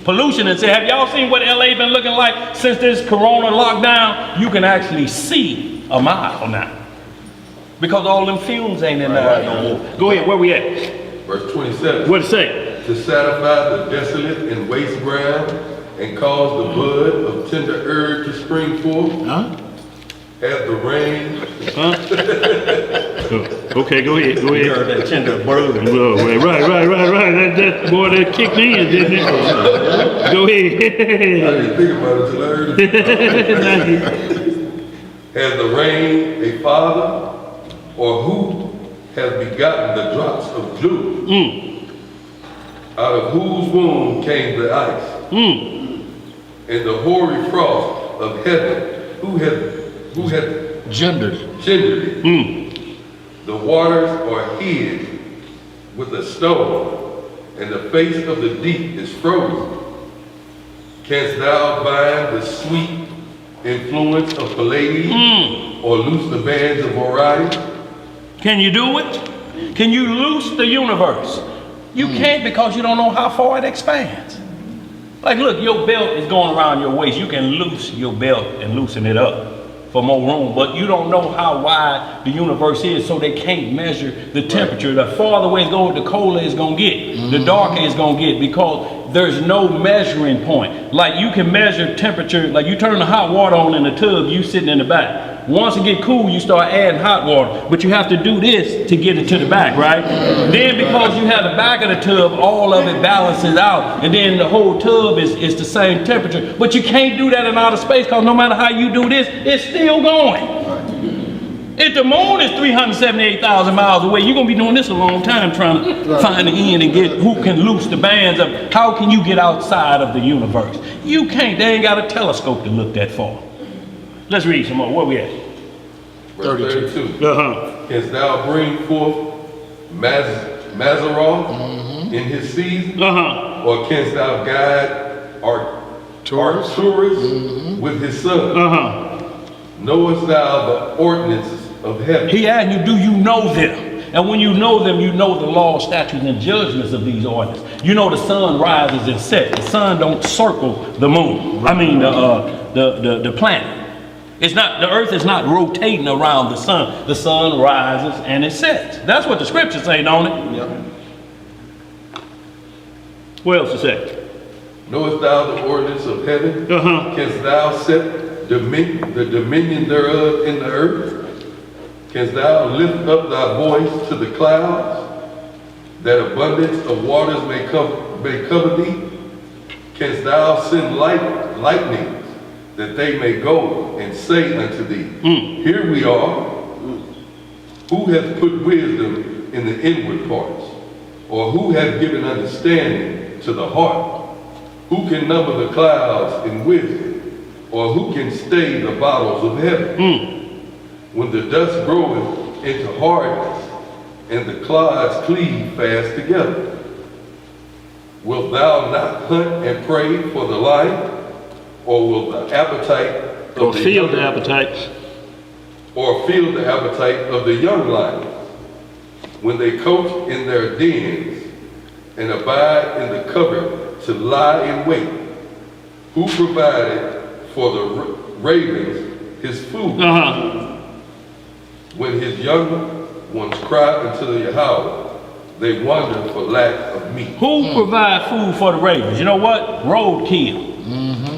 Pollution, and say, have y'all seen what LA been looking like since this corona lockdown? You can actually see a mile now. Because all them fumes ain't in there no more. Go ahead, where we at? Verse 27. What it say? To satisfy the desolate and waste ground, and cause the bud of tender herb to spring forth. As the rain. Okay, go ahead. You heard that tender bird. Right. That boy, that kicked in, didn't it? Go ahead. I didn't think about it till I heard it. Has the rain a father, or who has begotten the drops of dew? Out of whose womb came the ice? And the hoary frost of heaven, who hath Gendered it. it? The waters are hid with a stone, and the face of the deep is frozen. Canst thou bind the sweet influence of Pallades, or loose the bands of Orion? Can you do it? Can you loose the universe? You can't, because you don't know how far it expands. Like, look, your belt is going around your waist. You can loose your belt and loosen it up for more room, but you don't know how wide the universe is, so they can't measure the temperature. The farther away it goes, the colder it's gonna get, the darker it's gonna get, because there's no measuring point. Like, you can measure temperature, like you turn the hot water on in the tub, you sitting in the back. Once it get cool, you start adding hot water, but you have to do this to get it to the back, right? Then because you have the back of the tub, all of it balances out, and then the whole tub is the same temperature. But you can't do that in outer space, because no matter how you do this, it's still going. If the moon is 378,000 miles away, you're gonna be doing this a long time trying to find the end and get who can loose the bands of how can you get outside of the universe. You can't. They ain't got a telescope to look that far. Let's read some more. Where we at? Verse 32. Canst thou bring forth Mazaroth in his season? Or canst thou guide Arcturus with his son? Knowest thou the ordinances of heaven? He asked you, do you know them? And when you know them, you know the law, statutes, and judgments of these ordinances. You know the sun rises and sets. The sun don't circle the moon. I mean the planet. It's not, the earth is not rotating around the sun. The sun rises and it sets. That's what the scriptures say, don't it? Yep. What else to say? Knowest thou the ordinance of heaven? Canst thou set the dominion thereof in the earth? Canst thou lift up thy voice to the clouds, that abundance of waters may cover thee? Canst thou send lightnings, that they may go and say unto thee, Here we are. Who hath put wisdom in the inward parts? Or who hath given understanding to the heart? Who can number the clouds in wisdom? Or who can stay the bottles of heaven? When the dust groweth into hardness, and the clods cleave fast together, wilt thou not hunt and pray for the life? Or will the appetite of feel the appetite? Or feel the appetite of the young lions, when they couch in their dens and abide in the covert to lie in wait? Who provided for the ravens his food? When his young ones cry unto Yahweh, they wander for lack of meat. Who provide food for the ravens? You know what? Roadkill.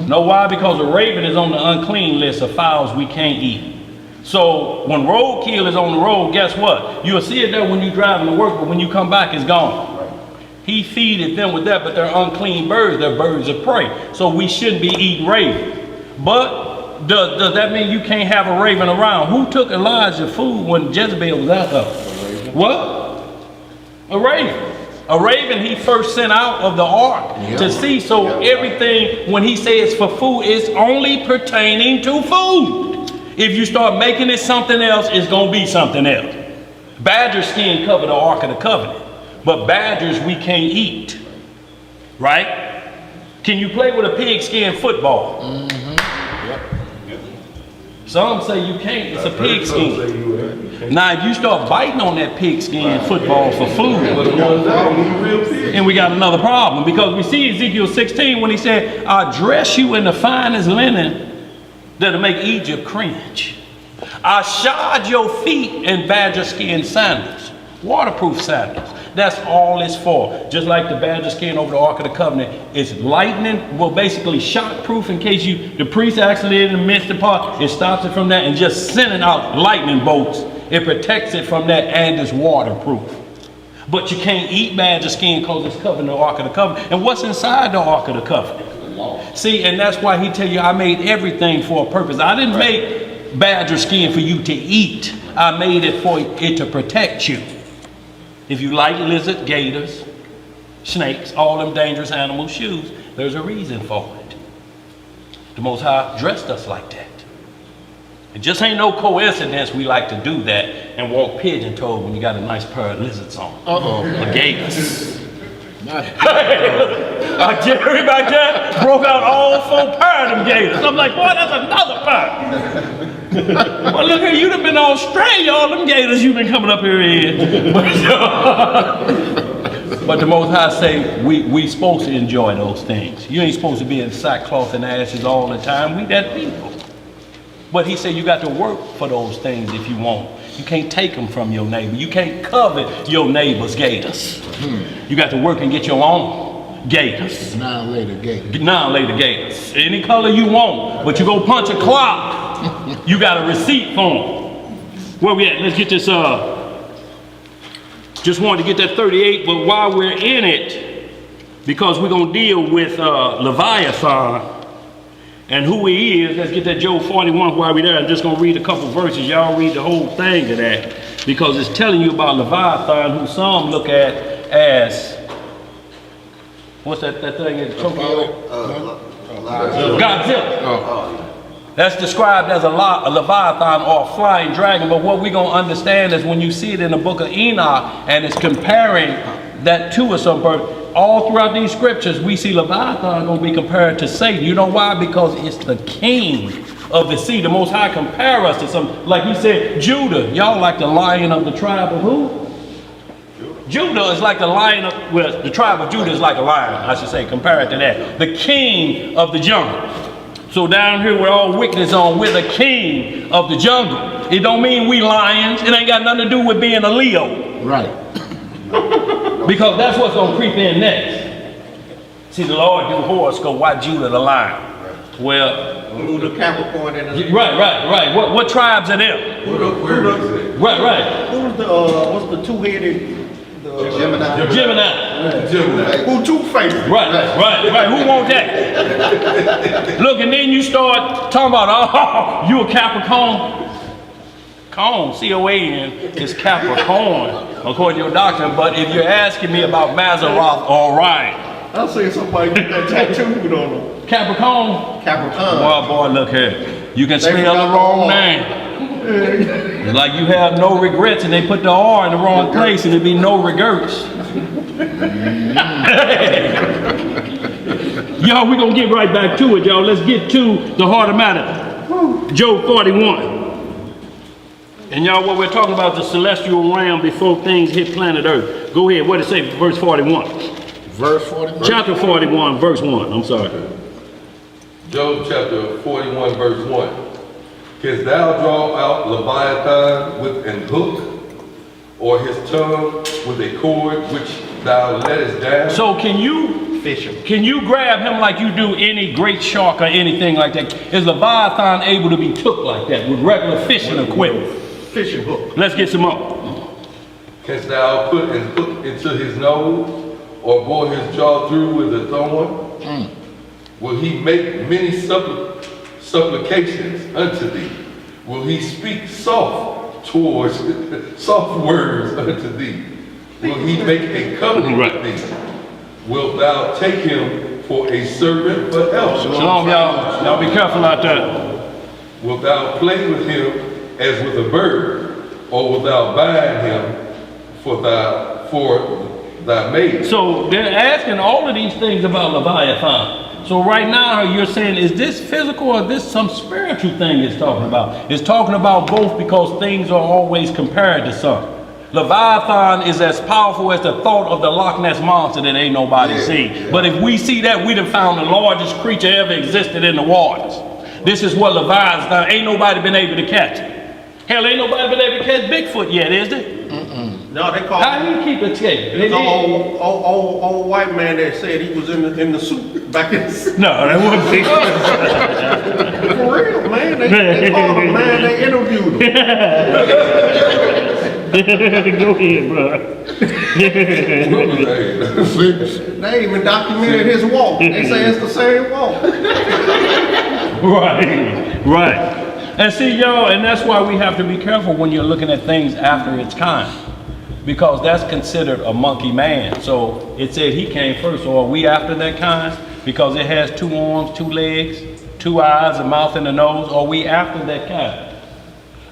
Know why? Because the raven is on the unclean list of fowls we can't eat. So when roadkill is on the road, guess what? You'll see it there when you're driving to work, but when you come back, it's gone. He feeded them with that, but they're unclean birds. They're birds of prey. So we shouldn't be eating raven. But does that mean you can't have a raven around? Who took Elijah's food when Jezebel was out there? What? A raven. A raven he first sent out of the ark to see. So everything, when he says for food, is only pertaining to food. If you start making it something else, it's going to be something else. Badger skin covered the Ark of the Covenant. But badgers we can't eat. Right? Can you play with a pigskin football? Some say you can't. It's a pigskin. Now, if you start biting on that pigskin football for food, and we got another problem, because we see Ezekiel 16 when he said, I'll dress you in the finest linen that'll make Egypt cringe. I shod your feet in badger skin sandals, waterproof sandals. That's all it's for. Just like the badger skin over the Ark of the Covenant, it's lightning, well, basically shockproof in case the priest actually in the midst of part, it stops it from that and just sending out lightning bolts. It protects it from that, and it's waterproof. But you can't eat badger skin because it's covered in the Ark of the Covenant. And what's inside the Ark of the Covenant? See, and that's why he tell you, I made everything for a purpose. I didn't make badger skin for you to eat. I made it for it to protect you. If you like lizard, gators, snakes, all them dangerous animal shoes, there's a reason for it. The Most High dressed us like that. It just ain't no coincidence we like to do that and walk pigeon-toed when you got a nice pair of lizards on. Or gators. Jerry back there broke out all 4 pair of them gators. I'm like, boy, that's another pair. Well, look here, you'd have been Australia, all them gators you've been coming up here in. But the Most High say we supposed to enjoy those things. You ain't supposed to be in sackcloth and ashes all the time. We that people. But he said you got to work for those things if you want. You can't take them from your neighbor. You can't covet your neighbor's gators. You got to work and get your own gators. Now later gators. Now later gators. Any color you want, but you go punch a clock, you got a receipt for them. Where we at? Let's get this, just wanted to get that 38, but while we're in it, because we're going to deal with Leviathan and who he is, let's get that Job 41 while we're there. I'm just going to read a couple verses. Y'all read the whole thing of that, because it's telling you about Leviathan, who some look at as, what's that thing in Tokyo? Godzilla. That's described as a Leviathan or a flying dragon, but what we're going to understand is when you see it in the book of Enoch and it's comparing that to a something, all throughout these scriptures we see Leviathan going to be compared to Satan. You know why? Because it's the king of the sea. The Most High compare us to some, like he said, Judah, y'all like the lion of the tribe of who? Judah is like the lion of, well, the tribe of Judah is like a lion, I should say, compared to that. The king of the jungle. So down here where all wickedness on, we're the king of the jungle. It don't mean we lions. It ain't got nothing to do with being a Leo. Right. Because that's what's gonna creep in next. See, the Lord do horoscope, why Judah the lion? Well, Who the Capricorn in the... right. What tribes are there? Right. Who's the, what's the two-headed... Gemini. Who two-faced? Right. Who want that? Look, and then you start talking about, oh, you a Capricorn. C-O-A-N is Capricorn, according to your doctrine. But if you're asking me about Maseroth or Orion, I seen somebody get that tattooed on them. Capricorn. Boy, look here. You can spell the wrong name. Like you have no regrets, and they put the R in the wrong place, and it'd be no regrets. Y'all, we're gonna get right back to it, y'all. Let's get to the heart of matter. Job 41. And y'all, what we're talking about, the celestial realm before things hit planet Earth. Go ahead, what it say, verse 41? Verse 41? Chapter 41, verse 1, I'm sorry. Job chapter 41, verse 1. Canst thou draw out Leviathan with an hook, or his tongue with a cord which thou lettest down? So can you grab him like you do any great shark or anything like that? Is Leviathan able to be took like that with regular fishing equipment? Fishing hook. Let's get some more. Canst thou put an hook into his nose, or bore his jaw through with a thorn? Will he make many supplications unto thee? Will he speak soft words unto thee? Will he make a covenant with thee? Wilt thou take him for a servant forever? Shalom, y'all. Y'all be careful out there. Wilt thou play with him as with a bird, or wilt thou bind him for thy maid? So they're asking all of these things about Leviathan. So right now you're saying, is this physical or this some spiritual thing it's talking about? It's talking about both because things are always compared to something. Leviathan is as powerful as the thought of the Loch Ness Monster that ain't nobody seen. But if we see that, we'd have found the largest creature ever existed in the waters. This is what Leviathan, ain't nobody been able to catch it. Hell, ain't nobody been able to catch Bigfoot yet, is there? No, they call How do you keep escaping? There's an old white man that said he was in the soup back in the... No, that wasn't Bigfoot. For real, man. They called him, man. They interviewed him. Go ahead, bro. They even documented his walk. They say it's the same walk. Right. And see, y'all, and that's why we have to be careful when you're looking at things after its kind. Because that's considered a monkey man. So it said he came first. So are we after that kind? Because it has 2 arms, 2 legs, 2 eyes, a mouth, and a nose. Are we after that kind?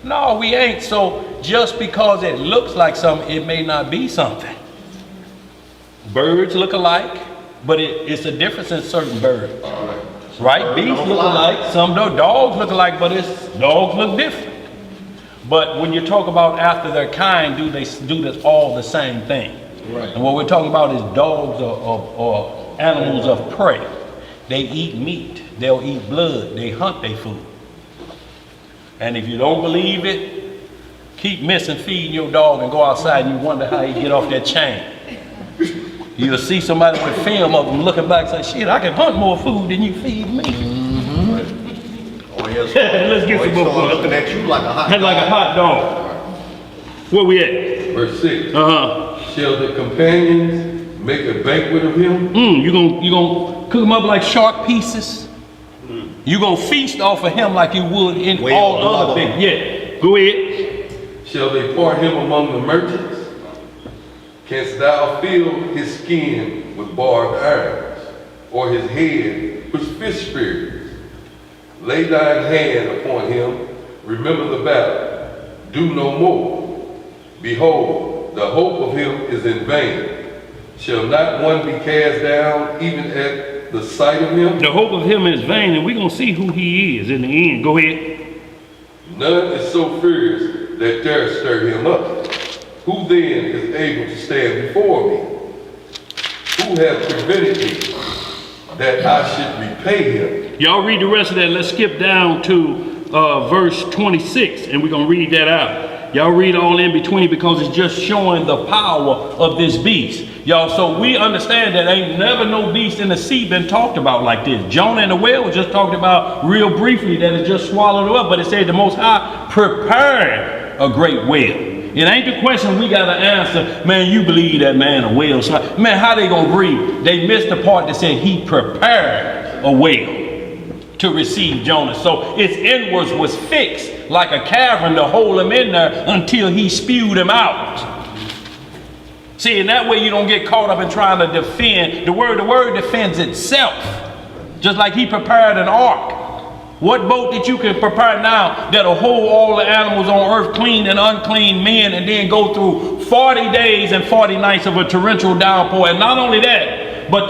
No, we ain't. So just because it looks like something, it may not be something. Birds look alike, but it's a difference in certain birds. Right? Beasts look alike. Some dogs look alike, but dogs look different. But when you talk about after their kind, do they do this all the same thing? Right. And what we're talking about is dogs or animals of prey. They eat meat. They'll eat blood. They hunt their food. And if you don't believe it, keep missing feeding your dog and go outside and you wonder how you get off that chain. You'll see somebody with film of them looking back and say, shit, I can hunt more food than you feed me. Oh, yes. Let's get some more. Looking at you like a hot dog. Like a hot dog. Where we at? Verse 6. Uh-huh. Shall the companions make a banquet of him? You gonna cook him up like shark pieces? You gonna feast off of him like you would in all other things? Yeah. Go ahead. Shall they part him among the merchants? Canst thou feel his skin with barbed irons, or his head with fish spears? Lay thine hand upon him, remember the battle, do no more. Behold, the hope of him is in vain. Shall not one be cast down even at the sight of him? The hope of him is vain, and we're gonna see who he is in the end. Go ahead. None is so fierce that dare stir him up. Who then is able to stand before me? Who hath prevented me that I should repay him? Y'all read the rest of that. Let's skip down to verse 26, and we're going to read that out. Y'all read all in between because it's just showing the power of this beast. Y'all, so we understand that ain't never no beast in the sea been talked about like this. Jonah and the whale was just talked about real briefly, that it just swallowed it up, but it said the Most High prepared a great whale. It ain't the question we got to answer, man, you believe that, man, a whale. Man, how they going to breathe? They missed the part that said he prepared a whale to receive Jonah. So its inwards was fixed like a cavern to hold him in there until he spewed him out. See, and that way you don't get caught up in trying to defend. The word defends itself. Just like he prepared an ark. What boat that you can prepare now that'll hold all the animals on earth, clean and unclean men, and then go through 40 days and 40 nights of a torrential downpour? And not only that, but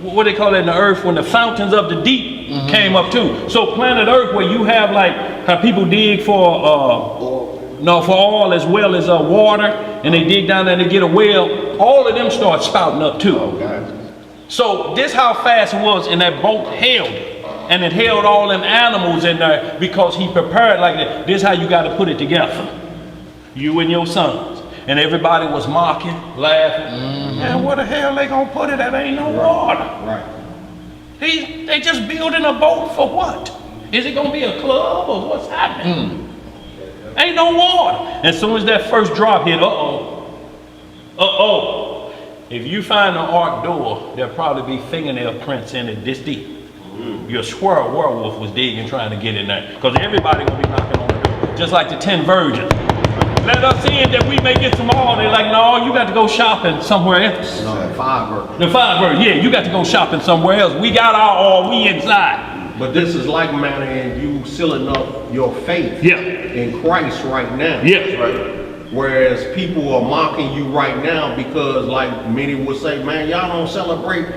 what they call it in the earth, when the fountains of the deep came up too. So planet Earth, where you have like how people dig for oil as well as water, and they dig down there and they get a well, all of them start spouting up too. So this how fast it was, and that boat held it. And it held all them animals in there because he prepared like that. This is how you got to put it together. You and your sons. And everybody was mocking, laughing. Man, where the hell they gonna put it? That ain't no water. Right. They just building a boat for what? Is it gonna be a club or what's happening? Ain't no water. As soon as that first drop hit, if you find an ark door, there'll probably be fingernail prints in it this deep. Your squirrel werewolf was digging trying to get in there. Because everybody gonna be knocking on the door. Just like the 10 virgins. Let us in that we may get some oil. They're like, no, you got to go shopping somewhere else. No, the 5 virgins. The 5 virgins, yeah, you got to go shopping somewhere else. We got our oil, we inside. But this is like manner in you sealing up your faith in Christ right now. Yeah. Right. Whereas people are mocking you right now because, like many would say, man, y'all don't celebrate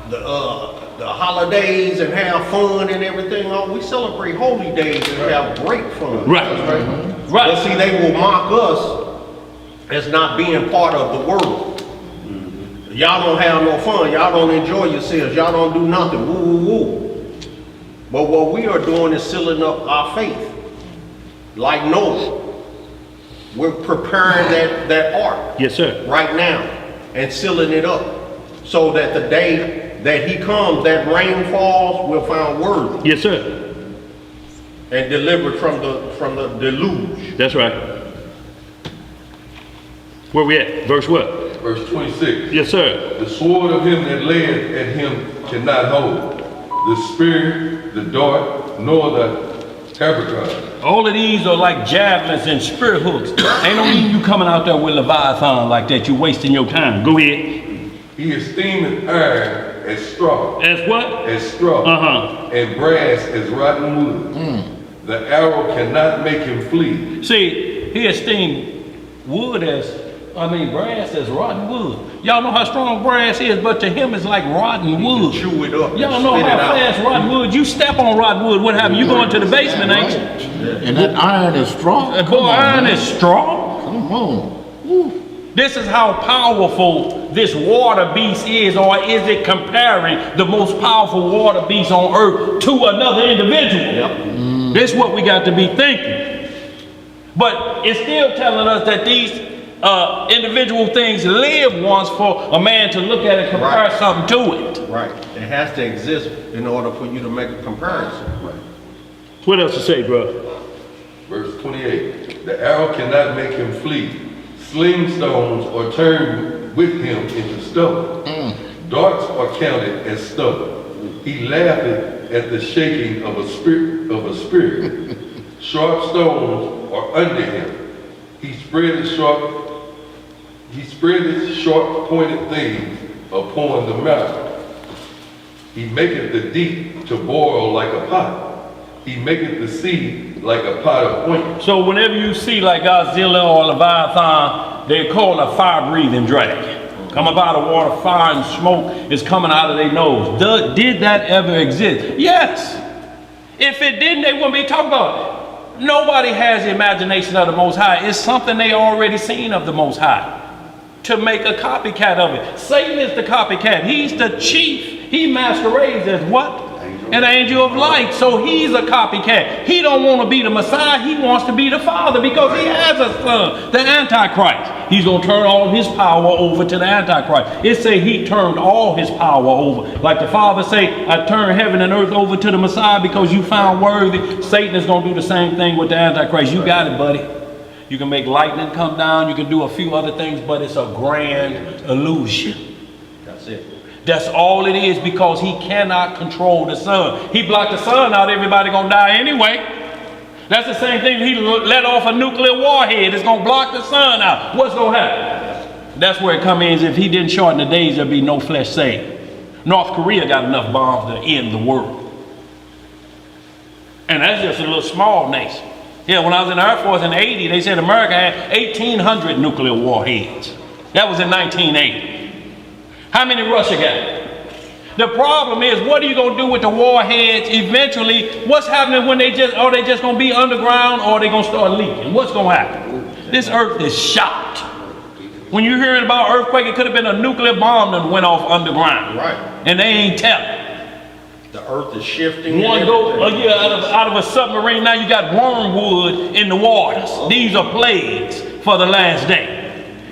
the holidays and have fun and everything. Oh, we celebrate holy days and have great fun. Right. But see, they will mock us as not being part of the world. Y'all don't have no fun. Y'all don't enjoy yourselves. Y'all don't do nothing. Woo, woo, woo. But what we are doing is sealing up our faith. Like Noah. We're preparing that ark. Yes, sir. Right now. And sealing it up. So that the day that he comes, that rain falls, we're found worthy. Yes, sir. And delivered from the deluge. That's right. Where we at? Verse what? Verse 26. Yes, sir. The sword of him that layeth at him cannot hold. The spear, the dart, nor the habergeon. All of these are like javelins and spear hooks. Ain't no need you coming out there with Leviathan like that. You wasting your time. Go ahead. He esteemeth iron as straw. As what? As straw. And brass as rotten wood. The arrow cannot make him flee. See, he esteemed brass as rotten wood. Y'all know how strong brass is, but to him it's like rotten wood. Chew it up. Y'all know how fast rotten wood, you step on rotten wood, what happens? You go into the basement, ain't you? And that iron is strong. Iron is strong. Come on. This is how powerful this water beast is, or is it comparing the most powerful water beast on earth to another individual? This is what we got to be thinking. But it's still telling us that these individual things live once for a man to look at and compare something to it. Right. It has to exist in order for you to make a comparison. Right. What else to say, brother? Verse 28. The arrow cannot make him flee. Sling stones are turned with him into stubble. Darts are counted as stubble. He laugheth at the shaking of a spirit. Sharp stones are under him. He spreadeth sharp pointed things upon the mountain. He maketh the deep to boil like a pot. He maketh the sea like a pot of ointment. So whenever you see like Godzilla or Leviathan, they call a fire-breathing dragon. Come up out of water, fire and smoke is coming out of their nose. Did that ever exist? Yes. If it didn't, they wouldn't be talking about it. Nobody has the imagination of the Most High. It's something they already seen of the Most High to make a copycat of it. Satan is the copycat. He's the chief. He masquerades as what? An angel of light. So he's a copycat. He don't want to be the Messiah. He wants to be the Father because he has a son, the Antichrist. He's going to turn all his power over to the Antichrist. It say he turned all his power over. Like the Father say, I turn heaven and earth over to the Messiah because you found worthy. Satan is going to do the same thing with the Antichrist. You got it, buddy. You can make lightning come down. You can do a few other things, but it's a grand illusion. That's it. That's all it is, because he cannot control the sun. He blocked the sun out, everybody gonna die anyway. That's the same thing. He let off a nuclear warhead. It's gonna block the sun out. What's gonna happen? That's where it comes in. If he didn't shorten the days, there'd be no flesh saved. North Korea got enough bombs to end the world. And that's just a little small nation. Yeah, when I was in the Air Force in '80, they said America had 1,800 nuclear warheads. That was in 1980. How many Russia got? The problem is, what are you going to do with the warheads eventually? What's happening when they just going to be underground, or are they going to start leaking? What's going to happen? This earth is shocked. When you're hearing about earthquake, it could have been a nuclear bomb that went off underground. Right. And they ain't telling. The earth is shifting. One go out of a submarine, now you got wormwood in the waters. These are plagues for the last day.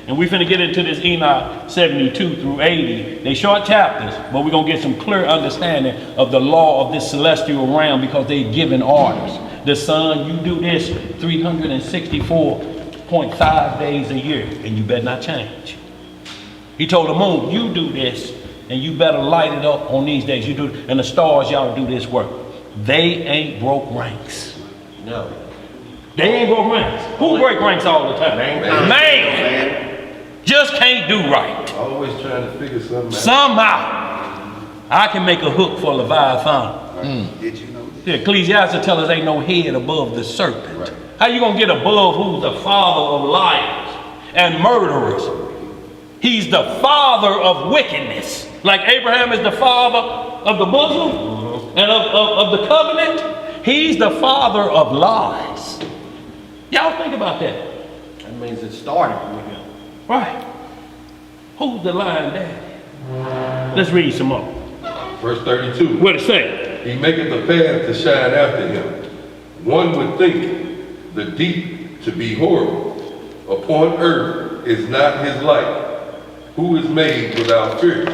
And we finna get into this Enoch 72 through 80. They short chapters, but we're gonna get some clear understanding of the law of this celestial realm, because they've given orders. The sun, you do this 364.5 days a year, and you better not change. He told the moon, you do this, and you better light it up on these days. You do, and the stars, y'all do this work. They ain't broke ranks. No. They ain't broke ranks. Who break ranks all the time? Man. Just can't do right. Always trying to figure something out. Somehow, I can make a hook for Leviathan. Did you know that? The Ecclesiastes tell us ain't no head above the serpent. Right. How you gonna get above who's the father of liars and murderers? He's the father of wickedness. Like Abraham is the father of the bosom and of the covenant. He's the father of lies. Y'all think about that. That means it started with him. Right. Who's the lying daddy? Let's read some more. Verse 32. What it say? He maketh the path to shine after him. One would think the deep to be horrible. Upon earth is not his light. Who is made without fear?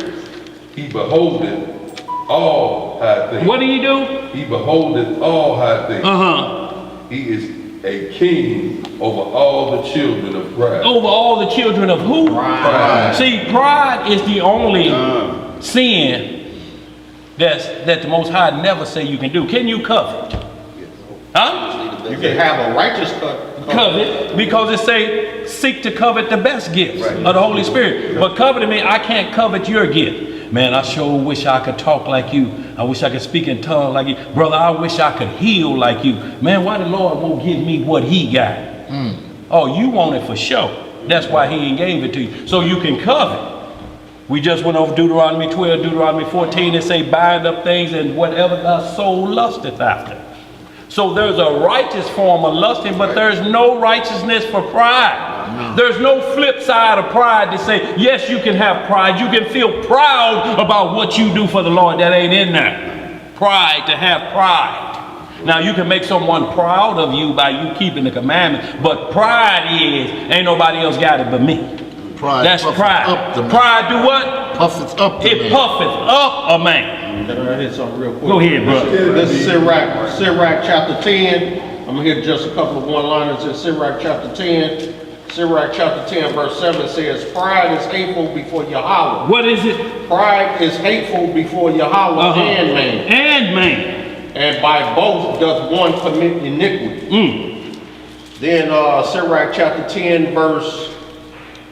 He beholdeth all high things. What do you do? He beholdeth all high things. He is a king over all the children of pride. Over all the children of who? Pride. See, pride is the only sin that the Most High never say you can do. Can you covet? Huh? You can have a righteous Covet, because it say seek to covet the best gifts of the Holy Spirit. But coveting me, I can't covet your gift. Man, I sure wish I could talk like you. I wish I could speak in tongues like you. Brother, I wish I could heal like you. Man, why the Lord won't give me what he got? Oh, you want it for sure. That's why he ain't gave it to you. So you can covet. We just went over Deuteronomy 12, Deuteronomy 14, and say bind up things and whatever thy soul lusteth after. So there's a righteous form of lusting, but there's no righteousness for pride. There's no flip side of pride to say, yes, you can have pride. You can feel proud about what you do for the Lord. That ain't in there. Pride, to have pride. Now, you can make someone proud of you by you keeping the commandments, but pride is, ain't nobody else got it but me. Pride. That's pride. Pride do what? Puffeth up the It man. puffeth up a man. Can I hit something real quick? Go ahead, brother. This is Sirach chapter 10. I'm going to hit just a couple of one-liners in Sirach chapter 10. Sirach chapter 10 verse 7 says, pride is hateful before Yahweh. What is it? Pride is hateful before Yahweh and man. And man. And by both does one commit iniquity. Then Sirach chapter 10 verse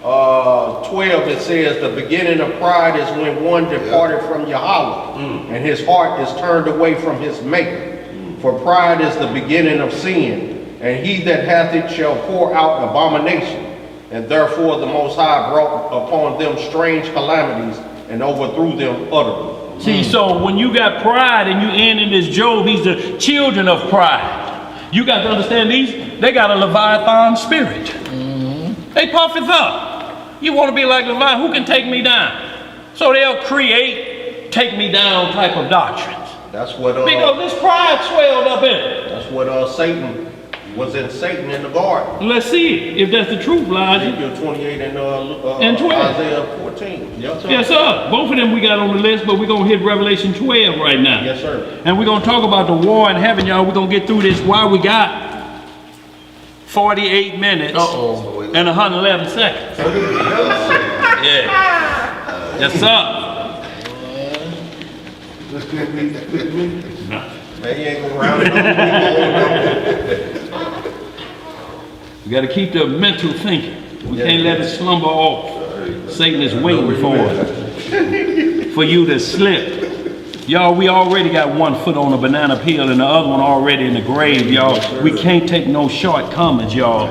12, it says, the beginning of pride is when one departed from Yahweh, and his heart is turned away from his maker. For pride is the beginning of sin, and he that hath it shall pour out abomination. And therefore the Most High brought upon them strange calamities, and overthrew them utterly. See, so when you got pride and you end in this Job, he's the children of pride. You got to understand they got a Leviathan spirit. They puffeth up. You want to be like Leviathan, who can take me down? So they'll create take me down type of doctrines. That's what Because this pride swelled up in it. that's what Satan was in Satan in the garden. Let's see if that's the truth, Elijah. Ezekiel 28 and 12. Isaiah 14. Yes, sir. Yes, sir. Both of them we got on the list, but we're going to hit Revelation 12 right now. Yes, sir. And we're going to talk about the war in heaven, y'all. We're going to get through this while we got 48 minutes and 111 seconds. Yeah. Yes, sir. Man, you ain't gonna round it up. We got to keep the mental thinking. We can't let it slumber off. Satan is waiting for you to slip. Y'all, we already got one foot on a banana peel and the other one already in the grave, y'all. We can't take no shortcomings, y'all.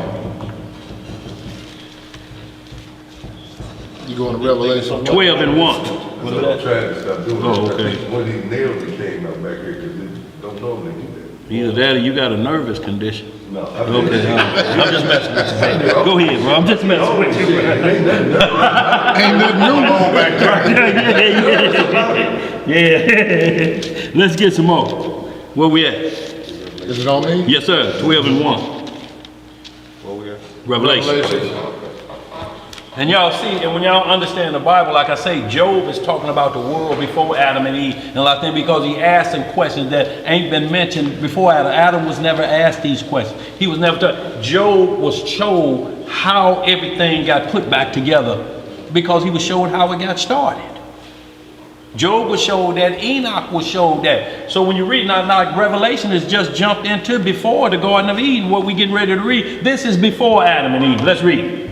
You going to Revelation 12 and 1. So I'm trying to stop doing Oh, that. okay. One of these nails that came out back here because they don't normally do that. Either that or you got a nervous condition. No, Okay, I'm just messing with you. Go ahead, bro. I'm just messing with you. ain't nothing new on back there. Yeah. Let's get some more. Where we at? Is it on me? Yes, sir. 12 and 1. Where we at? Revelation. And y'all see, and when y'all understand the Bible, like I say, Job is talking about the world before Adam and Eve. And like that because he asked some questions that ain't been mentioned before Adam. Adam was never asked these questions. He was never taught. Job was showed how everything got put back together because he was showed how it got started. Job was showed that. Enoch was showed that. So when you read now Revelation is just jumped into before the Garden of Eden, what we getting ready to read. This is before Adam and Eve. Let's read.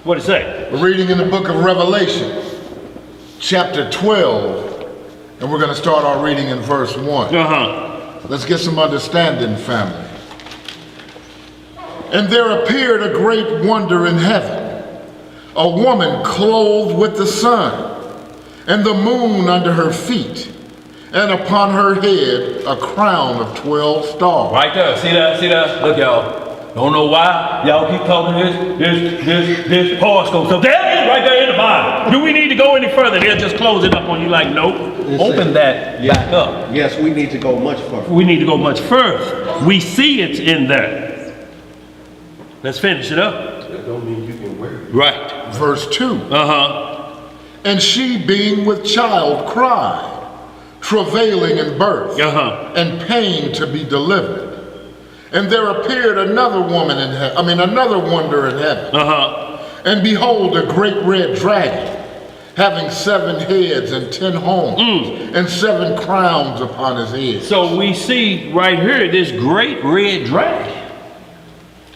What it say? We're reading in the book of Revelation, chapter 12, and we're going to start our reading in verse 1. Let's get some understanding, family. And there appeared a great wonder in heaven, a woman clothed with the sun, and the moon under her feet, and upon her head a crown of 12 stars. Right there. See that? See that? Look, y'all. Don't know why y'all keep talking this horoscope. So there it is right there in the Bible. Do we need to go any further? They'll just close it up on you like, nope. Open that back up. Yes, we need to go much further. We need to go much further. We see it's in there. Let's finish it up. That don't mean you can wear it. Right. Verse 2. And she being with child cried, travailing in birth, and pain to be delivered. And there appeared another woman in heaven, another wonder in heaven. And behold, a great red dragon, having 7 heads and 10 horns, and 7 crowns upon his head. So we see right here this great red dragon.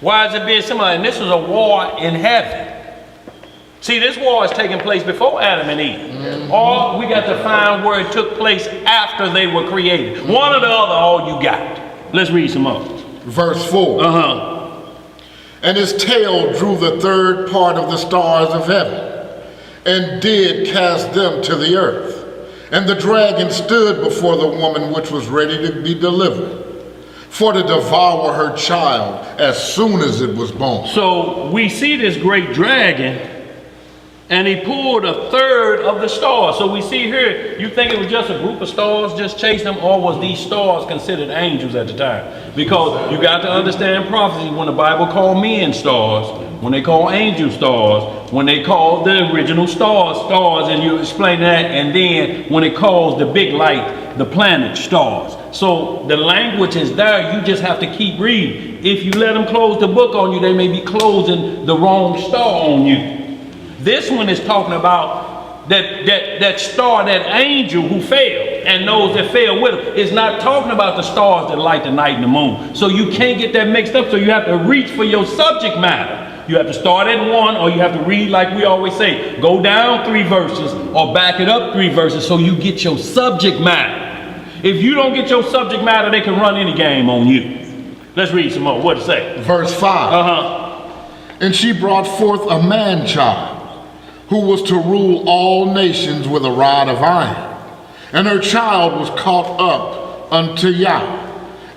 Why is it being similar? And this was a war in heaven. See, this war is taking place before Adam and Eve. Or we got to find where it took place after they were created. One or the other, all you got. Let's read some more. Verse 4. And his tail drew the third part of the stars of heaven, and did cast them to the earth. And the dragon stood before the woman which was ready to be delivered, for to devour her child as soon as it was born. So we see this great dragon, and he pulled a third of the stars. So we see here, you think it was just a group of stars just chasing them, or was these stars considered angels at the time? Because you got to understand prophecy. When the Bible called men stars, when they call angel stars, when they call the original stars, and you explain that, and then when it calls the big light, the planet stars. So the language is there, you just have to keep reading. If you let them close the book on you, they may be closing the wrong star on you. This one is talking about that star, that angel who fell, and those that fell with him. It's not talking about the stars that light the night and the moon. So you can't get that mixed up, so you have to reach for your subject matter. You have to start at 1, or you have to read like we always say. Go down 3 verses, or back it up 3 verses, so you get your subject matter. If you don't get your subject matter, they can run any game on you. Let's read some more. What it say? Verse 5. And she brought forth a man-child, who was to rule all nations with a rod of iron. And her child was caught up unto Yah,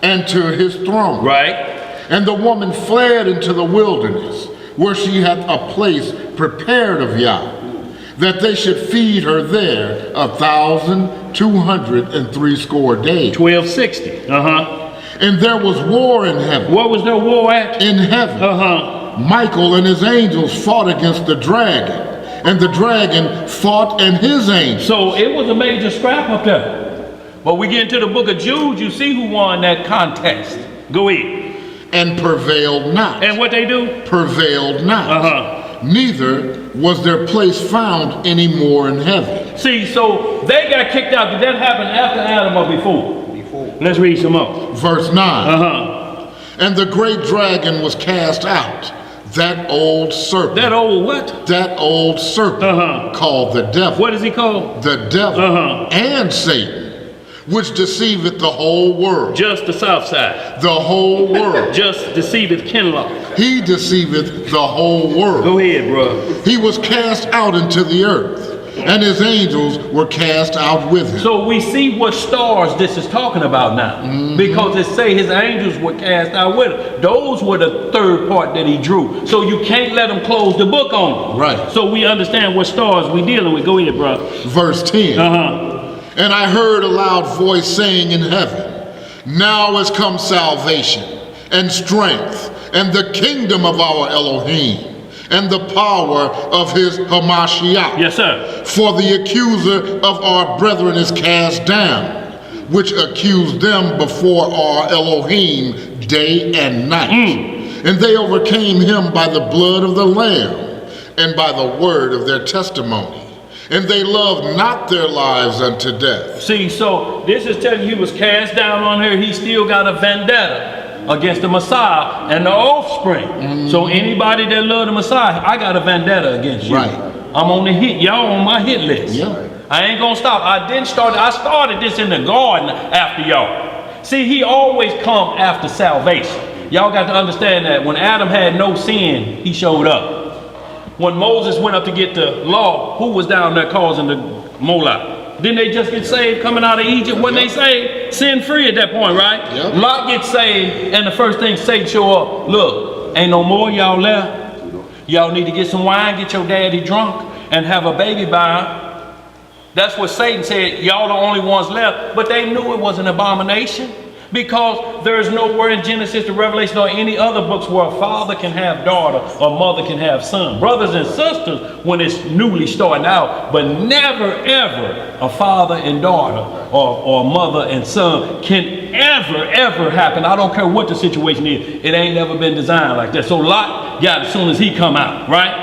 and to his throne. Right. And the woman fled into the wilderness, where she had a place prepared of Yah, that they should feed her there 1,260 days. 1260. And there was war in heaven. What was there war at? In heaven. Michael and his angels fought against the dragon, and the dragon fought and his angels. So it was a major scrap up there. But we get into the book of Jude, you see who won that contest. Go ahead. And prevailed not. And what they do? Prevailed not. Neither was their place found any more in heaven. See, so they got kicked out. Did that happen after Adam or before? Before. Let's read some more. Verse 9. And the great dragon was cast out, that old serpent. That old what? That old serpent called the devil. What is he called? The devil and Satan, which deceiveth the whole world. Just the south side. The whole world. Just deceiveth Kinlock. He deceiveth the whole world. Go ahead, bro. He was cast out into the earth, and his angels were cast out with him. So we see what stars this is talking about now. Because it say his angels were cast out with him. Those were the third part that he drew. So you can't let him close the book on them. Right. So we understand what stars we dealing with. Go ahead, bro. Verse 10. And I heard a loud voice saying in heaven, now has come salvation and strength and the kingdom of our Elohim and the power of his Hamashiach. Yes, sir. For the accuser of our brethren is cast down, which accused them before our Elohim day and night. And they overcame him by the blood of the Lamb and by the word of their testimony. And they loved not their lives unto death. See, so this is telling you he was cast down on here. He still got a vendetta against the Messiah and the offspring. So anybody that love the Messiah, I got a vendetta against you. Right. I'm on the hit. Y'all on my hit list. Yeah. I ain't gonna stop. I started this in the garden after y'all. See, he always come after salvation. Y'all got to understand that when Adam had no sin, he showed up. When Moses went up to get the law, who was down there causing the Moloch? Didn't they just get saved coming out of Egypt? When they saved, sin free at that point, right? Yep. Lot gets saved, and the first thing Satan show up, look, ain't no more y'all left. Y'all need to get some wine, get your daddy drunk, and have a baby by him. That's what Satan said, y'all the only ones left. But they knew it was an abomination. Because there's nowhere in Genesis to Revelation or any other books where a father can have daughter or mother can have son. Brothers and sisters when it's newly starting out, but never ever a father and daughter or mother and son can ever happen. I don't care what the situation is. It ain't never been designed like that. So Lot got it as soon as he come out, right?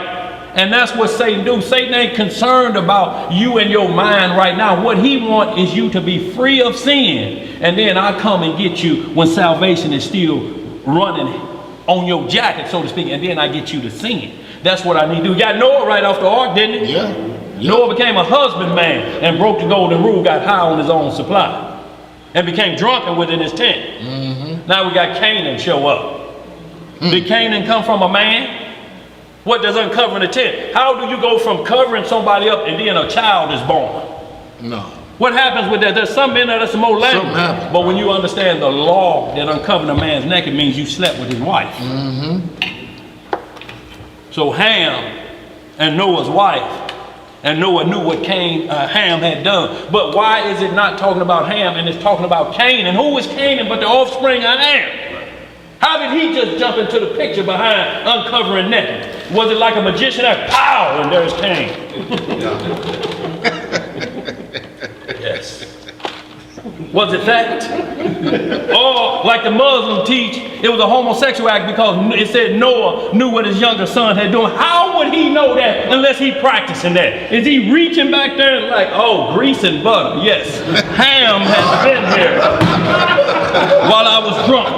And that's what Satan do. Satan ain't concerned about you and your mind right now. What he want is you to be free of sin. And then I come and get you when salvation is still running on your jacket, so to speak. And then I get you to sin. That's what I need to do. You got Noah right off the ark, didn't he? Yeah. Noah became a husbandman and broke the golden rule, got high on his own supply. And became drunken within his tent. Now we got Canaan show up. Did Canaan come from a man? What does uncovering a tent? How do you go from covering somebody up and then a child is born? No. What happens with that? There's something in there that's more language. Something happens. But when you understand the law that uncovering a man's neck, it means you slept with his wife. So Ham and Noah's wife, and Noah knew what Ham had done. But why is it not talking about Ham and it's talking about Cain? And who is Canaan but the offspring of Ham? How did he just jump into the picture behind uncovering naked? Was it like a magician that pow and there's Cain? Yes. Was it that? Or like the Muslims teach, it was a homosexual act because it said Noah knew what his younger son had done. How would he know that unless he practicing that? Is he reaching back there like, oh, grease and butter? Yes. Ham has been here while I was drunk.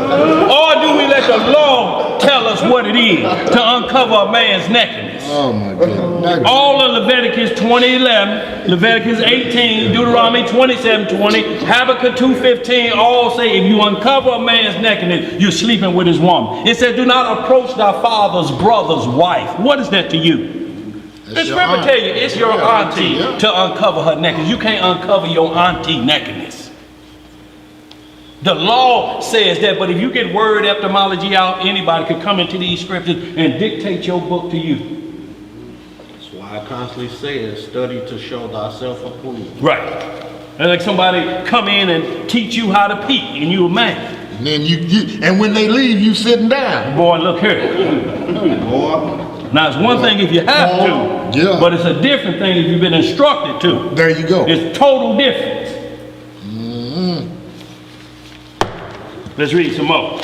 Or do we let the law tell us what it is to uncover a man's nakedness? Oh my goodness. All of Leviticus 20:11, Leviticus 18, Deuteronomy 27:20, Habakkuk 2:15, all say if you uncover a man's nakedness, you're sleeping with his woman. It says do not approach thy father's brother's wife. What is that to you? This scripture tell you it's your auntie to uncover her nakedness. You can't uncover your auntie nakedness. The law says that, but if you get word etymology out, anybody could come into these scriptures and dictate your book to you. That's why I constantly say, study to show thyself approved. Right. And like somebody come in and teach you how to peek, and you a man. And then and when they leave, you sitting down. Boy, look here. Boy. Now, it's one thing if you have to, yeah, but it's a different thing if you've been instructed to. There you go. It's total difference. Let's read some more.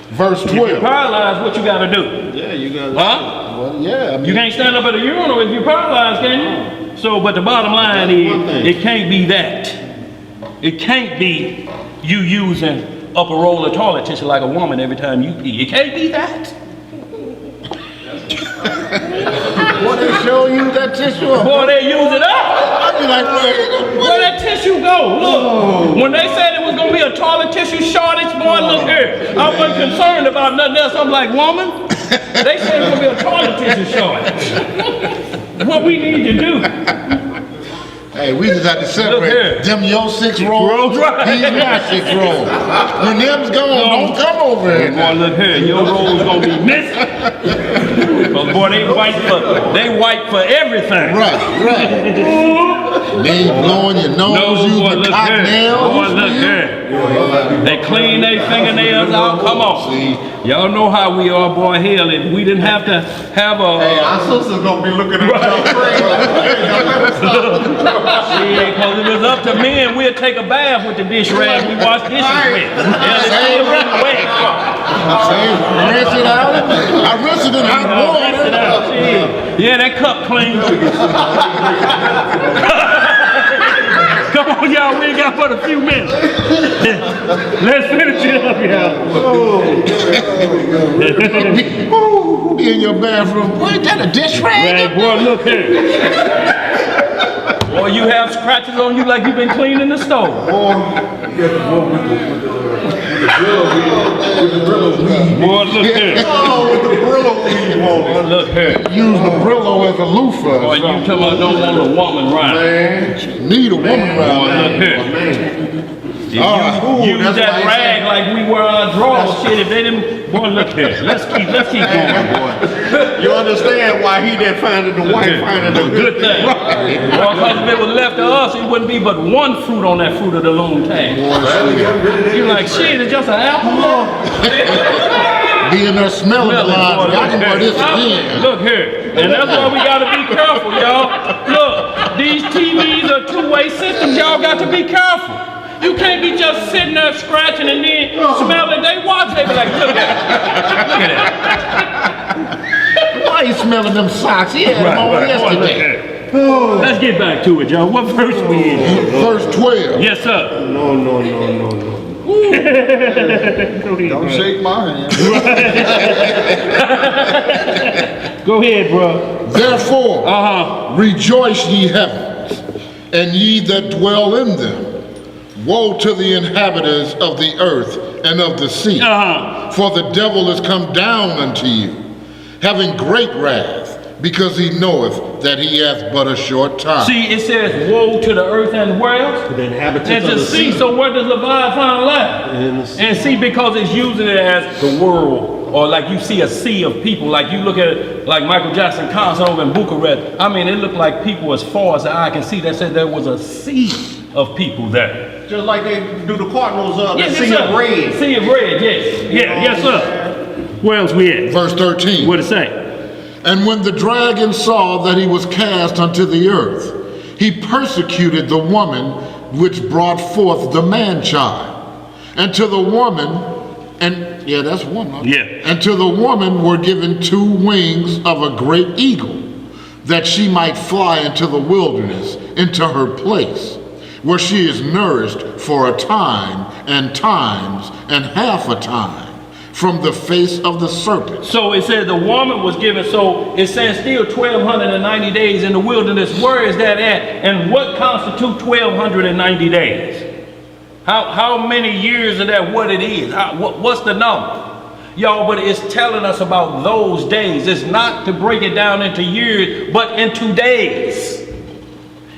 Verse If you're 12. paralyzed, what you got to do? Yeah, you got to. Huh? Well, yeah. I mean, You can't stand up at a urinal if you're paralyzed, can you? So, but the bottom line is, it can't be that. It can't be you using up a roll of toilet tissue like a woman every time you pee. It can't be that. what they show you that tissue? Boy, they use it up. I'd be like, Where that tissue go? Look, when they said it was gonna be a toilet tissue shortage, boy, look here. I wasn't concerned about nothing else. I'm like, woman, they said it's gonna be a toilet tissue shortage. What we need to do? hey, we just have to separate them your 6 rolls, right. these my 6 rolls. When them's gone, don't come over here. Boy, look here, your roll's gonna be missing. Cause boy, they wipe for everything. Right. They ain't blowing your nose, boy, using look cotton here. nails. Boy, look here. They clean their fingernails out. Come on. Y'all know how we are, boy. Hell, if we didn't have to have a... Our sister's gonna be looking at y'all crazy. Because if it was up to men, we'd take a bath with the dish rag we wash dishes with. Yeah, it's still really wet. Rinse it out. I rinse it in hot Rinse it water. out. Yeah, that cup clean. Come on, y'all, we ain't got but a few minutes. Let's finish it up, y'all. Be in your bathroom. Boy, is that a dish rag? Boy, look here. Boy, you have scratches on you like you've been cleaning the stove. Boy, look here. With the Brillo weed on it. Boy, look here. Use the Brillo as a loofah. Boy, you talking about don't want a woman right. Need a woman Boy, around. look here. If you use that's that why he rag like we wear our drawers, shit, if they didn't, boy, look here. Let's keep going, boy. You understand why he didn't find it, the wife finding the Good thing. Well, because if it was left to us, it wouldn't be but one fruit on that fruit of the loom tag. You're like, shit, it's just an apple? Be in there smelling the lines. Y'all can wear this again. Look here. And that's why we got to be careful, y'all. Look, these TVs are two-way systems. Y'all got to be careful. You can't be just sitting there scratching and then smelling. They watch, they be like, look at it. Look at it. Why you smelling them socks? He had them on yesterday. Let's get back to it, y'all. What verse we in? Verse 12. Yes, sir. No. Don't shake my hand. Go ahead, bro. Therefore, rejoice ye heavens, and ye that dwell in them. Woe to the inhabitants of the earth and of the sea, for the devil is come down unto you, having great wrath, because he knoweth that he hath but a short time. See, it says, woe to the earth and where else? The inhabitants And of to the sea. sea. So where does Leviathan lie? And see, because it's using it as the world, or like you see a sea of people, like you look at it, like Michael Jackson concert over in Bucharest. I mean, it looked like people as far as the eye can see. They said there was a sea of people there. Just like they do the Cardinals the Yes, sea yes, of sir. red. Sea of red, yes. Yeah, yes, sir. Where else we at? Verse 13. What it say? And when the dragon saw that he was cast unto the earth, he persecuted the woman which brought forth the man-child. And to the woman, that's woman. Yeah. And to the woman were given 2 wings of a great eagle, that she might fly into the wilderness, into her place, where she is nourished for a time and times and half a time from the face of the serpent. So it says the woman was given, so it says still 1,290 days in the wilderness. Where is that at? And what constitutes 1,290 days? How many years of that, what it is? What's the number? Y'all, but it's telling us about those days. It's not to break it down into years, but into days.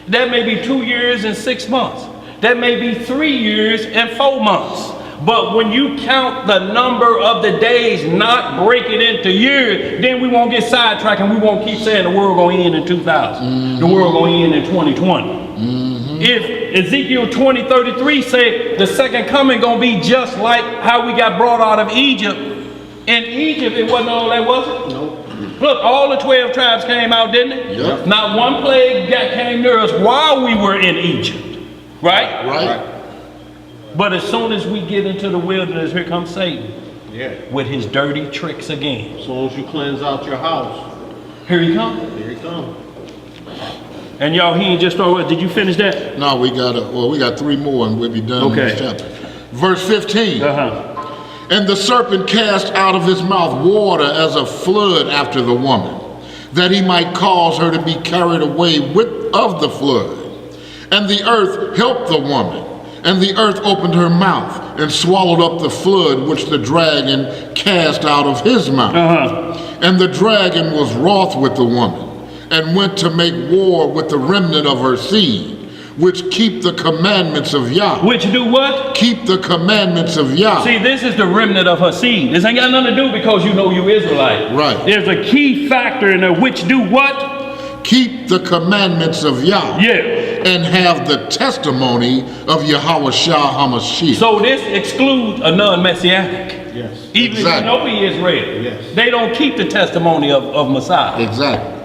That may be 2 years and 6 months. That may be 3 years and 4 months. But when you count the number of the days, not break it into years, then we won't get sidetracked and we won't keep saying the world going to end in 2000. The world going to end in 2020. If Ezekiel 20:33 say the second coming going to be just like how we got brought out of Egypt. In Egypt, it wasn't all that, was it? Nope. Look, all the 12 tribes came out, didn't it? Yep. Not one plague came near us while we were in Egypt. Right? Right. But as soon as we get into the wilderness, here comes Satan. Yeah. With his dirty tricks again. As soon as you cleanse out your house, Here he comes. here he comes. And y'all, he ain't just started. Did you finish that? No, we got 3 more and we'll be done in this chapter. Verse 15. And the serpent cast out of his mouth water as a flood after the woman, that he might cause her to be carried away of the flood. And the earth helped the woman, and the earth opened her mouth and swallowed up the flood which the dragon cast out of his mouth. And the dragon was wroth with the woman, and went to make war with the remnant of her seed, which keep the commandments of Yah. Which do what? Keep the commandments of Yah. See, this is the remnant of her seed. This ain't got nothing to do because you know you Israelite. Right. There's a key factor in there. Which do what? Keep the commandments of Yah. Yeah. And have the testimony of Yahweh Shah HaMashiach. So this excludes a non-messianic. Yes. Even if Exactly. you know he is real. Yes. They don't keep the testimony of Messiah. Exactly.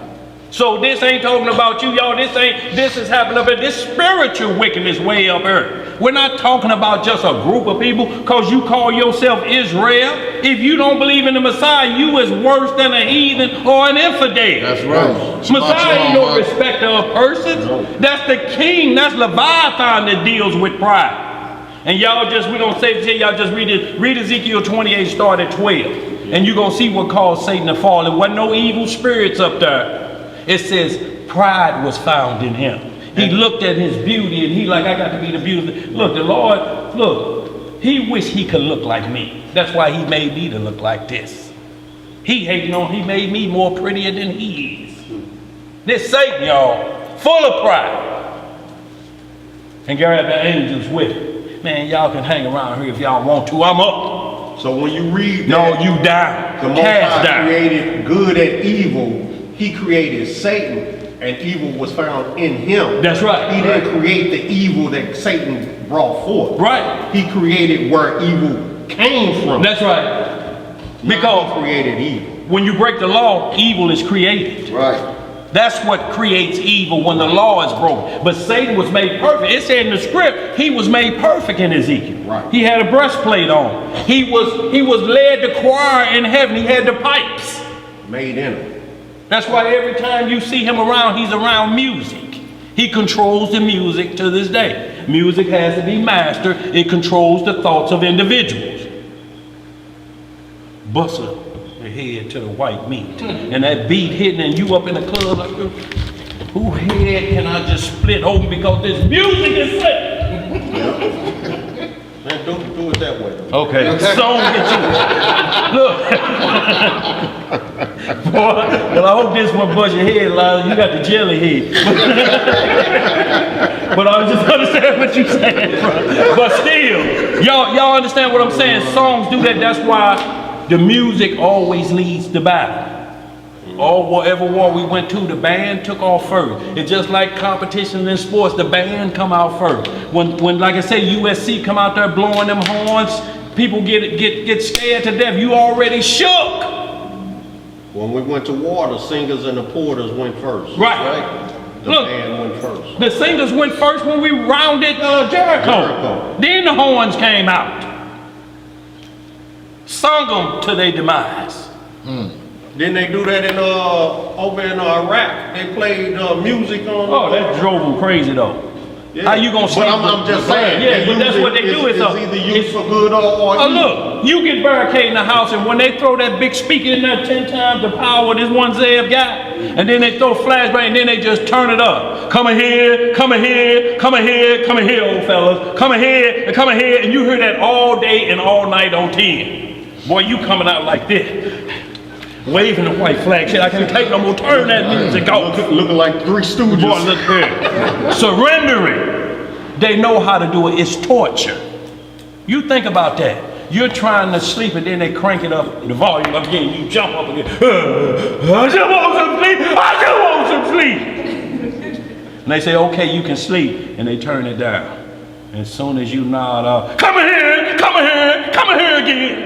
So this ain't talking about you, y'all. This is happening up here. This spiritual wickedness way up here. We're not talking about just a group of people because you call yourself Israel. If you don't believe in the Messiah, you is worse than a heathen or an infidel. That's right. Messiah ain't no respecter of persons. No. That's the king. That's Leviathan that deals with pride. And y'all just, we don't say it here, y'all just read Ezekiel 28, start at 12. And you're going to see what caused Satan to fall. There wasn't no evil spirits up there. It says pride was found in him. He looked at his beauty and he like, I got to be the beauty. Look, the Lord, look, he wished he could look like me. That's why he made me to look like this. He made me more prettier than he is. This Satan, y'all, full of pride. And grab the angels with it. Man, y'all can hang around here if y'all want to. I'm up. So when you read No, that, you down. the Most Cast High down. created good and evil. He created Satan, and evil was found in him. That's right. He didn't create the evil that Satan brought forth. Right. He created where evil came from. That's right. Because he created evil. when you break the law, evil is created. Right. That's what creates evil when the law is broken. But Satan was made perfect. It said in the script, he was made perfect in Ezekiel. Right. He had a breastplate on. He was led to choir in heaven. He had the pipes. Made in him. That's why every time you see him around, he's around music. He controls the music to this day. Music has to be mastered. It controls the thoughts of individuals. Bust up your head to the white meat. And that beat hitting and you up in the club like, who head can I just split open because this music is set? Man, don't do it that way. Okay, song get you. Look. Boy, well, I hope this one bust your head, Lila. You got the jelly head. But I just understand what you're saying, bro. But still, y'all understand what I'm saying? Songs do that. That's why the music always leads the battle. Or whatever war we went to, the band took off first. It's just like competitions in sports, the band come out first. When like I say, USC come out there blowing them horns, people get scared to death. You already shook. When we went to war, the singers and the porters went first. Right. The Look, band went first. the singers went first when we rounded Jericho. Then the horns came out. Sung them to their demise. Didn't they do that in over in Iraq? They played music on. Oh, that drove them crazy though. Yeah. How you gonna But I'm just saying. Yeah, but that's what they do. It's either used for good or Oh, evil. look, you get barricaded in the house, and when they throw that big speaker in there 10 times the power this one Zeb got, and then they throw flashbang, and then they just turn it up. Come here, come here, come here, come here, old fellas. Come here, and you hear that all day and all night on 10. Boy, you coming out like this, waving the white flag. Shit, I can't take no more. Turn that music off. Looking like Three Stooges. Boy, look here. Surrendering. They know how to do it. It's torture. You think about that. You're trying to sleep and then they crank it up, the volume up again. You jump up again. I just want some sleep. I just want some sleep. And they say, okay, you can sleep. And they turn it down. And as soon as you nod off, come in here, come in here, come in here again.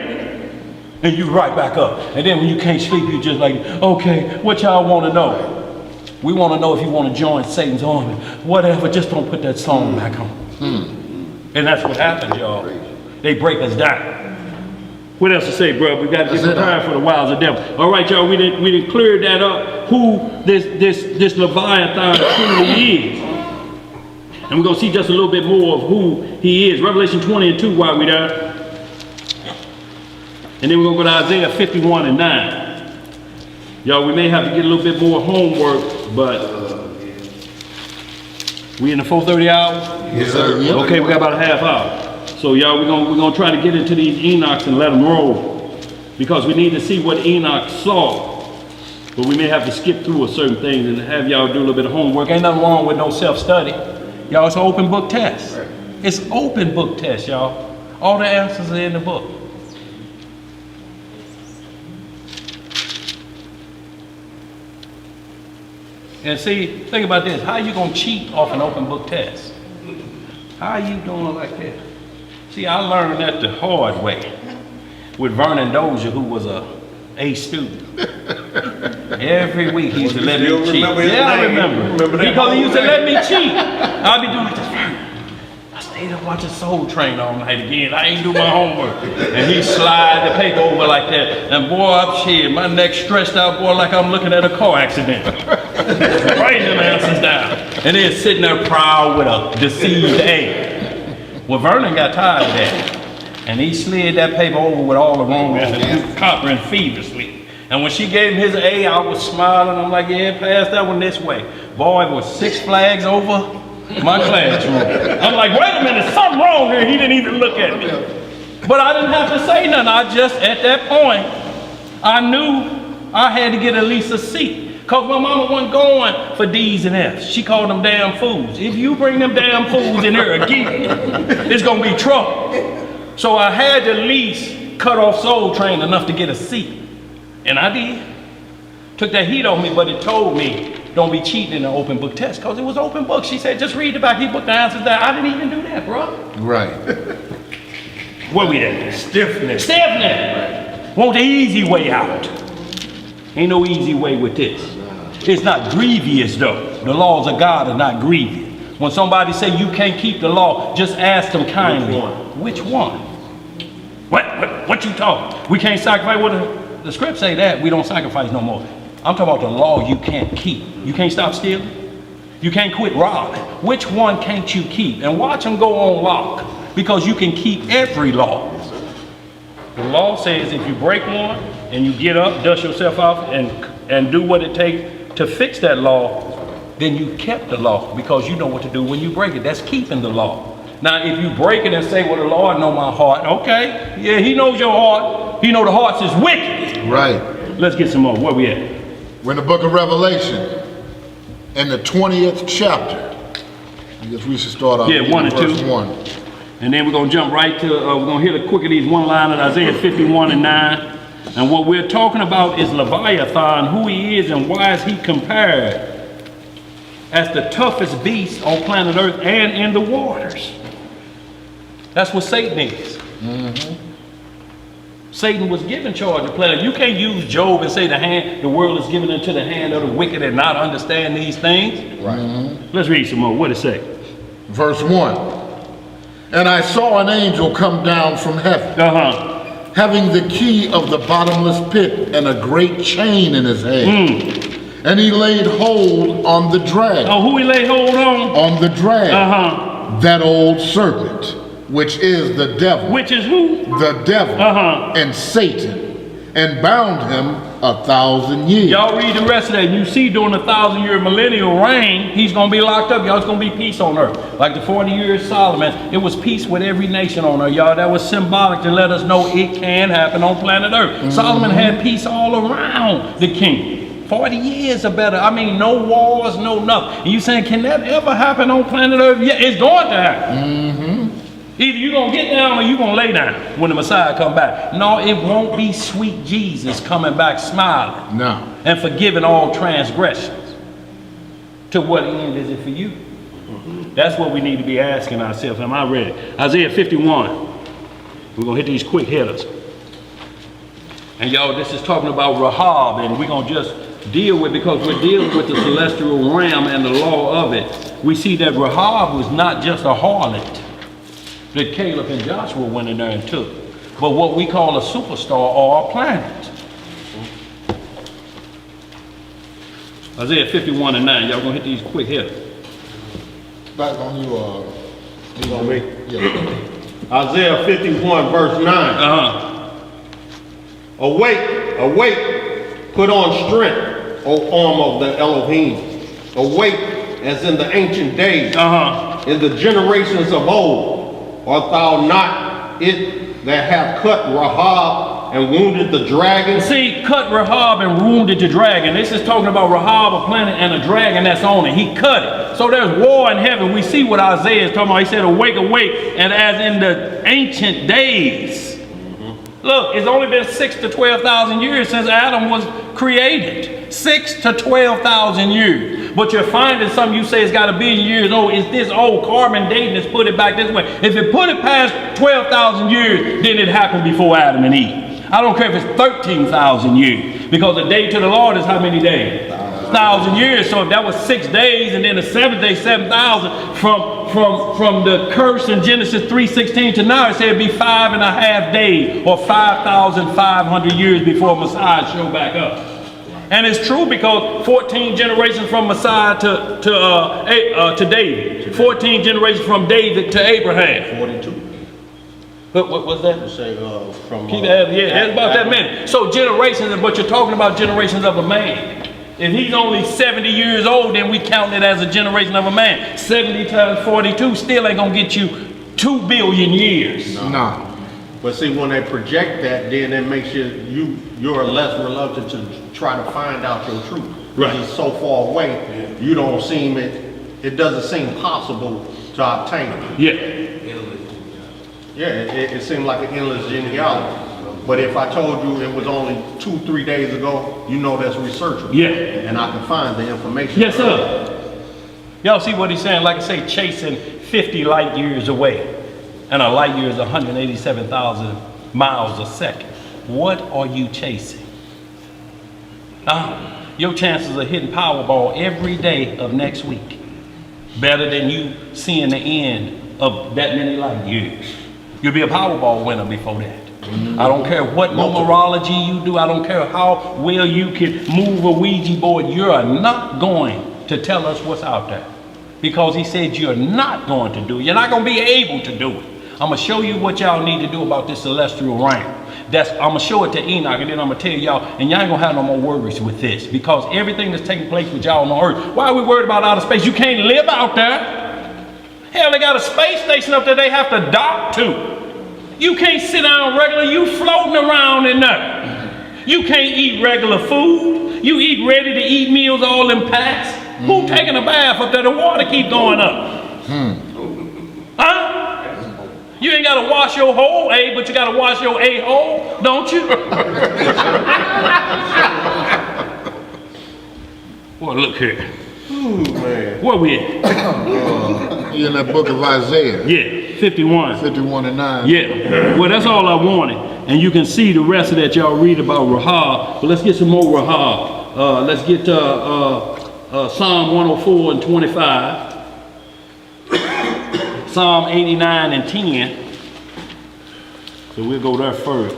And you right back up. And then when you can't sleep, you just like, okay, what y'all want to know? We want to know if you want to join Satan's army. Whatever, just don't put that song back on. And that's what happens, y'all. They break us down. What else to say, bro? We got to get prepared for the wiles of the devil. All right, y'all, we didn't clear that up, who this Leviathan truly is. And we're going to see just a little bit more of who he is. Revelation 20 and 2 while we're there. And then we're going to go to Isaiah 51 and 9. Y'all, we may have to get a little bit more homework, but we in the 4:30 hour? Yes, sir. Okay, we got about a half hour. So y'all, we're gonna try to get into these Enochs and let them roll, because we need to see what Enoch saw. But we may have to skip through a certain things and have y'all do a little bit of homework. Ain't nothing wrong with no self-study. Y'all, it's an open book test. It's open book test, y'all. All the answers are in the book. And see, think about this. How you gonna cheat off an open book test? How you doing like that? See, I learned that the hard way with Vernon Dozier, who was a student. Every week he used to let me cheat. Yeah, I remember. Because he used to let me cheat. I'd be doing this. I stayed up watching Soul Train all night again. I ain't do my homework. And he slide the paper over like that. And boy, I'm shit. My neck stretched out, boy, like I'm looking at a car accident. Writing them answers down. And then sitting there proud with a deceived A. Well, Vernon got tired of that. And he slid that paper over with all the wrong answers, conquering feverishly. And when she gave him his A, I was smiling. I'm like, yeah, pass that one this way. Boy, it was 6 flags over my classroom. I'm like, wait a minute, something wrong here. He didn't even look at me. But I didn't have to say nothing. I just, at that point, I knew I had to get at least a C. Because my mama wasn't going for D's and F's. She called them damn fools. If you bring them damn fools in here again, it's going to be trouble. So I had to at least cut off Soul Train enough to get a C. And I did. Took that heat on me, but it told me, don't be cheating in an open book test, because it was open book. She said, just read the back. He put the answers down. I didn't even do that, bro. Right. Where we at? Stiff-neck. Stiff-neck. Want the easy way out. Ain't no easy way with this. It's not grievous though. The laws of God are not grievous. When somebody say you can't keep the law, just ask them kindly. Which one? What you talking? We can't sacrifice. What the script say that we don't sacrifice no more. I'm talking about the law you can't keep. You can't stop stealing. You can't quit robbing. Which one can't you keep? And watch them go on lock, because you can keep every law. The law says if you break one and you get up, dust yourself off, and do what it takes to fix that law, then you kept the law, because you know what to do when you break it. That's keeping the law. Now, if you break it and say, well, the Lord know my heart, okay, yeah, he knows your heart. He know the hearts is wicked. Right. Let's get some more. Where we at? We're in the book of Revelation, in the 20th chapter. I guess we should start off with 1 and 2. verse 1. And then we're going to jump right to, we're going to hit a quick of these one line at Isaiah 51 and 9. And what we're talking about is Leviathan, who he is and why is he compared as the toughest beast on planet Earth and in the waters. That's what Satan is. Mm-hmm. Satan was given charge of planet. You can't use Job and say the world is given into the hand of the wicked and not understand these things. Right. Mm-hmm. Let's read some more. What does it say? Verse 1. And I saw an angel come down from heaven, having the key of the bottomless pit and a great chain in his hand. And he laid hold on the dragon. Oh, who he laid hold on? On the dragon. That old serpent, which is the devil. Which is who? The devil and Satan, and bound him 1,000 years. Y'all read the rest of that. You see, during the 1,000-year millennial reign, he's going to be locked up. Y'all, it's going to be peace on earth. Like the 40 years of Solomon, it was peace with every nation on earth. Y'all, that was symbolic to let us know it can happen on planet earth. Solomon had peace all around the king. 40 years or better. I mean, no wars, no nothing. And you saying, can that ever happen on planet earth? Yeah, it's going to happen. Either you're going to get down or you're going to lay down when the Messiah come back. No, it won't be sweet Jesus coming back smiling. No. And forgiving all transgressions. To what end is it for you? That's what we need to be asking ourselves. Am I ready? Isaiah 51. We're going to hit these quick hitters. And y'all, this is talking about Rahab, and we're going to just deal with, because we're dealing with the celestial realm and the law of it. We see that Rahab was not just a harlot that Caleb and Joshua went in there and took, but what we call a superstar or a planet. Isaiah 51 and 9. Y'all gonna hit these quick hitters. Back on you, On me? yeah. Isaiah 51 verse 9. Awake, awake, put on strength, O arm of the Elohim. Awake as in the ancient days, in the generations of old. Art thou not it that have cut Rahab and wounded the dragon? See, cut Rahab and wounded the dragon. This is talking about Rahab, a planet, and a dragon that's on it. He cut it. So there's war in heaven. We see what Isaiah is talking about. He said, awake, awake, and as in the ancient days. Look, it's only been 6,000 to 12,000 years since Adam was created. 6,000 to 12,000 years. But you're finding something you say it's got 1 billion years old. It's this old. Carbon dating has put it back this way. If it put it past 12,000 years, then it happened before Adam and Eve. I don't care if it's 13,000 years. Because a day to the Lord is how many days? 1,000 years. So if that was 6 days and then the 7th day, 7,000 from the curse in Genesis 3:16 to now, it said it'd be 5.5 days or 5,500 years before Messiah show back up. And it's true because 14 generations from Messiah to David, 14 generations from David to Abraham. 42. What was that? Say from Yeah, it's about that many. So generations, but you're talking about generations of a man. If he's only 70 years old, then we count it as a generation of a man. 70 times 42 still ain't gonna get you 2 billion years. No. But see, when they project that, then it makes you're less reluctant to try to find out your truth. Right. It's so far away, you don't seem it doesn't seem possible to obtain it. Yeah. Yeah, it seemed like an endless genealogy. But if I told you it was only 2-3 days ago, you know that's researchable. Yeah. And I can find the information. Yes, sir. Y'all see what he's saying? Like I say, chasing 50 light years away. And a light year is 187,000 miles a second. What are you chasing? Your chances of hitting Powerball every day of next week. Better than you seeing the end of that many light years. You'll be a Powerball winner before that. I don't care what numerology you do. I don't care how well you can move a Ouija board. You're not going to tell us what's out there. Because he said you're not going to do it. You're not going to be able to do it. I'm going to show you what y'all need to do about this celestial realm. I'm going to show it to Enoch, and then I'm going to tell y'all, and y'all ain't going to have no more worries with this. Because everything that's taking place with y'all on earth, why are we worried about outer space? You can't live out there. Hell, they got a space station up there they have to dock to. You can't sit down regular, you floating around in there. You can't eat regular food. You eat ready to eat meals all in packs. Who taking a bath up there? The water keep going up. Huh? You ain't got to wash your whole A, but you got to wash your A-hole, don't you? Boy, look here. Ooh, man. Where we at? In that book of Isaiah. Yeah, 51. 51 and 9. Yeah, well, that's all I wanted. And you can see the rest of that y'all read about Rahab. But let's get some more Rahab. Let's get Psalm 104 and 25. Psalm 89 and 10. So we'll go there first.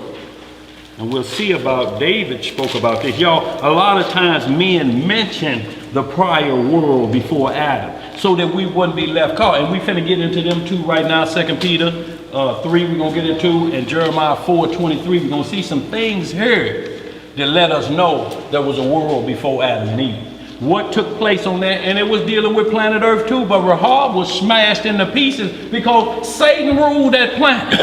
And we'll see about, David spoke about this. Y'all, a lot of times men mention the prior world before Adam, so that we wouldn't be left caught. And we finna get into them too right now. 2 Peter 3 we're gonna get into, and Jeremiah 4:23. We're gonna see some things here that let us know there was a world before Adam and Eve. What took place on that, and it was dealing with planet Earth too, but Rahab was smashed into pieces because Satan ruled that planet.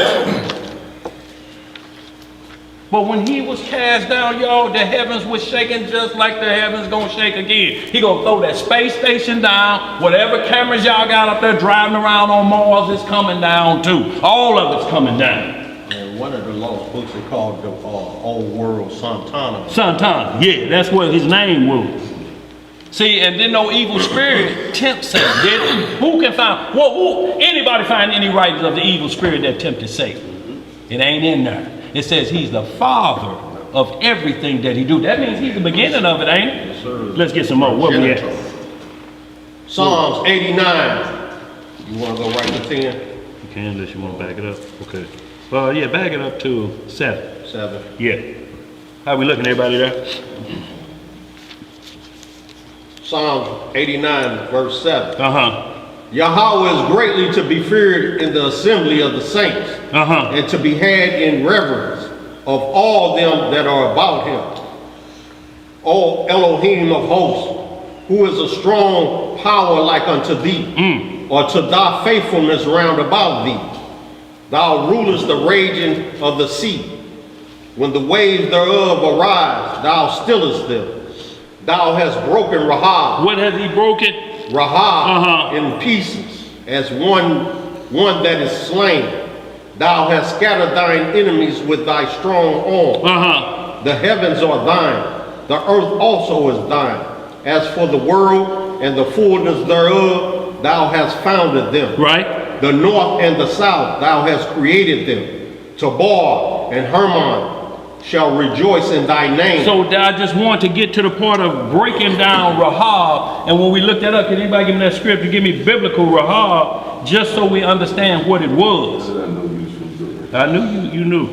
But when he was cast down, y'all, the heavens was shaking just like the heavens gonna shake again. He gonna throw that space station down. Whatever cameras y'all got up there driving around on Mars is coming down too. All of it's coming down. And one of the lost books they called the Old World Santana. Santana, yeah, that's what his name was. See, and then no evil spirit tempts him. Who can find, anybody find any writings of the evil spirit that tempted Satan? It ain't in there. It says he's the father of everything that he do. That means he's the beginning of it, ain't it? Yes, sir. Let's get some more. Where we at? Psalms 89. You want to go right to 10? You can, unless you want to back it up. Okay. Well, yeah, back it up to 7. 7. Yeah. How we looking, everybody there? Psalms 89, verse 7. Uh-huh. Yahweh is greatly to be feared in the assembly of the saints, Uh-huh. and to be had in reverence of all them that are about him. O Elohim of hosts, who is a strong power like unto thee, or to thy faithfulness round about thee. Thou rulest the raging of the sea. When the waves thereof arise, thou stillest them. Thou hast broken Rahab. What has he broken? Rahab in pieces, as one that is slain. Thou hast scattered thine enemies with thy strong arm. The heavens are thine, the earth also is thine. As for the world and the fullness thereof, thou hast founded them. Right. The north and the south, thou hast created them. Tabor and Hermon shall rejoice in thy name. So I just want to get to the part of breaking down Rahab. And when we look that up, can anybody give me that scripture? Give me biblical Rahab, just so we understand what it was. I knew you knew.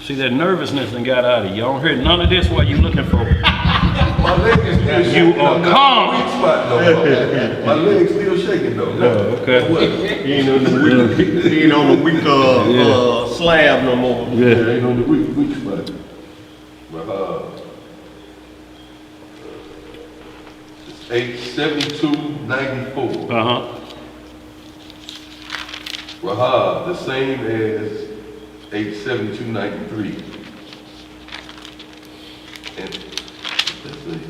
See, that nervousness and got out of you. Y'all don't hear none of this while you looking for it. My leg is still shaking. You are calm. Weak spot, though. My leg's still shaking though. Okay. He ain't on the weak slab no more. Yeah, ain't on the weak spot. It's 872.94. Rahab, the same as 872.93. And let's see.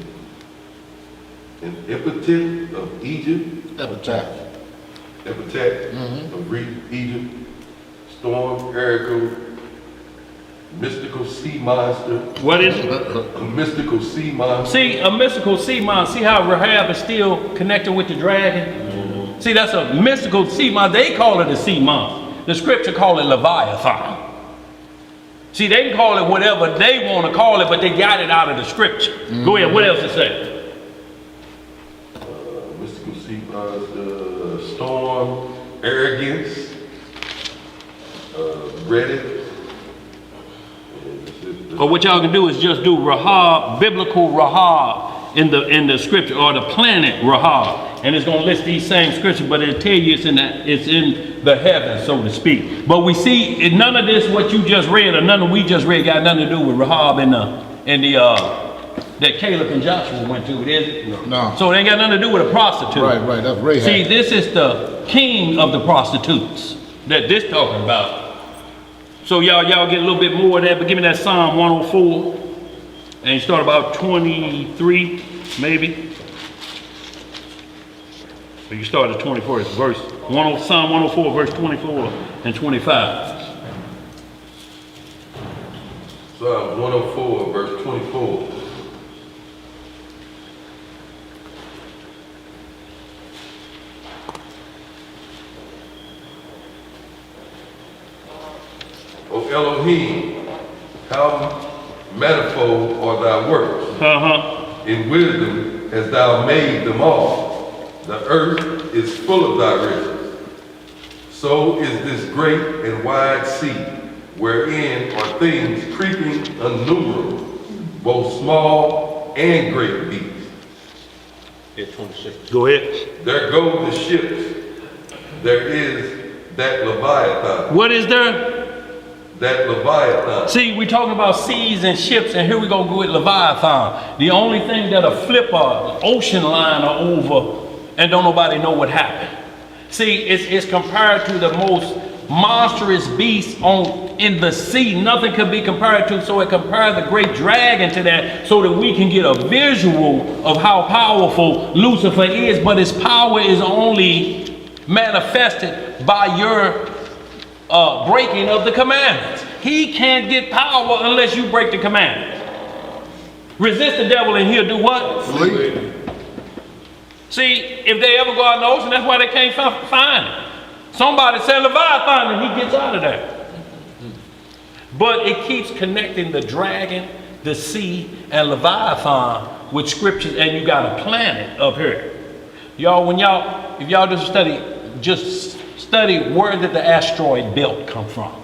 An epithet of Egypt. Epitaph. Of Egypt. Storm, Erica, mystical sea monster. What is it? A mystical sea monster. See, a mystical sea monster. See how Rahab is still connected with the dragon? See, that's a mystical sea monster. They call it a sea monster. The scripture call it Leviathan. See, they can call it whatever they want to call it, but they got it out of the scripture. Go ahead, what else it say? Mystical sea monster, storm, arrogance, Reddit. Or what y'all can do is just do Rahab, biblical Rahab in the scripture, or the planet Rahab, and it's going to list these same scriptures, but it'll tell you it's in the heavens, so to speak. But we see none of this what you just read or none of we just read got nothing to do with Rahab that Caleb and Joshua went to, is it? No. So it ain't got nothing to do with a prostitute. Right, that's Rahab. See, this is the king of the prostitutes that this talking about. So y'all get a little bit more of that, but give me that Psalm 104. And you start about 23, maybe. Or you start at 24, it's Psalm 104, verse 24 and 25. Psalm 104, verse 24. O Elohim, how manifold are thy works. In wisdom hast thou made them all. The earth is full of thy riches. So is this great and wide sea, wherein are things creeping innumerable, both small and great beasts. Hit 26. Go ahead. There go the ships. There is that Leviathan. What is there? That Leviathan. See, we talking about seas and ships, and here we gonna go with Leviathan. The only thing that'll flip a ocean liner over and don't nobody know what happened. See, it's compared to the most monstrous beast in the sea. Nothing could be compared to, so it compared the great dragon to that so that we can get a visual of how powerful Lucifer is, but his power is only manifested by your breaking of the commandments. He can't get power unless you break the commandments. Resist the devil and he'll do what? Flee. See, if they ever go out in the ocean, that's why they can't find him. Somebody said Leviathan and he gets out of there. But it keeps connecting the dragon, the sea, and Leviathan with scriptures, and you got a planet up here. Y'all, if y'all just study where did the asteroid belt come from.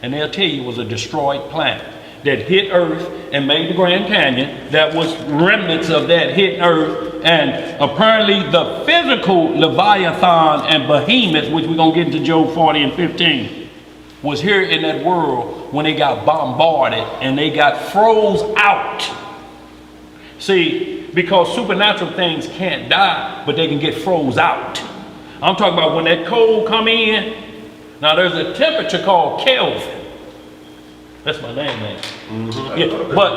And they'll tell you it was a destroyed planet that hit Earth and made the Grand Canyon. That was remnants of that hit Earth. And apparently the physical Leviathan and Behemoth, which we're going to get into Job 40 and 15, was here in that world when they got bombarded and they got froze out. See, because supernatural things can't die, but they can get froze out. I'm talking about when that cold come in. Now there's a temperature called Kelvin. That's my name, man. Yeah, but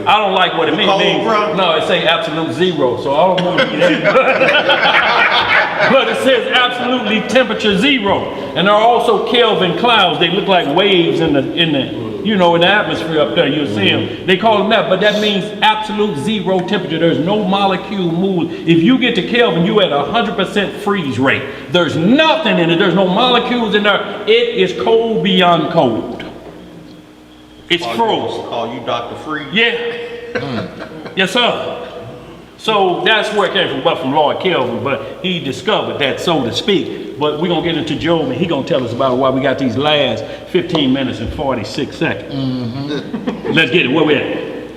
I don't like what it means. No, it say absolute zero, so I don't want to be that. But it says absolutely temperature zero, and there are also Kelvin clouds. They look like waves in the atmosphere up there. You'll see them. They call them that, but that means absolute zero temperature. There's no molecule move. If you get to Kelvin, you at 100% freeze rate. There's nothing in it. There's no molecules in there. It is cold beyond cold. It's frozen. Call you Dr. Freeze? Yeah. Yes, sir. So that's where it came from, but from Lord Kelvin, but he discovered that, so to speak. But we're going to get into Job, and he's going to tell us about why we got these last 15 minutes and 46 seconds. Let's get it. Where we at?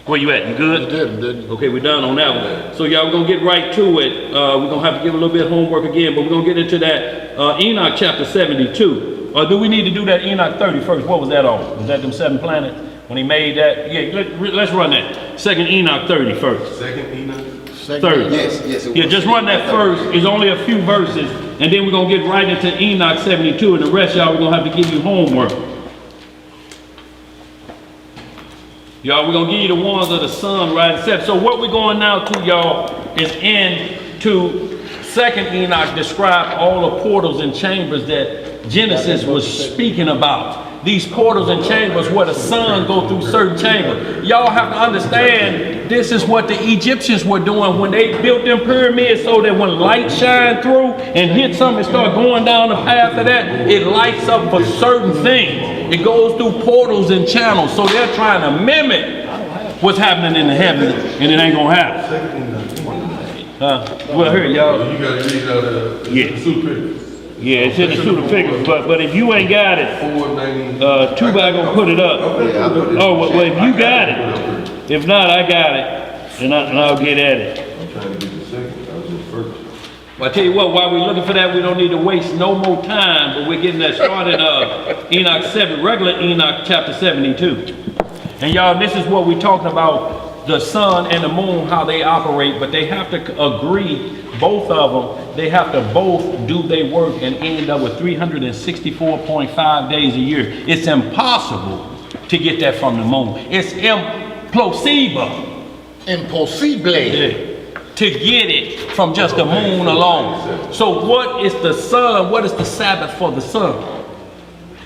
Where you at? You good? Didn't. Okay, we're done on that one. So y'all, we're going to get right to it. We're going to have to give a little bit of homework again, but we're going to get into that Enoch chapter 72. Or do we need to do that Enoch 30 first? What was that on? Was that them 7 planets? When he made that? Yeah, let's run that. Second Enoch 30 first. Second Enoch? 30. Yes. Yeah, just run that first. It's only a few verses. And then we're going to get right into Enoch 72. And the rest, y'all, we're going to have to give you homework. Y'all, we're going to give you the ones of the sun, right? So what we're going now to, y'all, is into Second Enoch describe all the portals and chambers that Genesis was speaking about. These portals and chambers where the sun go through certain chambers. Y'all have to understand, this is what the Egyptians were doing when they built them pyramids, so that when light shine through and hit something and start going down the path of that, it lights up for certain things. It goes through portals and channels, so they're trying to mimic what's happening in the heavens, and it ain't gonna happen. Well, here, y'all. You gotta read out the super. Yeah, it's in the suit of figures, but if you ain't got it, Tuba gonna put it up. Oh, well, if you got it. If not, I got it, and I'll get at it. I'm trying to get the second. I was just first. Well, I tell you what, while we're looking for that, we don't need to waste no more time, but we're getting that started, Enoch 7, regular Enoch chapter 72. And y'all, this is what we're talking about, the sun and the moon, how they operate, but they have to agree, both of them, they have to both do their work and end up with 364.5 days a year. It's impossible to get that from the moon. It's impossible. To get it from just the moon alone. So what is the sun? What is the Sabbath for the sun?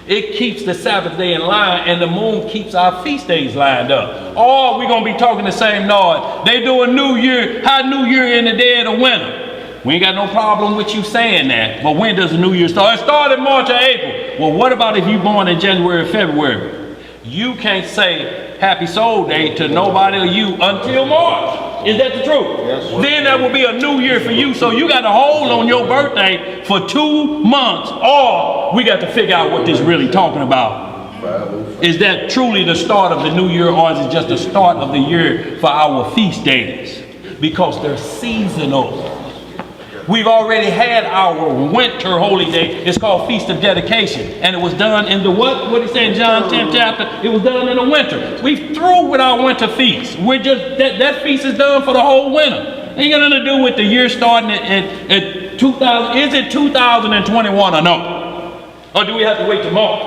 It keeps the Sabbath day in line, and the moon keeps our feast days lined up. Or we're going to be talking the same noise. They do a new year, high new year in the dead of winter. We ain't got no problem with you saying that. But when does the new year start? It started in March or April. Well, what about if you're born in January or February? You can't say Happy Soul Day to nobody or you until March. Is that the truth? Yes. Then that will be a new year for you. So you got to hold on your birthday for 2 months. Or we got to figure out what this really talking about. Is that truly the start of the new year, or is it just the start of the year for our feast days? Because they're seasonal. We've already had our winter holy day. It's called Feast of Dedication. And it was done in the what? What did he say in John 10th chapter? It was done in the winter. We through with our winter feast. We're just, that feast is done for the whole winter. Ain't got nothing to do with the year starting at 2000. Is it 2021 or no? Or do we have to wait till March?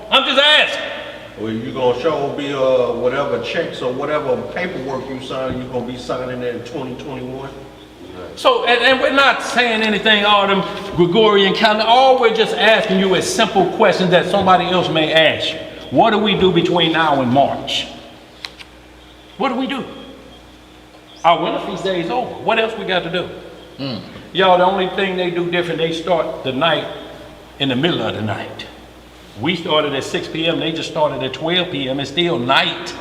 I'm just asking. Well, you gonna show me whatever checks or whatever paperwork you sign, you gonna be signing that in 2021? So, and we're not saying anything, all them Gregorian calendar. All we're just asking you is simple questions that somebody else may ask you. What do we do between now and March? What do we do? Our winter feast day is over. What else we got to do? Y'all, the only thing they do different, they start the night in the middle of the night. We started at 6 p.m. They just started at 12 p.m. It's still night.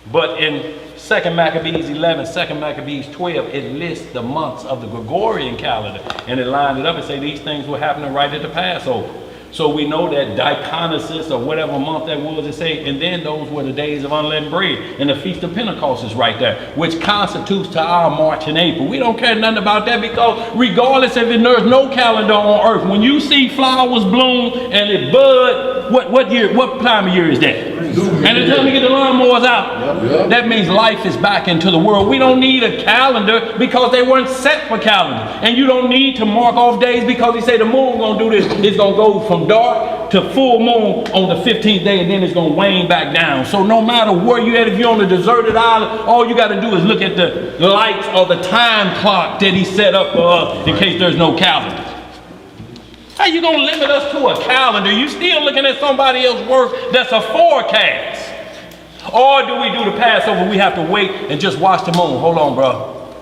But in 2 Maccabees 11, 2 Maccabees 12, it lists the months of the Gregorian calendar. And it lined it up and say these things were happening right at the Passover. So we know that Dionysus or whatever month that was, it say, and then those were the days of unleavened bread. And the Feast of Pentecost is right there, which constitutes to our March and April. We don't care nothing about that because regardless if there's no calendar on earth, when you see flowers bloom and it bud, what time of year is that? And the time we get the lawnmowers out, that means life is back into the world. We don't need a calendar because they weren't set for calendar. And you don't need to mark off days because he say the moon gonna do this. It's gonna go from dark to full moon on the 15th day and then it's gonna wane back down. So no matter where you at, if you're on a deserted island, all you gotta do is look at the lights or the time clock that he set up for us in case there's no calendar. How you gonna limit us to a calendar? You still looking at somebody else's work that's a forecast. Or do we do the Passover? We have to wait and just watch the moon. Hold on, bro.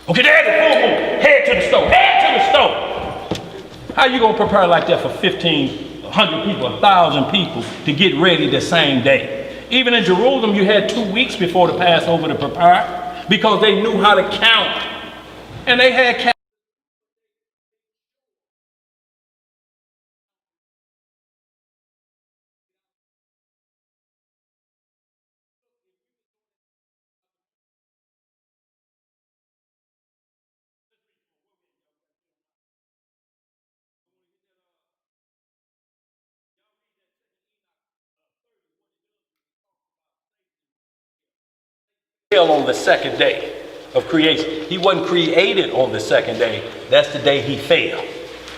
Okay, there's the full moon. Head to the stove. Head to the stove. How you gonna prepare like that for 1,500 people, 1,000 people to get ready the same day? Even in Jerusalem, you had 2 weeks before the Passover to prepare because they knew how to count. And they had on the second day of creation. He wasn't created on the second day. That's the day he fell,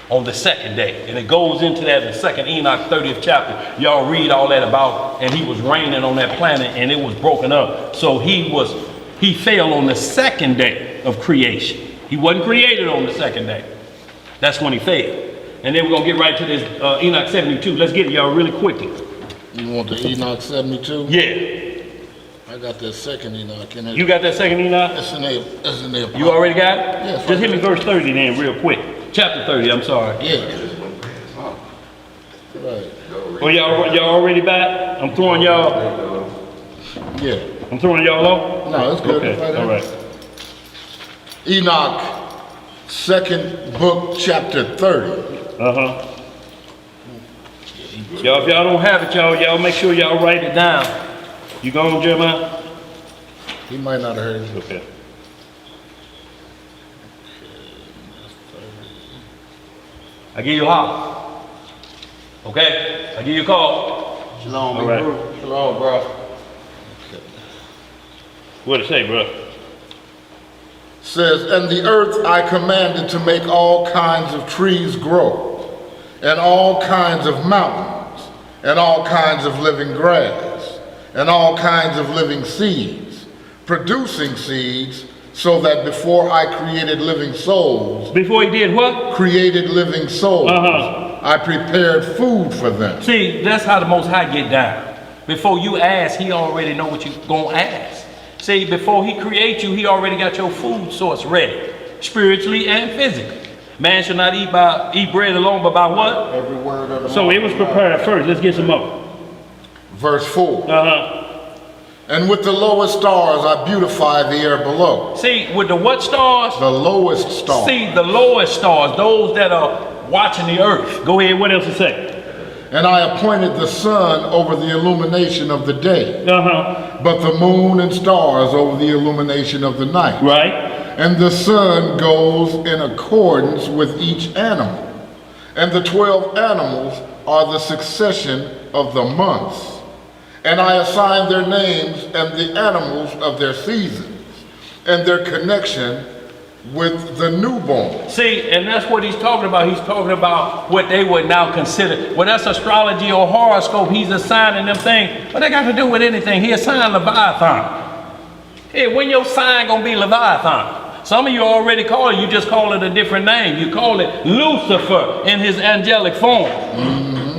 on the second day. And it goes into that in 2nd Enoch 30th chapter. Y'all read all that about, and he was reigning on that planet and it was broken up. So he fell on the second day of creation. He wasn't created on the second day. That's when he fell. And then we're going to get right to this Enoch 72. Let's get it, y'all, really quickly. You want the Enoch 72? Yeah. I got that second Enoch in it. You got that second Enoch? It's in there. You already got it? Yes. Just hit me verse 30 then real quick. Chapter 30, I'm sorry. Yeah. Right. Oh, y'all already back? I'm throwing y'all. Yeah. I'm throwing y'all off? No, it's good. Okay, all right. Enoch, 2nd book, chapter 30. Y'all, if y'all don't have it, y'all make sure y'all write it down. You going, Jeremiah? He might not have heard it. Okay. I give you a holler. Okay? I give you a call. Shalom, all right. Shalom, bro. What'd it say, bro? Says, and the earth I commanded to make all kinds of trees grow, and all kinds of mountains, and all kinds of living grass, and all kinds of living seeds, producing seeds, so that before I created living souls. Before he did what? Created living souls. I prepared food for them. See, that's how the Most High get down. Before you ask, he already know what you gonna ask. See, before he create you, he already got your food source ready, spiritually and physically. Man shall not eat bread alone, but by what? Every word of the So it was prepared first. Let's get some up. Verse 4. And with the lowest stars I beautify the air below. See, with the what stars? The lowest stars. See, the lowest stars, those that are watching the earth. Go ahead, what else to say? And I appointed the sun over the illumination of the day, but the moon and stars over the illumination of the night. Right. And the sun goes in accordance with each animal. And the 12 animals are the succession of the months. And I assign their names and the animals of their seasons, and their connection with the newborn. See, and that's what he's talking about. He's talking about what they would now consider. Well, that's astrology or horoscope. He's assigning them things. But they got to do with anything. He assigned Leviathan. Hey, when your sign going to be Leviathan? Some of you already call it. You just call it a different name. You call it Lucifer in his angelic form.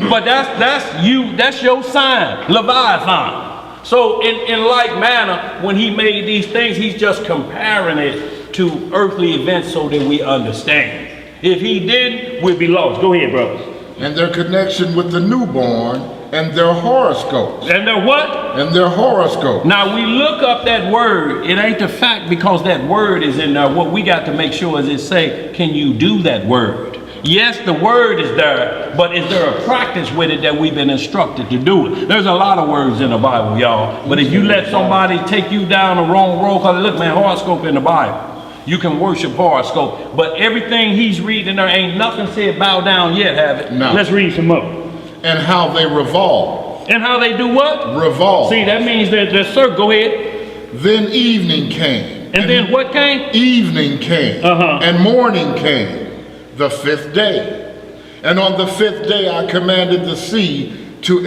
But that's you. That's your sign, Leviathan. So in like manner, when he made these things, he's just comparing it to earthly events so that we understand. If he didn't, we'd be lost. Go ahead, brothers. And their connection with the newborn and their horoscopes. And their what? And their horoscopes. Now we look up that word. It ain't the fact because that word is in there. What we got to make sure is it say, can you do that word? Yes, the word is there, but is there a practice with it that we've been instructed to do it? There's a lot of words in the Bible, y'all. But if you let somebody take you down the wrong road, because look, man, horoscope in the Bible. You can worship horoscope, but everything he's reading there ain't nothing said bow down yet, have it? No. Let's read some more. And how they revolve. And how they do what? Revolve. See, that means that the circle. Go ahead. Then evening came. And then what came? Evening came. And morning came, the 5th day. And on the 5th day I commanded the sea to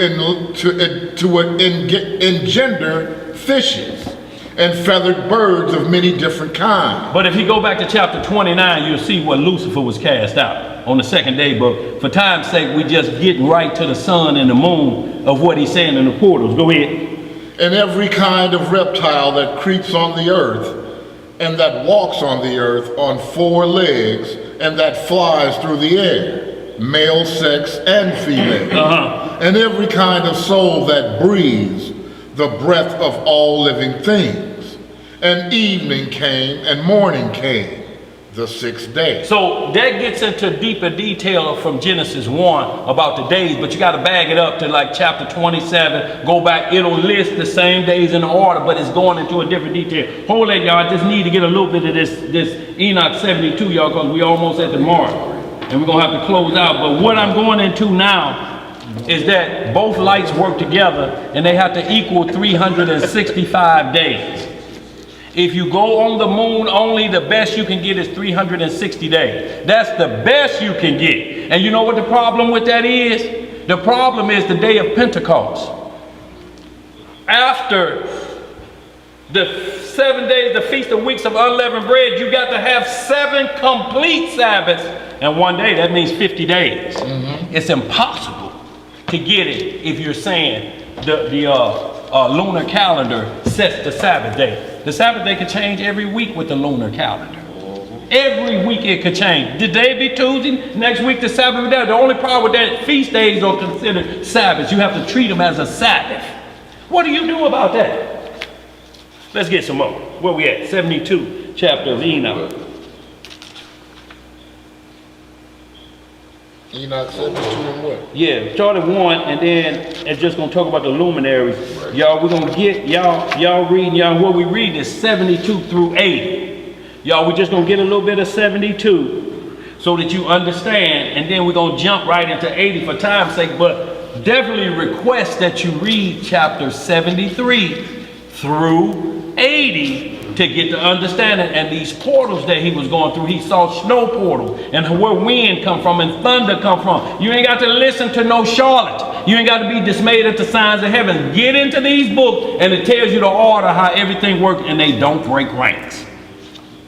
engender fishes and feathered birds of many different kinds. But if you go back to chapter 29, you'll see where Lucifer was cast out on the 2nd day. But for time's sake, we just getting right to the sun and the moon of what he's saying in the portals. Go ahead. And every kind of reptile that creeps on the earth and that walks on the earth on 4 legs and that flies through the air, male sex and female. And every kind of soul that breathes the breath of all living things. And evening came and morning came, the 6th day. So that gets into deeper detail from Genesis 1 about the days, but you got to bag it up to like chapter 27. Go back, it'll list the same days in order, but it's going into a different detail. Hold that, y'all. I just need to get a little bit of this Enoch 72, y'all, because we almost at the mark. And we're going to have to close out. But what I'm going into now is that both lights work together and they have to equal 365 days. If you go on the moon only, the best you can get is 360 days. That's the best you can get. And you know what the problem with that is? The problem is the day of Pentecost. After the 7 days, the Feast of Weeks of Unleavened Bread, you got to have 7 complete Sabbaths. And 1 day, that means 50 days. It's impossible to get it if you're saying the lunar calendar sets the Sabbath day. The Sabbath day could change every week with the lunar calendar. Every week it could change. Today be Tuesday, next week the Sabbath day. The only problem with that, feast days are considered Sabbaths. You have to treat them as a Sabbath. What do you do about that? Let's get some more. Where we at? 72 chapter of Enoch. Enoch 72 and what? Yeah, start at 1 and then it's just gonna talk about the luminaries. Y'all, we're gonna get y'all reading, y'all, what we read is 72 through 80. Y'all, we're just gonna get a little bit of 72 so that you understand, and then we're gonna jump right into 80 for time's sake, but definitely request that you read chapter 73 through 80 to get the understanding. And these portals that he was going through, he saw snow portals and where wind come from and thunder come from. You ain't got to listen to no charlatan. You ain't got to be dismayed at the signs of heaven. Get into these books and it tells you the order how everything works, and they don't break ranks.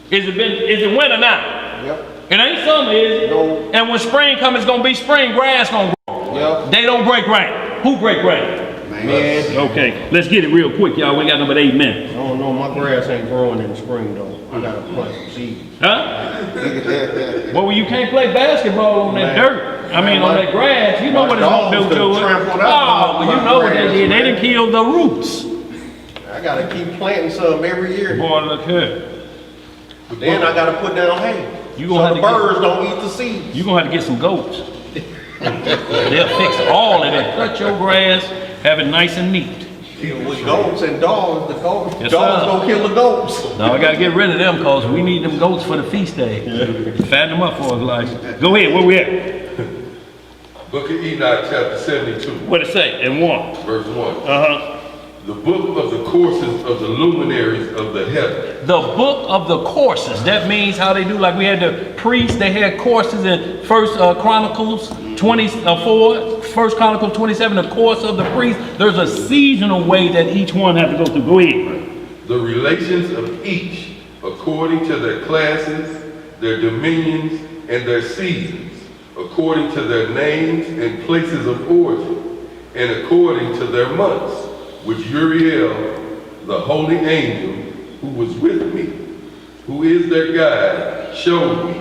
Is it winter now? Yep. It ain't summer, is it? No. And when spring comes, it's gonna be spring, grass gonna grow. Yep. They don't break rank. Who break rank? Man. Okay, let's get it real quick, y'all. We got number 8 minutes. I don't know, my grass ain't growing in the spring though. I gotta plant some seeds. Huh? Well, you can't play basketball on that Man. dirt. I mean, on that grass. You know what it's gonna do dogs to done it. trampled Oh, out well, my you know what they grass, did. They man. done killed the roots. I gotta keep planting some every year. Boy, look here. Then I gotta put down hay. You gonna So have the to get- birds don't eat the seeds. You're gonna have to get some goats. They'll fix all of that. Cut your grass, have it nice and neat. With goats and dogs, the goats, Yes, dogs sir. don't kill the goats. Now I gotta get rid of them because we need them goats for the feast day. Fatten them up for us, like. Go ahead, where we at? Book of Enoch, chapter 72, What it say? In 1. verse 1. Uh-huh. The book of the courses of the luminaries of the heaven. the book of the courses. That means how they do, like we had the priests, they had courses in First Chronicles 24, First Chronicles 27, the course of the priest. There's a seasonal way that each one have to go through. Go ahead. The relations of each according to their classes, their dominions, and their seasons, according to their names and places of origin, and according to their months, which Uriel, the holy angel, who was with me, who is their guide, showed me.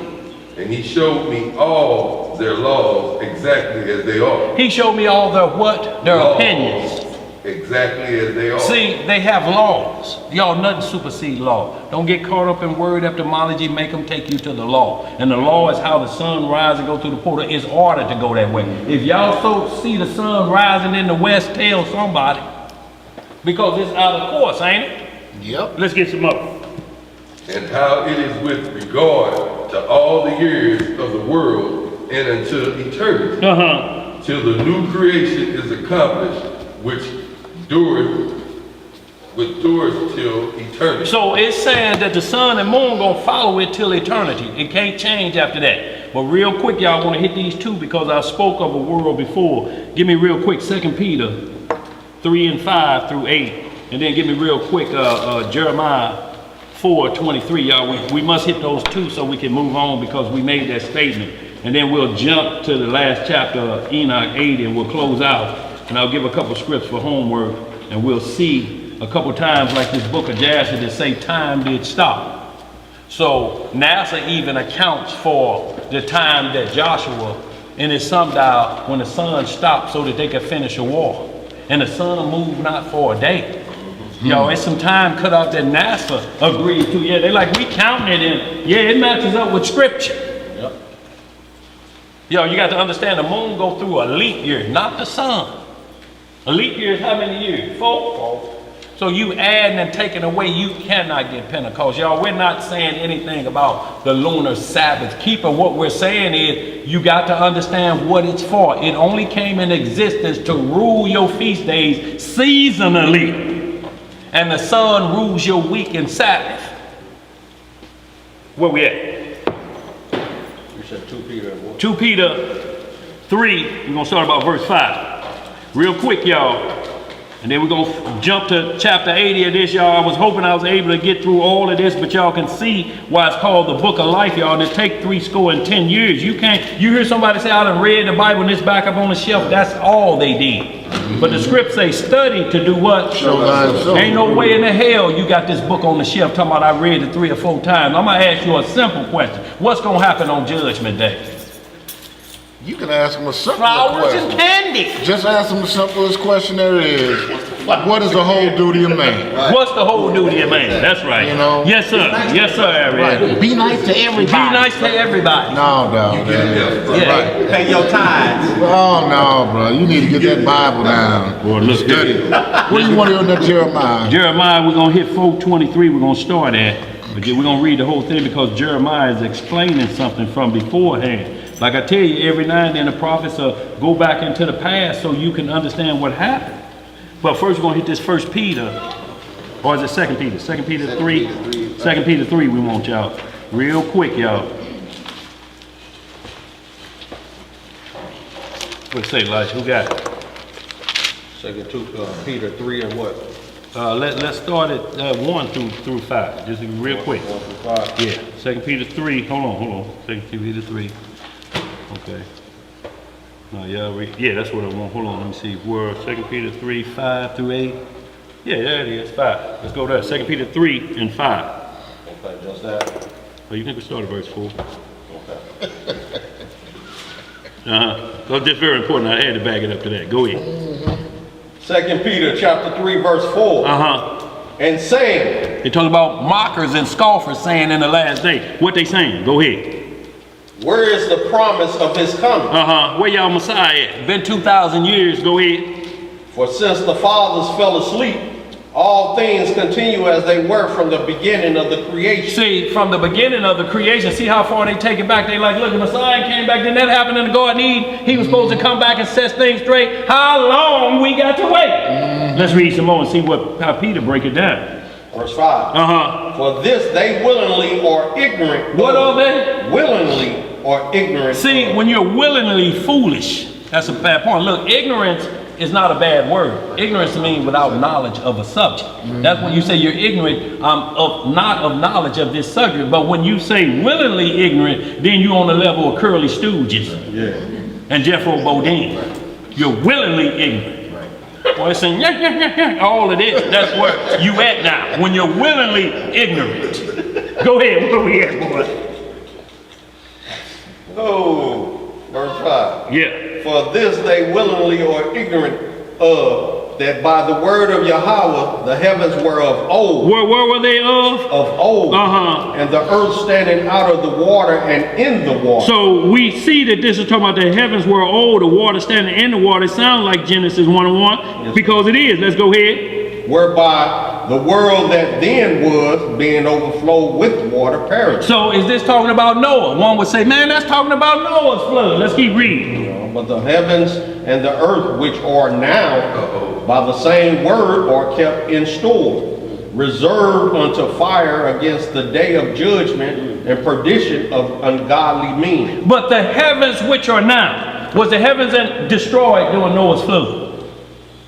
And he showed me all their laws exactly as they are. He showed me all their what? Their laws, opinions. Exactly as they are. See, they have laws. Y'all, nothing supersede law. Don't get caught up in word etymology. Make them take you to the law. And the law is how the sun rises and go through the portal. It's ordered to go that way. If y'all so see the sun rising in the west, tell somebody. Because it's out of course, ain't it? Yep. Let's get some up. And how it is with regard to all the years of the world and until eternity. Till the new creation is accomplished, which dureth till eternity. So it's saying that the sun and moon gonna follow it till eternity. It can't change after that. But real quick, y'all want to hit these two because I spoke of a world before. Give me real quick 2 Peter 3 and 5 through 8. And then give me real quick Jeremiah 4:23. Y'all, we must hit those two so we can move on because we made that statement. And then we'll jump to the last chapter of Enoch 80 and we'll close out. And I'll give a couple scripts for homework and we'll see a couple times like this book of Jasher that say time did stop. So NASA even accounts for the time that Joshua in his sundial when the sun stopped so that they could finish a war. And the sun moved not for a day. Yo, it's some time cut out that NASA agreed to. Yeah, they like, we counting it in. Yeah, it matches up with scripture. Yep. Yo, you got to understand the moon go through a leap year, not the sun. A leap year is how many years? 4. So you adding and taking away, you cannot get Pentecost. Y'all, we're not saying anything about the lunar Sabbath keeper. What we're saying is you got to understand what it's for. It only came in existence to rule your feast days seasonally. And the sun rules your week and Sabbath. Where we at? You said 2 Peter and what? 2 Peter 3, we're going to start about verse 5. Real quick, y'all. And then we're going to jump to chapter 80 of this, y'all. I was hoping I was able to get through all of this, but y'all can see why it's called the book of life, y'all. And it take 10 years. You hear somebody say, I done read the Bible and it's back up on the shelf. That's all they did. But the script say study to do what? Ain't no way in the hell you got this book on the shelf talking about I read it 3 or 4 times. I'm going to ask you a simple question. What's going to happen on Judgment Day? You can ask them a simple Flowers question. and candy. Just ask them the simplest question there is. What is the whole duty of man? What's the whole duty of man? That's right. You know? Yes, sir. Yes, sir, Ariel. Right. Be nice to everybody. Be nice to everybody. No, dog. Yeah. Pay your tithes. Oh, no, bro. You need to get that Bible down. Boy, look Study. What do you want to do in that Jeremiah? Jeremiah, we're going to hit 4:23. We're going to start at. But we're going to read the whole thing because Jeremiah is explaining something from beforehand. Like I tell you, every now and then the prophets go back into the past so you can understand what happened. But first we're going to hit this 1 Peter, or is it 2 Peter? 2 Peter 3. 2 Peter 3 we want y'all. Real quick, y'all. What'd it say, Elijah? Who got it? 2 Peter 3 and what? Let's start at 1 through 5. Just real quick. 1 through 5. Yeah, 2 Peter 3. Hold on. 2 Peter 3. Okay. No, yeah, that's what I want. Hold on, let me see. Word 2 Peter 3, 5 through 8. Yeah, there it is. 5. Let's go there. 2 Peter 3 and 5. Okay, just that. Oh, you think we start at verse 4? Okay. So this is very important. I had to back it up to that. Go ahead. 2 Peter chapter 3 verse 4. And saying. They talk about mockers and scoffers saying in the last day. What they saying? Go ahead. Where is the promise of his coming? Where y'all Messiah at? Been 2,000 years. Go ahead. For since the fathers fell asleep, all things continue as they were from the beginning of the creation. See, from the beginning of the creation, see how far they take it back. They like, look, the Messiah came back. Then that happened in the Garden of Eden. He was supposed to come back and set things straight. How long we got to wait? Let's read some more and see how Peter break it down. Verse 5. For this they willingly or ignorant. What are they? Willingly or ignorant. See, when you're willingly foolish, that's a bad point. Look, ignorance is not a bad word. Ignorance means without knowledge of a subject. That's when you say you're ignorant not of knowledge of this subject. But when you say willingly ignorant, then you're on the level of Curly Stooges and Jethro Bodine. You're willingly ignorant. Boy, it's saying, all of this. That's where you at now, when you're willingly ignorant. Go ahead, where we at, boy? Oh, verse 5. Yeah. For this they willingly or ignorant of, that by the word of Yahweh the heavens were of old. Where were they of? Of old. And the earth standing out of the water and in the water. So we see that this is talking about the heavens were old, the water standing in the water. It sounds like Genesis 1:1 because it is. Let's go ahead. Whereby the world that then was, being overflowed with water, perished. So is this talking about Noah? One would say, man, that's talking about Noah's flood. Let's keep reading. But the heavens and the earth, which are now by the same word, are kept in store, reserved unto fire against the day of judgment and perdition of ungodly men. But the heavens which are now, was the heavens destroyed during Noah's flood?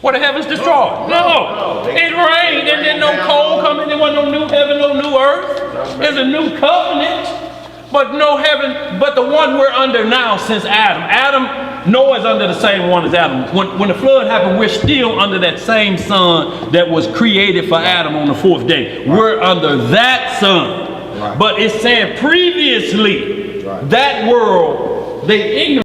Were the heavens destroyed? No. It rained and then no cold coming. There wasn't no new heaven, no new earth. There's a new covenant, but no heaven, but the one we're under now since Adam. Noah's under the same one as Adam. When the flood happened, we're still under that same sun that was created for Adam on the 4th day. We're under that sun. But it's saying previously, that world, they ignorant.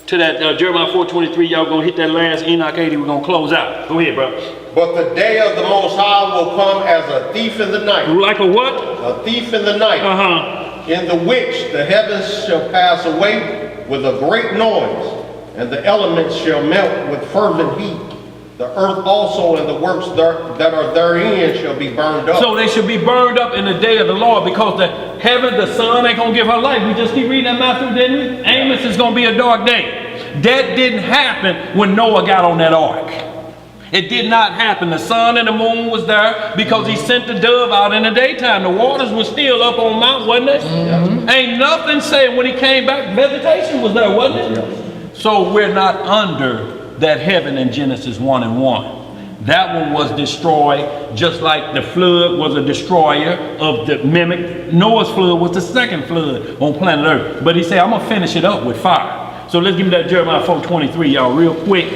To that Jeremiah 4:23, y'all gonna hit that last Enoch 80, we're gonna close out. Go ahead, bro. But the day of the Most High will come as a thief in the night. Like a what? A thief in the night. In the which the heavens shall pass away with a great noise, and the elements shall melt with fervent heat. The earth also and the works that are therein shall be burned up. So they should be burned up in the day of the Lord, because the heaven, the sun ain't gonna give her life. We just keep reading that Matthew, didn't we? Amos is gonna be a dark day. That didn't happen when Noah got on that ark. It did not happen. The sun and the moon was there because he sent the dove out in the daytime. The waters were still up on Mount, wasn't it? Ain't nothing saying when he came back, vegetation was there, wasn't it? So we're not under that heaven in Genesis 1:1. That one was destroyed, just like the flood was a destroyer of the mimic. Noah's flood was the second flood on planet Earth. But he said, I'm gonna finish it up with fire. So let's give me that Jeremiah 4:23, y'all, real quick.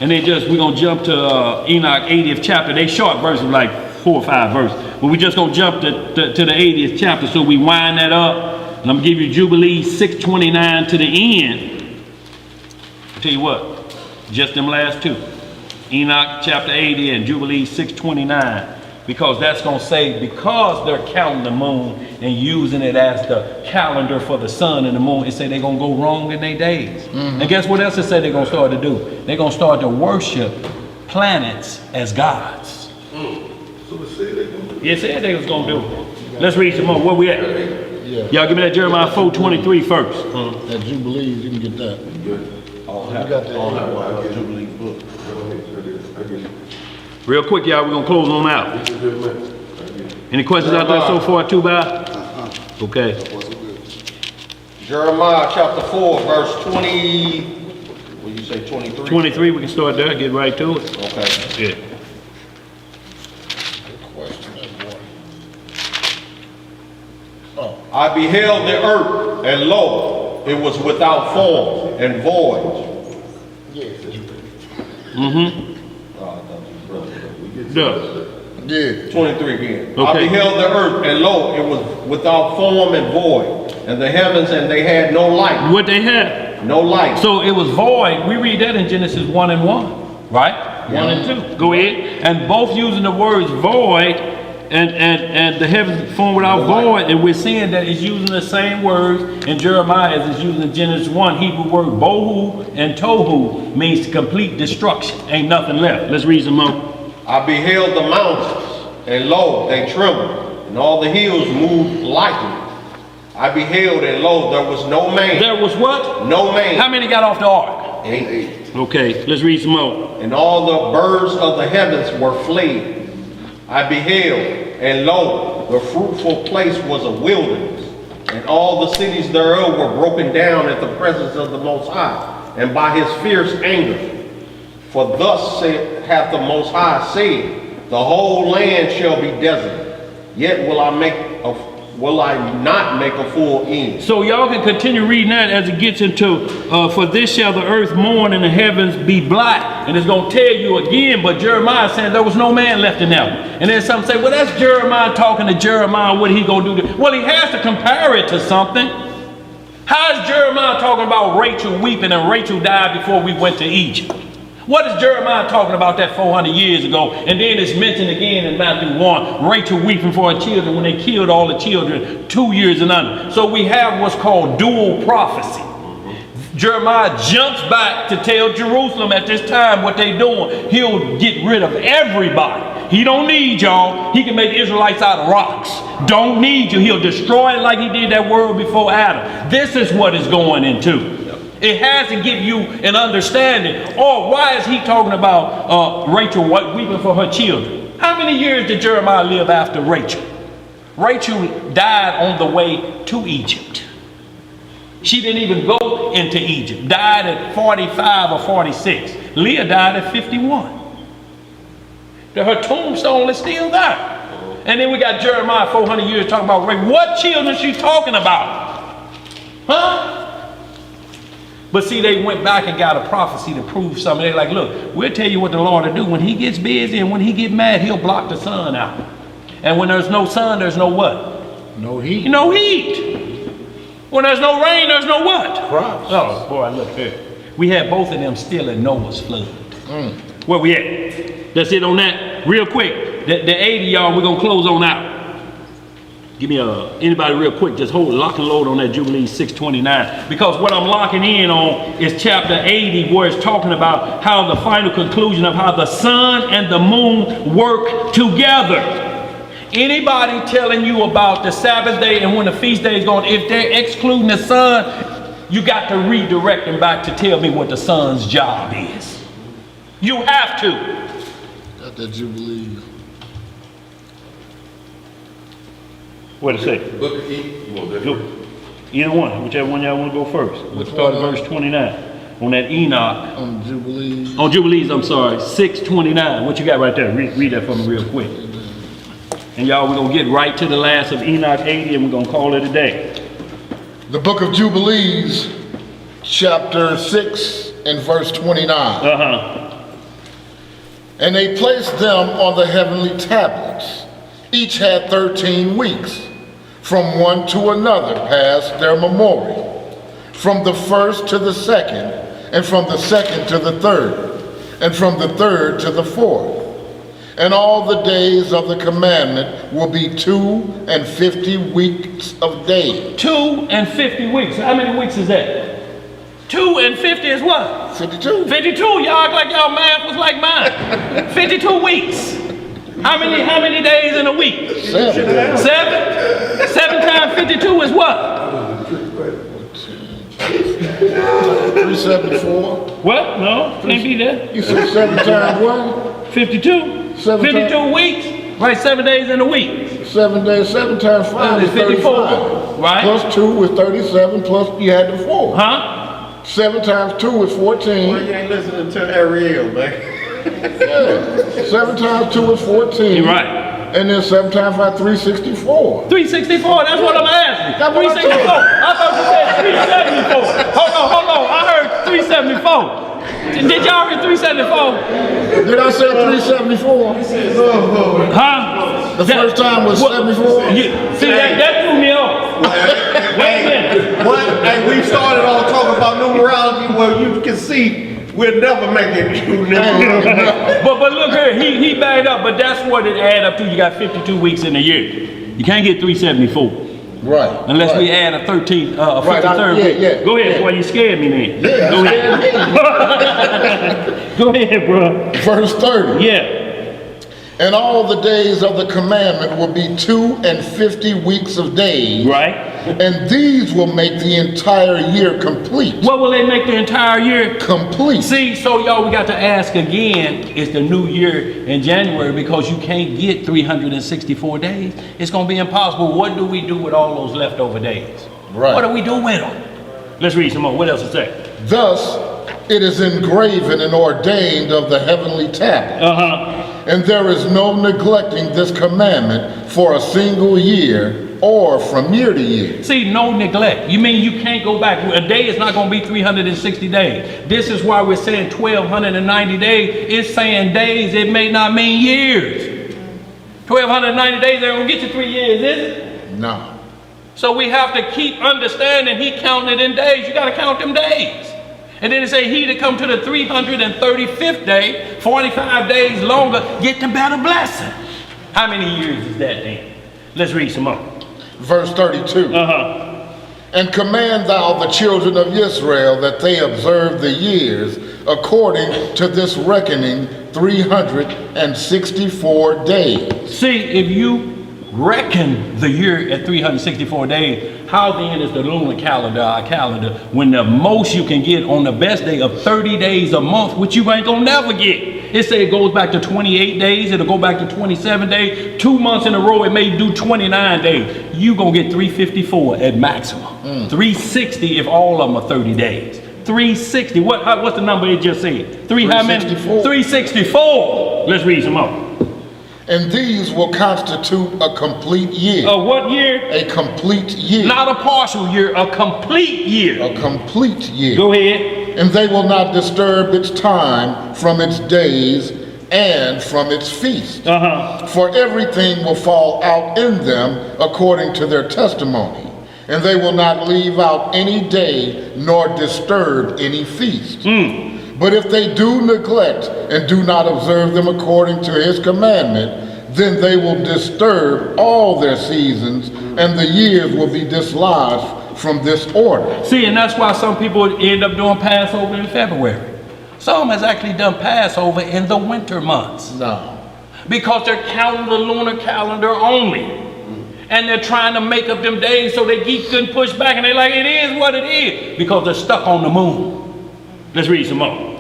And then we're gonna jump to Enoch 80th chapter. They short verses, like 4 or 5 verses. But we're just gonna jump to the 80th chapter. So we wind that up. And I'm gonna give you Jubilee 6:29 to the end. I'll tell you what, just them last two. Enoch chapter 80 and Jubilee 6:29. Because that's going to say, because they're counting the moon and using it as the calendar for the sun and the moon, it say they're going to go wrong in their days. And guess what else it say they're going to start to do? They're going to start to worship planets as gods. Yes, they was going to do it. Let's read some more. Where we at? Y'all give me that Jeremiah 4:23 first. That Jubilee, you can get that. Jubilee book. Real quick, y'all, we're going to close on out. Any questions out there so far, too, bad? Okay. Jeremiah chapter 4, verse 20, what you say, 23? 23, we can start there, get right to it. Okay. Yeah. I beheld the earth, and lo, it was without form and void. Yeah. Yeah. 23 again. I Okay. beheld the earth, and lo, it was without form and void, and the heavens, and they had no light. What they had? No light. So it was void. We read that in Genesis 1 and 1, right? 1 and 2. Go ahead. And both using the words void and the heavens formed without void. And we're seeing that it's using the same words in Jeremiah as it's using in Genesis 1. Hebrew word bohu and tohu means complete destruction. Ain't nothing left. Let's read some more. I beheld the mountains, and lo, they trembled, and all the hills moved lightly. I beheld, and lo, there was no man. There was what? No man. How many got off the ark? 8. Okay, let's read some more. And all the birds of the heavens were fled. I beheld, and lo, the fruitful place was a wilderness, and all the cities thereof were broken down at the presence of the Most High, and by his fierce anger. For thus hath the Most High said, the whole land shall be desolate, yet will I not make a full end. So y'all can continue reading that as it gets into, for this shall the earth mourn and the heavens be black. And it's going to tell you again, but Jeremiah saying there was no man left in that one. And then some say, well, that's Jeremiah talking to Jeremiah. What he going to do? Well, he has to compare it to something. How is Jeremiah talking about Rachel weeping and Rachel died before we went to Egypt? What is Jeremiah talking about that 400 years ago? And then it's mentioned again in Matthew 1, Rachel weeping for her children when they killed all the children 2 years and under. So we have what's called dual prophecy. Jeremiah jumps back to tell Jerusalem at this time what they're doing. He'll get rid of everybody. He don't need y'all. He can make Israelites out of rocks. Don't need you. He'll destroy it like he did that world before Adam. This is what it's going into. It has to give you an understanding. Oh, why is he talking about Rachel weeping for her children? How many years did Jeremiah live after Rachel? Rachel died on the way to Egypt. She didn't even go into Egypt. Died at 45 or 46. Leah died at 51. Her tombstone is still there. And then we got Jeremiah 400 years talking about Rachel. What children is she talking about? Huh? But see, they went back and got a prophecy to prove something. They're like, look, we'll tell you what the Lord will do. When he gets busy and when he get mad, he'll block the sun out. And when there's no sun, there's no what? No heat. No heat. When there's no rain, there's no what? Crops. Oh, boy, look here. We had both of them still in Noah's flood. Where we at? That's it on that. Real quick. The 80, y'all, we're going to close on out. Give me anybody real quick, just lock and load on that Jubilee 629. Because what I'm locking in on is chapter 80, where it's talking about how the final conclusion of how the sun and the moon work together. Anybody telling you about the Sabbath day and when the feast day is going, if they're excluding the sun, you got to redirect them back to tell me what the sun's job is. You have to. Got that Jubilee. What it say? Book of Enoch. Go. Either one, whichever one y'all want to go first. Let's start at verse 29 on that Enoch. On Jubilee. On Jubilees, I'm sorry, 629. What you got right there? Read that for me real quick. And y'all, we're going to get right to the last of Enoch 80 and we're going to call it a day. The book of Jubilees, chapter 6 and verse 29. And they placed them on the heavenly tablets. Each had 13 weeks. From one to another passed their memorial. From the first to the second, and from the second to the third, and from the third to the fourth. And all the days of the commandment will be 250 weeks of days. 250 weeks. How many weeks is that? 2 and 50 is what? 52. 52. Y'all act like y'all math was like mine. 52 weeks. How many days in a week? 7. 7 times 52 is what? 374. What? No, can't be that. You said 7 times what? 52. 52 weeks. Right, 7 days in a week. 7 days, 7 times 5 is 54. 35. Right. Plus 2 is 37, plus you had the 4. Huh? 7 times 2 is 14. Well, you ain't listening to Ariel, man. Yeah. 7 times 2 is 14. You're right. And then 7 times 5, 364. 364, that's what I'm asking. That's what I 364. told you. I thought you said 374. Hold on. I heard 374. Did y'all hear 374? Did I say 374? Huh? The first time was 74? See, that threw me off. Wait a minute. And we started on talking about numerology where you can see we'll never make it through numerology. But look here, he backed up, but that's what it add up to. You got 52 weeks in a year. You can't get 374. Right. Unless we add a 13th, 53rd week. Yeah. Go ahead, boy, you scared me then. Yeah, Go ahead. Go ahead, bro. Verse 30. Yeah. And all the days of the commandment will be 250 weeks of days. Right. And these will make the entire year complete. What will they make the entire year? Complete. See, so y'all, we got to ask again, it's the new year in January because you can't get 364 days. It's going to be impossible. What do we do with all those leftover days? Right. What do we do with them? Let's read some more. What else it say? Thus, it is engraven and ordained of the heavenly tablet. And there is no neglecting this commandment for a single year or from year to year. See, no neglect. You mean you can't go back. A day is not going to be 360 days. This is why we're saying 1,290 days. It's saying days. It may not mean years. 1,290 days ain't going to get you 3 years, is it? No. So we have to keep understanding he counted in days. You got to count them days. And then it say he that come to the 335th day, 45 days longer, get the better blessing. How many years is that then? Let's read some more. Verse 32. And command thou the children of Israel that they observe the years according to this reckoning 364 days. See, if you reckon the year at 364 days, how then is the lunar calendar, our calendar, when the most you can get on the best day of 30 days a month, which you ain't gonna never get. It say it goes back to 28 days, it'll go back to 27 days, 2 months in a row it may do 29 days. You gonna get 354 at maximum. 360 if all of them are 30 days. 360, what's the number it just said? How many? 364. Let's read some more. And these will constitute a complete year. A what year? A complete year. Not a partial year, a complete year. A complete year. Go ahead. And they will not disturb its time from its days and from its feast. For everything will fall out in them according to their testimony. And they will not leave out any day nor disturb any feast. But if they do neglect and do not observe them according to his commandment, then they will disturb all their seasons, and the years will be dislodged from this order. See, and that's why some people end up doing Passover in February. Some has actually done Passover in the winter months. No. Because they're counting the lunar calendar only. And they're trying to make up them days so they keep couldn't push back, and they're like, it is what it is, because they're stuck on the moon. Let's read some more.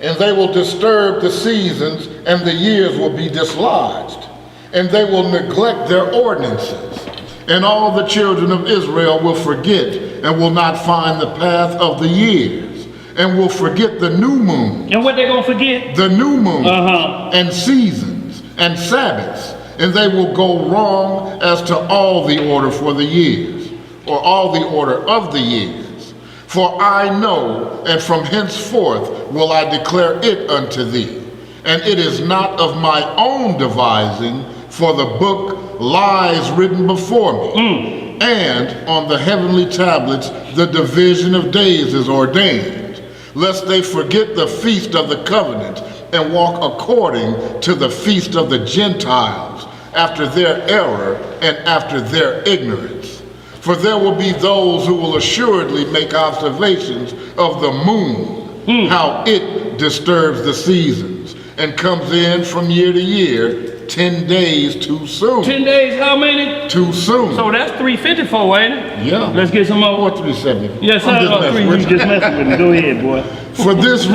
And they will disturb the seasons, and the years will be dislodged. And they will neglect their ordinances. And all the children of Israel will forget, and will not find the path of the years, and will forget the new moon. And what they gonna forget? The new moon, and seasons, and Sabbaths. And they will go wrong as to all the order for the years, or all the order of the years. For I know, and from henceforth will I declare it unto thee. And it is not of my own devising, for the book lies written before me. And on the heavenly tablets the division of days is ordained, lest they forget the feast of the covenant, and walk according to the feast of the Gentiles, after their error and after their ignorance. For there will be those who will assuredly make observations of the moon, how it disturbs the seasons, and comes in from year to year 10 days too soon. 10 days, how many? Too soon. So that's 354, ain't it? Yeah. Let's get some more. Or 370. Yes, I'm just messing with you just messing with me. Go ahead, boy. For this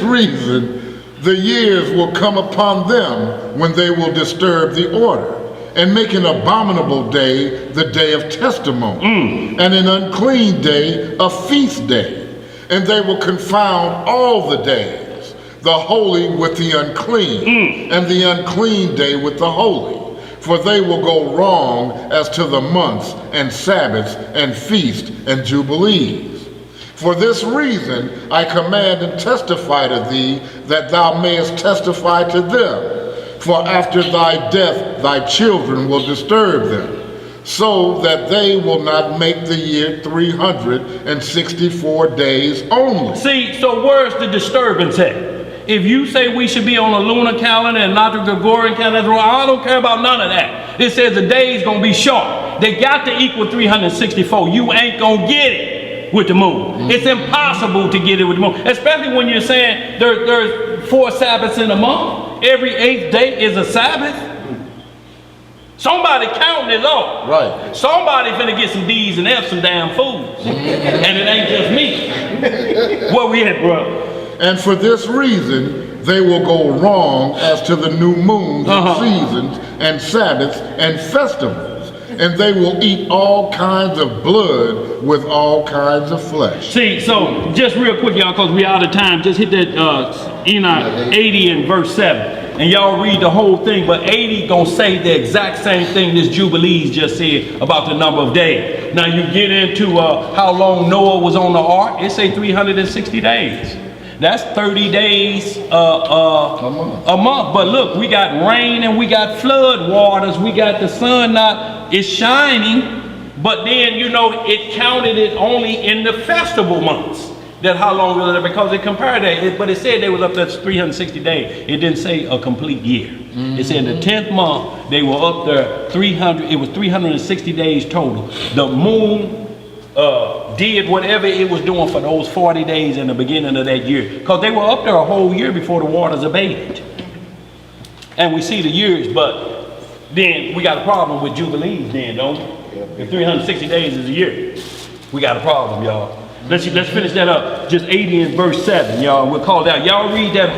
reason, the years will come upon them when they will disturb the order, and make an abominable day the day of testimony, and an unclean day a feast day. And they will confound all the days, the holy with the unclean, and the unclean day with the holy. For they will go wrong as to the months and Sabbaths and feasts and jubilees. For this reason I command and testify to thee, that thou mayest testify to them. For after thy death thy children will disturb them, so that they will not make the year 364 days only. See, so where's the disturbance at? If you say we should be on a lunar calendar and not the Gregorian calendar, I don't care about none of that. It says the day's gonna be short. They got to equal 364. You ain't gonna get it with the moon. It's impossible to get it with the moon, especially when you're saying there's 4 Sabbaths in a month. Every 8th day is a Sabbath. Somebody counting is off. Right. Somebody finna get some D's and F's, some damn fools. And it ain't just me. Where we at, bro? And for this reason they will go wrong as to the new moons and seasons and Sabbaths and festivals, and they will eat all kinds of blood with all kinds of flesh. See, so just real quick, y'all, because we out of time, just hit that Enoch 80 and verse 7. And y'all read the whole thing, but 80 gonna say the exact same thing this Jubilees just said about the number of days. Now you get into how long Noah was on the ark, it say 360 days. That's 30 days a month. But look, we got rain and we got flood waters. We got the sun it's shining, but then, you know, it counted it only in the festival months. That how long was it? Because it compared it, but it said they was up there 360 days. It didn't say a complete year. It said the 10th month, they were up there 300, it was 360 days total. The moon did whatever it was doing for those 40 days in the beginning of that year. Because they were up there a whole year before the waters abated. And we see the years, but then we got a problem with Jubilees then, don't we? If 360 days is a year, we got a problem, y'all. Let's finish that up. Just 80 and verse 7, y'all. We'll call that. Y'all read that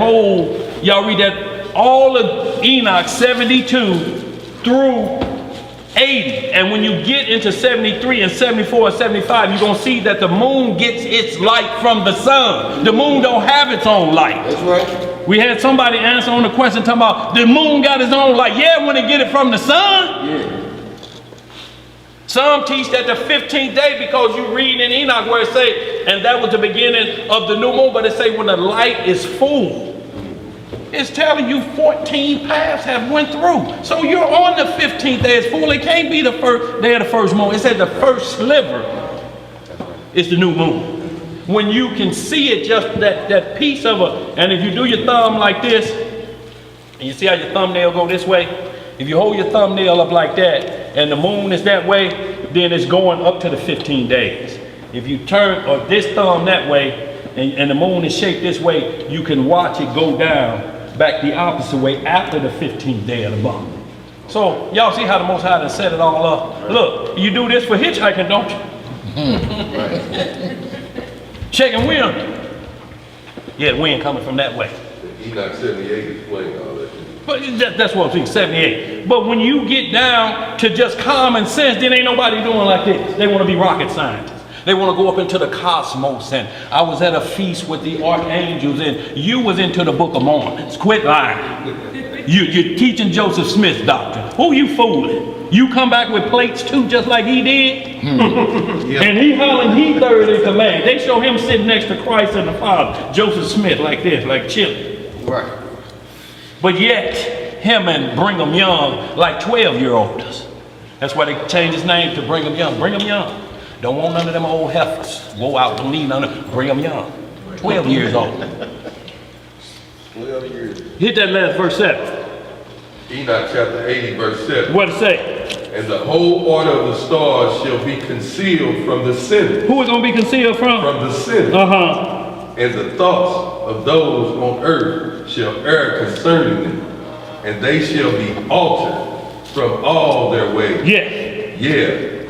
all of Enoch 72 through 80. And when you get into 73 and 74 and 75, you're going to see that the moon gets its light from the sun. The moon don't have its own light. That's right. We had somebody answer on the question talking about the moon got its own light. Yeah, when it get it from the sun. Yeah. Some teach that the 15th day, because you read in Enoch where it say, and that was the beginning of the new moon, but it say when the light is full. It's telling you 14 paths have went through. So you're on the 15th day, it's full. It can't be the first day of the first moon. It said the first sliver is the new moon. When you can see it, just that piece of it, and if you do your thumb like this, and you see how your thumbnail go this way, if you hold your thumbnail up like that, and the moon is that way, then it's going up to the 15 days. If you turn or this thumb that way, and the moon is shaped this way, you can watch it go down back the opposite way after the 15th day of the month. So y'all see how the Most High done set it all up. Right. Look, you do this for hitchhiking, don't you? Checking wind. Yeah, the wind coming from that way. Enoch 78 explained all that. But that's what I'm saying, 78. But when you get down to just common sense, then ain't nobody doing like this. They want to be rocket scientists. They want to go up into the cosmos. And I was at a feast with the archangels, and you was into the Book of Mormon. Quit lying. You're teaching Joseph Smith's doctrine. Who you fooling? You come back with plates too, just like he did? Yep. And he hollering, he third in command. They show him sitting next to Christ and the Father. Joseph Smith like this, like chilling. Right. But yet, him and Brigham Young like 12-year-olds. That's why they changed his name to Brigham Young. Brigham Young. Don't want none of them old heifers. Go out, don't need none of Brigham Young. 12 years old. 12 years. Hit that last verse 7. Enoch chapter 80 verse 7. What it say? And the whole order of the stars shall be concealed from the sinner. Who is going to be concealed from? From the sinner. And the thoughts of those on earth shall err concerning them, and they shall be altered from all their ways. Yeah,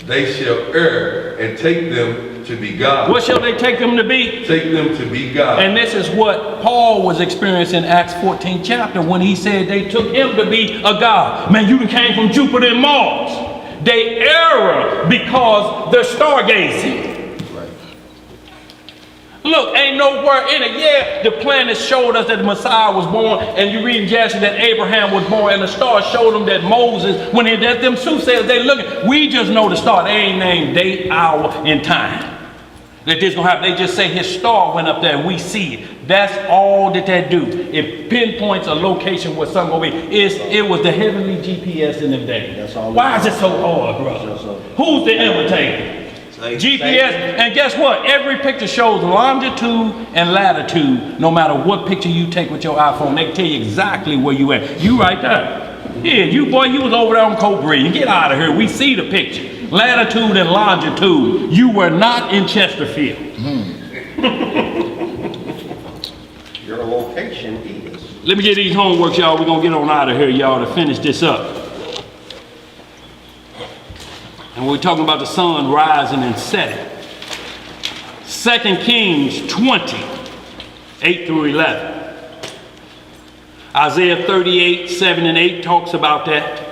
they shall err and take them to be God. What shall they take them to be? Take them to be God. And this is what Paul was experiencing in Acts 14 chapter when he said they took him to be a God. Man, you came from Jupiter and Mars. They err because they're stargazing. Look, ain't nowhere in it. Yeah, the planets showed us that the Messiah was born, and you read in Jasher that Abraham was born, and the stars showed them that Moses, when they let them soothsayers, they looking. We just know the star. They ain't named date, hour, and time. that this gonna happen. They just say his star went up there and we see it. That's all that they do. It pinpoints a location where something gonna be. It was the heavenly GPS in them days. Why is it so hard, brother? Who's the imitator? GPS, and guess what? Every picture shows longitude and latitude. No matter what picture you take with your iPhone, they tell you exactly where you at. You right there. Yeah, you was over there on Coke Bridge. Get out of here. We see the picture. Latitude and longitude. You were not in Chesterfield. Your location is. Let me get these homeworks, y'all. We're gonna get on out of here, y'all, to finish this up. And we're talking about the sun rising and setting. 2 Kings 20, 8 through 11. Isaiah 38, 7 and 8 talks about that.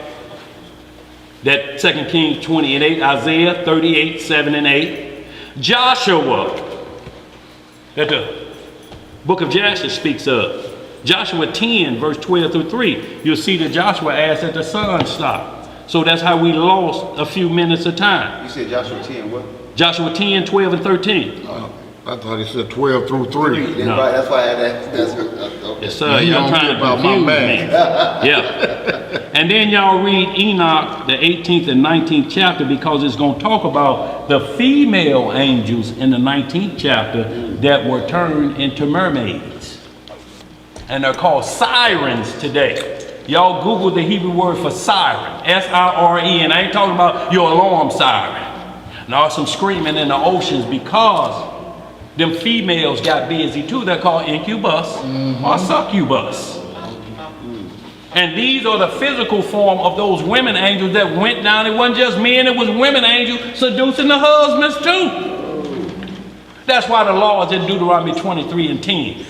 That 2 Kings 20 and 8. Isaiah 38, 7 and 8. Joshua, that the book of Joshua speaks of. Joshua 10, verse 12 through 3. You'll see that Joshua asked that the sun stop. So that's how we lost a few minutes of time. You said Joshua 10 what? Joshua 10, 12, and 13. I thought he said 12 through 3. No. Right, that's why I had that. Okay. Yes, sir. Y'all trying to confuse me. Yeah. And then y'all read Enoch, the 18th and 19th chapter, because it's going to talk about the female angels in the 19th chapter that were turned into mermaids. And they're called sirens today. Y'all Google the Hebrew word for siren, S-I-R-E, and I ain't talking about your alarm siren. Now some screaming in the oceans because them females got busy too. They're called incubus or succubus. And these are the physical form of those women angels that went down. It wasn't just men, it was women angels seducing the husbands too. That's why the law is in Deuteronomy 23 and 10.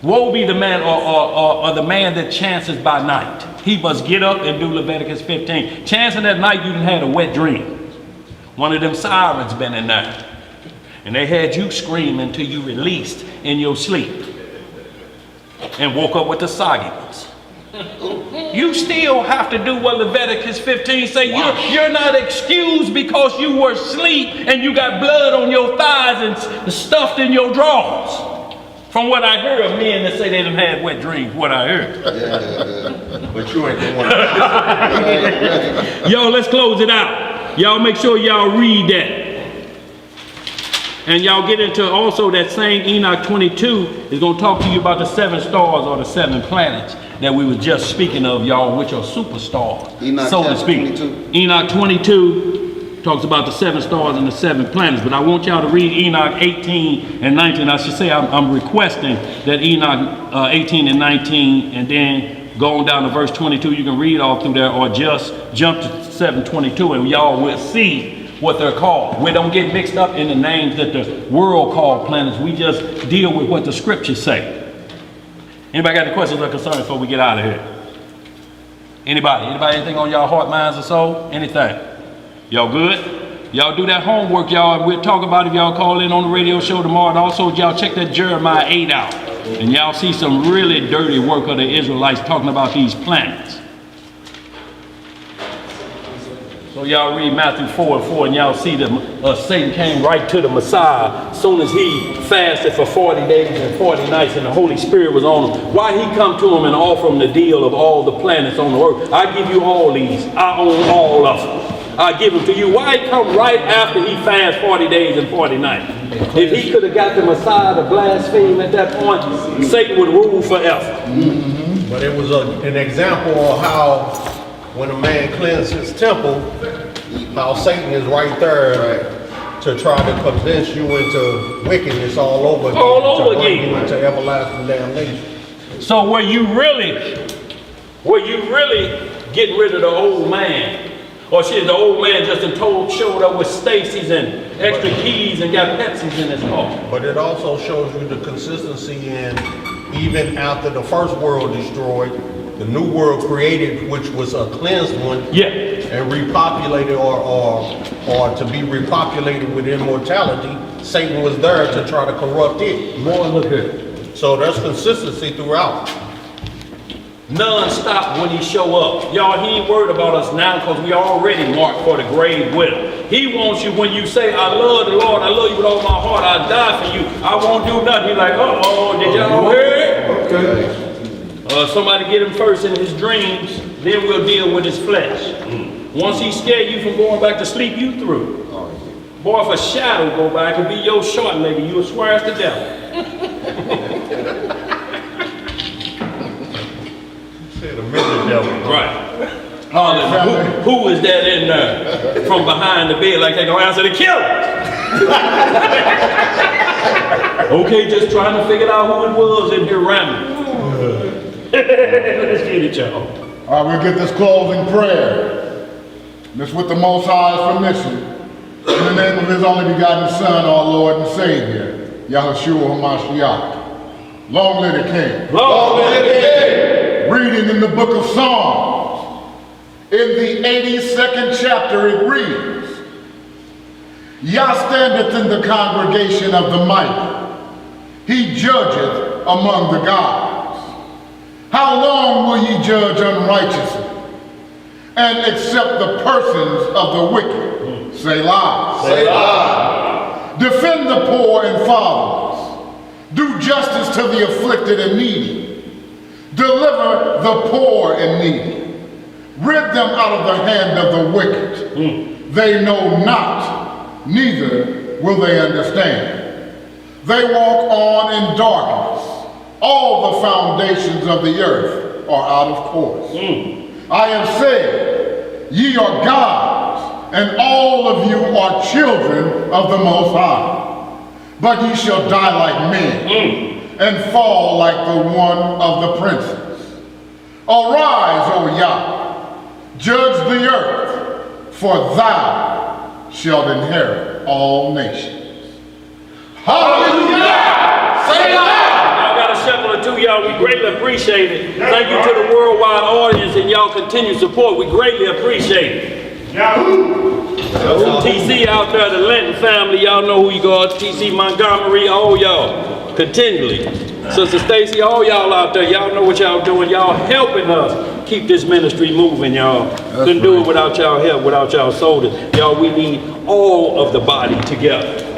Woe be the man or the man that chances by night. He must get up and do Leviticus 15. Chancing at night, you done had a wet dream. One of them sirens been in there. And they had you scream until you released in your sleep. And woke up with the soggy ones. You still have to do what Leviticus 15 say. You're not excused because you were asleep and you got blood on your thighs and stuffed in your drawers. From what I heard of men that say they done had wet dreams, what I heard. But you ain't the one. Yo, let's close it out. Y'all make sure y'all read that. And y'all get into also that same Enoch 22 is going to talk to you about the 7 stars or the 7 planets that we were just speaking of, y'all, which are superstars, Enoch so to speak. 22. Enoch 22 talks about the 7 stars and the 7 planets, but I want y'all to read Enoch 18 and 19. I should say I'm requesting that Enoch 18 and 19, and then go on down to verse 22. You can read all through there, or just jump to 7:22, and y'all will see what they're called. We don't get mixed up in the names that the world called planets. We just deal with what the scriptures say. Anybody got any questions or concerns before we get out of here? Anybody? Anything on y'all heart, minds, or soul? Anything? Y'all good? Y'all do that homework, y'all, and we'll talk about it if y'all call in on the radio show tomorrow. And also, y'all check that Jeremiah 8 out. And y'all see some really dirty work of the Israelites talking about these planets. So y'all read Matthew 4 and 4, and y'all see that Satan came right to the Messiah as soon as he fasted for 40 days and 40 nights and the Holy Spirit was on him. Why he come to him and offer him the deal of all the planets on the earth? I give you all these. I own all of them. I give them to you. Why he come right after he fast 40 days and 40 nights? If he could have got the Messiah to blaspheme at that point, Satan would rule forever. But it was an example of how when a man cleanses his temple, how Satan is right there to try to convince you into wickedness all over again. All over to bring again. you into everlasting damnation. So were you really getting rid of the old man? Or shit, the old man just showed up with Stacy's and extra keys and got Pepsi's in his car? But it also shows you the consistency in, even after the first world destroyed, the new world created, which was a cleansed one, Yeah. and repopulated or to be repopulated with immortality. Satan was there to try to corrupt it. More look here. So there's consistency throughout. Non-stop when he show up. Y'all, he ain't worried about us now because we already marked for the grave with him. He wants you when you say, I love the Lord, I love you with all my heart, I die for you, I won't do nothing. He's like, uh-oh, did y'all hear it? Okay. Somebody get him first in his dreams, then we'll deal with his flesh. Once he scared you from going back to sleep, you through. Boy, if a shadow go by, it could be your short lady, you will swear it's the devil. Said a midget devil. Right. Who is that in there from behind the bed like they gonna answer the killer? Okay, just trying to figure out who it was in here rambling. Let's get it, y'all. All right, we'll get this closing prayer. This with the Most High's permission. In the name of His only begotten Son, our Lord and Savior, Yahushua HaMashiach. Long live the King. Long live the King. Reading in the book of Psalms, in the 82nd chapter it reads, Yah standeth in the congregation of the mighty. He judgeth among the gods. How long will ye judge unrighteously, and accept the persons of the wicked? Selah. Selah. Defend the poor and fatherless. Do justice to the afflicted and needy. Deliver the poor and needy. Rid them out of the hand of the wicked. They know not, neither will they understand. They walk on in darkness. All the foundations of the earth are out of course. I have said, ye are gods, and all of you are children of the Most High. But ye shall die like men, and fall like the one of the princes. Arise, O Yah, judge the earth, for thou shalt inherit all nations. Hallelujah! Y'all got a shekel or two, y'all. We greatly appreciate it. Thank you to the worldwide audience and y'all continued support. We greatly appreciate it. TC out there, the Linton family, y'all know who you are. TC Montgomery, all y'all, continually. Sister Stacy, all y'all out there, y'all know what y'all doing. Y'all helping us keep this ministry moving, y'all. Couldn't do it without y'all help, without y'all soldiers. Y'all, we need all of the body together.